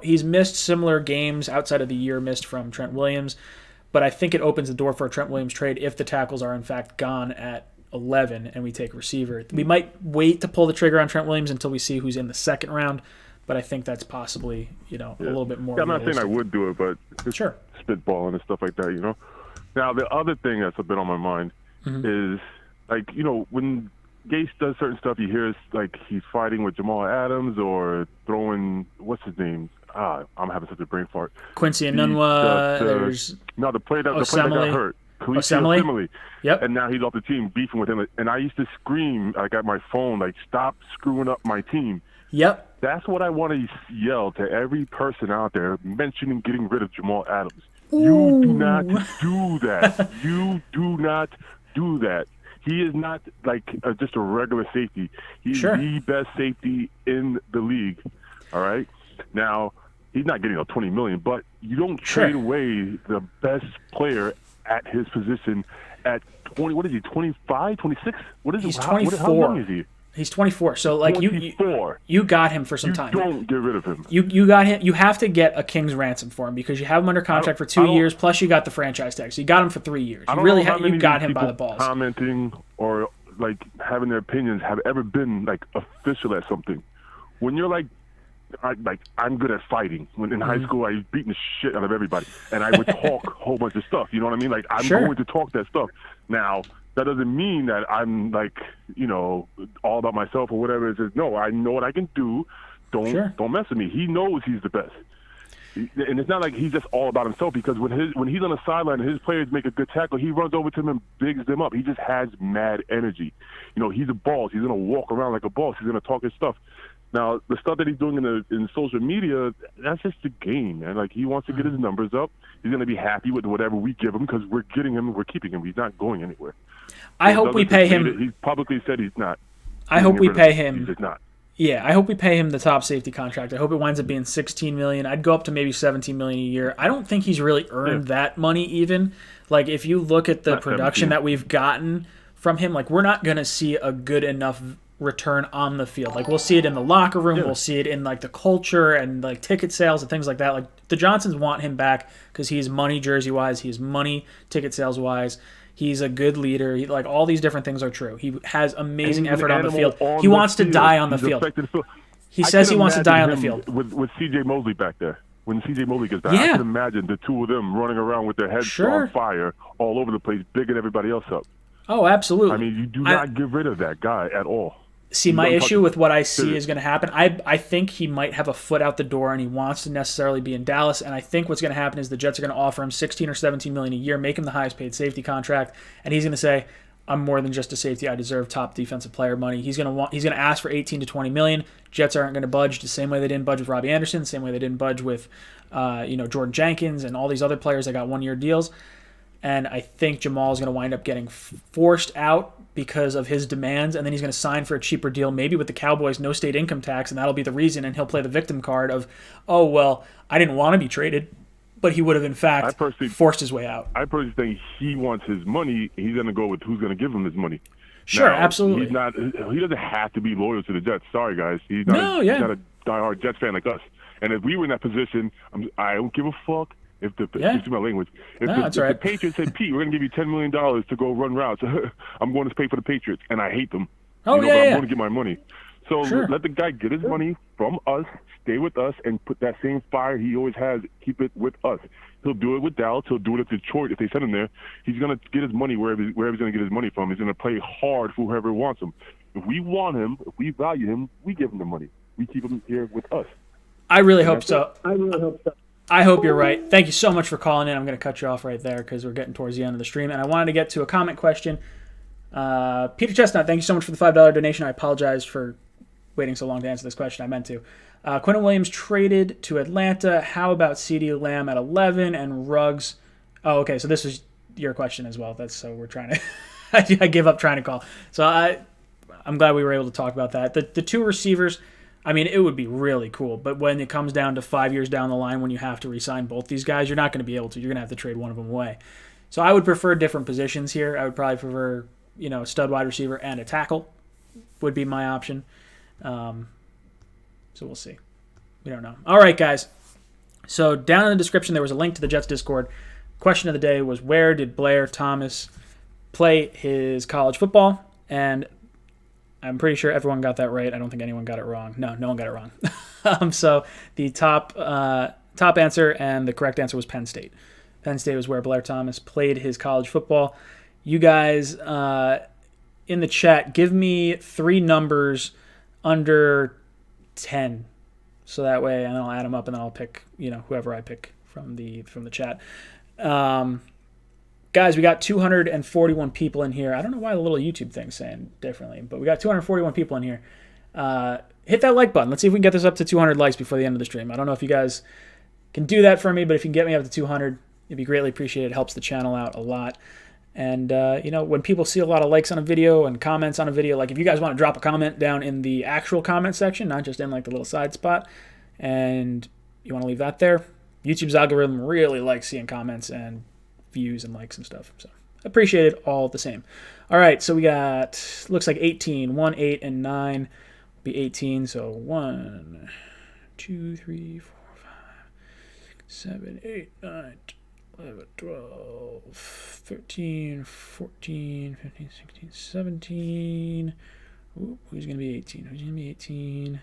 he's missed similar games outside of the year missed from Trent Williams. But I think it opens the door for a Trent Williams trade if the tackles are in fact gone at 11 and we take a receiver. We might wait to pull the trigger on Trent Williams until we see who's in the second round. But I think that's possibly, a little bit more. Yeah, I'm not saying I would do it, but sure, spitballing and stuff like that, Now, the other thing that's a bit on my mind is, when Gase does certain stuff, you hear he's fighting with Jamal Adams or throwing, what's his name? I'm having such a brain fart. Quincy Enunwa. There's the player that got hurt. Osemele. Yep. And now he's off the team, beefing with him. And I used to scream, at my phone, stop screwing up my team. Yep. That's what I want to yell to every person out there mentioning getting rid of Jamal Adams. You do not do that. You do not do that. He is not just a regular safety. He's the best safety in the league. All right? Now, he's not getting $20 million, but you don't trade away the best player at his position at 20. What is he, 25, 26? What is He's it? 24. How young is he? He's 24. So 24. you got him for some time. Don't get rid of him. You got him. You have to get a king's ransom for him because you have him under contract for 2 years. Plus you got the franchise tag. So you got him for 3 years. You really you got him by the balls. Commenting or having their opinions have ever been official at something. When you're I'm good at fighting. When in high school I was beating the shit out of everybody, and I would talk a whole bunch of stuff. You know what I mean? I'm going to talk that stuff. Now that doesn't mean that I'm all about myself or whatever. It's just, no, I know what I can do. Don't mess with me. He knows he's the best. And it's not like he's just all about himself, because when he's on the sideline and his players make a good tackle, he runs over to them and bigs them up. He just has mad energy. He's a boss. He's going to walk around like a boss. He's going to talk his stuff. Now, the stuff that he's doing in social media, that's just the game, man. He wants to get his numbers up. He's going to be happy with whatever we give him because we're getting him and we're keeping him. He's not going anywhere. I hope we pay him. He's publicly said he's not. I hope we pay him. He's just not. Yeah, I hope we pay him the top safety contract. I hope it winds up being $16 million. I'd go up to maybe $17 million a year. I don't think he's really earned that money even. If you look at the production that we've gotten from him, we're not going to see a good enough return on the field. We'll see it in the locker room. We'll see it in the culture and ticket sales and things like that. The Johnsons want him back because he's money jersey wise. He's money ticket sales wise. He's a good leader. All these different things are true. He has amazing effort on the field. He wants to die on the field. He says he wants to die on the field. With C.J. Mosley back there. When C.J. Mosley gets back, Yeah. I can imagine the two of them running around with their heads on fire all over the place, bigging everybody else up. Oh, absolutely. I mean, you do not get rid of that guy at all. See, my issue with what I see is going to happen, I think he might have a foot out the door and he wants to necessarily be in Dallas, and I think what's going to happen is the Jets are going to offer him $16 or $17 million a year, make him the highest paid safety contract, and he's going to say, I'm more than just a safety, I deserve top defensive player money. He's going to ask for 18 to 20 million. Jets aren't going to budge the same way they didn't budge with Robbie Anderson, the same way they didn't budge with Jordan Jenkins and all these other players that got 1-year deals. And I think Jamal is going to wind up getting forced out because of his demands, and then he's going to sign for a cheaper deal, maybe with the Cowboys, no state income tax, and that'll be the reason, and he'll play the victim card of, oh, well, I didn't want to be traded, but he would have, in fact, forced his way out. I personally think he wants his money. He's going to go with who's going to give him his money. Sure, now, absolutely. He doesn't have to be loyal to the Jets. Sorry, guys. He's not a diehard Jets fan like us. And if we were in that position, I don't give a fuck. If excuse my language, if the Patriots said, Pete, we're going to give you $10 million to go run routes, I'm going to pay for the Patriots, and I hate them. But I'm going to get my money. So let the guy get his money from us, stay with us, and put that same fire he always has, keep it with us. He'll do it with Dallas. He'll do it at Detroit if they send him there. He's going to get his money wherever he's going to get his money from. He's going to play hard for whoever wants him. If we want him, if we value him, we give him the money. We keep him here with us. I really hope so. I hope you're right. Thank you so much for calling in. I'm going to cut you off right there because we're getting towards the end of the stream. And I wanted to get to a comment question. Peter Chestnut, thank you so much for the $5 donation. I apologize for waiting so long to answer this question. I meant to. Quentin Williams traded to Atlanta. How about CeeDee Lamb at 11 and Ruggs? Oh, okay. So this was your question as well. So we're trying to – I give up trying to call. So I'm glad we were able to talk about that. The two receivers, I mean, it would be really cool. But when it comes down to 5 years down the line, when you have to re-sign both these guys, you're not going to be able to. You're going to have to trade one of them away. So I would prefer different positions here. I would probably prefer, a stud wide receiver and a tackle would be my option. So we'll see. We don't know. All right, guys. So down in the description, there was a link to the Jets Discord. Question of the day was, where did Blair Thomas play his college football? And I'm pretty sure everyone got that right. I don't think anyone got it wrong. No one got it wrong. So the top answer and the correct answer was Penn State. Penn State was where Blair Thomas played his college football. You guys in the chat, give me 3 numbers under 10. So that way, and I'll add them up, and then I'll pick, whoever I pick from the chat. Guys, we got 241 people in here. I don't know why the little YouTube thing's saying differently, but we got 241 people in here. Hit that like button. Let's see if we can get this up to 200 likes before the end of the stream. I don't know if you guys can do that for me, but if you can get me up to 200, it'd be greatly appreciated. It helps the channel out a lot. And, when people see a lot of likes on a video and comments on a video, like if you guys want to drop a comment down in the actual comment section, not just in like the little side spot, and you want to leave that there, YouTube's algorithm really likes seeing comments and views and likes and stuff. So appreciate it all the same. All right, so we got, looks like 18. 1, 8, and 9 will be 18. So 1, 2, 3, 4, 5, 7, 8, 9, 11, 12, 13, 14, 15, 16, 17. Ooh, who's going to be 18? Who's going to be 18?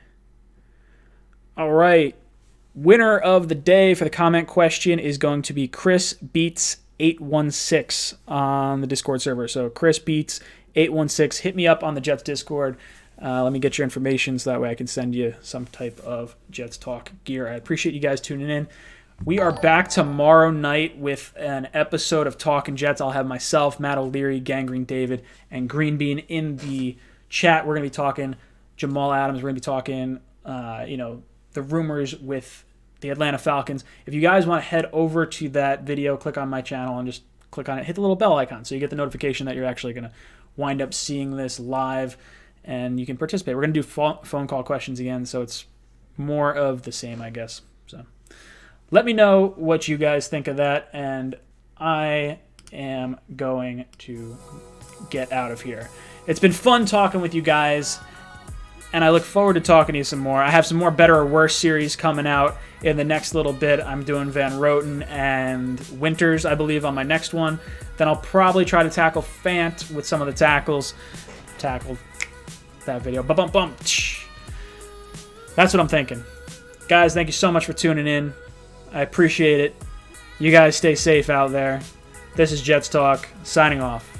All right. Winner of the day for the comment question is going to be Chris Beats 816 on the Discord server. So Chris Beats 816, hit me up on the Jets Discord. Let me get your information so that way I can send you some type of Jets Talk gear. I appreciate you guys tuning in. We are back tomorrow night with an episode of Talkin' Jets. I'll have myself, Matt O'Leary, Gangrene David, and Green Bean in the chat. We're going to be talking Jamal Adams. We're going to be talking, the rumors with the Atlanta Falcons. If you guys want to head over to that video, click on my channel and just click on it. Hit the little bell icon so you get the notification that you're actually going to wind up seeing this live, and you can participate. We're going to do phone call questions again, so it's more of the same, I guess. So let me know what you guys think of that, and I am going to get out of here. It's been fun talking with you guys, and I look forward to talking to you some more. I have some more Better or Worse series coming out in the next little bit. I'm doing Van Roten and Winters, I believe, on my next one. Then I'll probably try to tackle Fant with some of the tackles. Tackled that video. Bump. That's what I'm thinking. Guys, thank you so much for tuning in. I appreciate it. You guys stay safe out there. This is Jets Talk, signing off.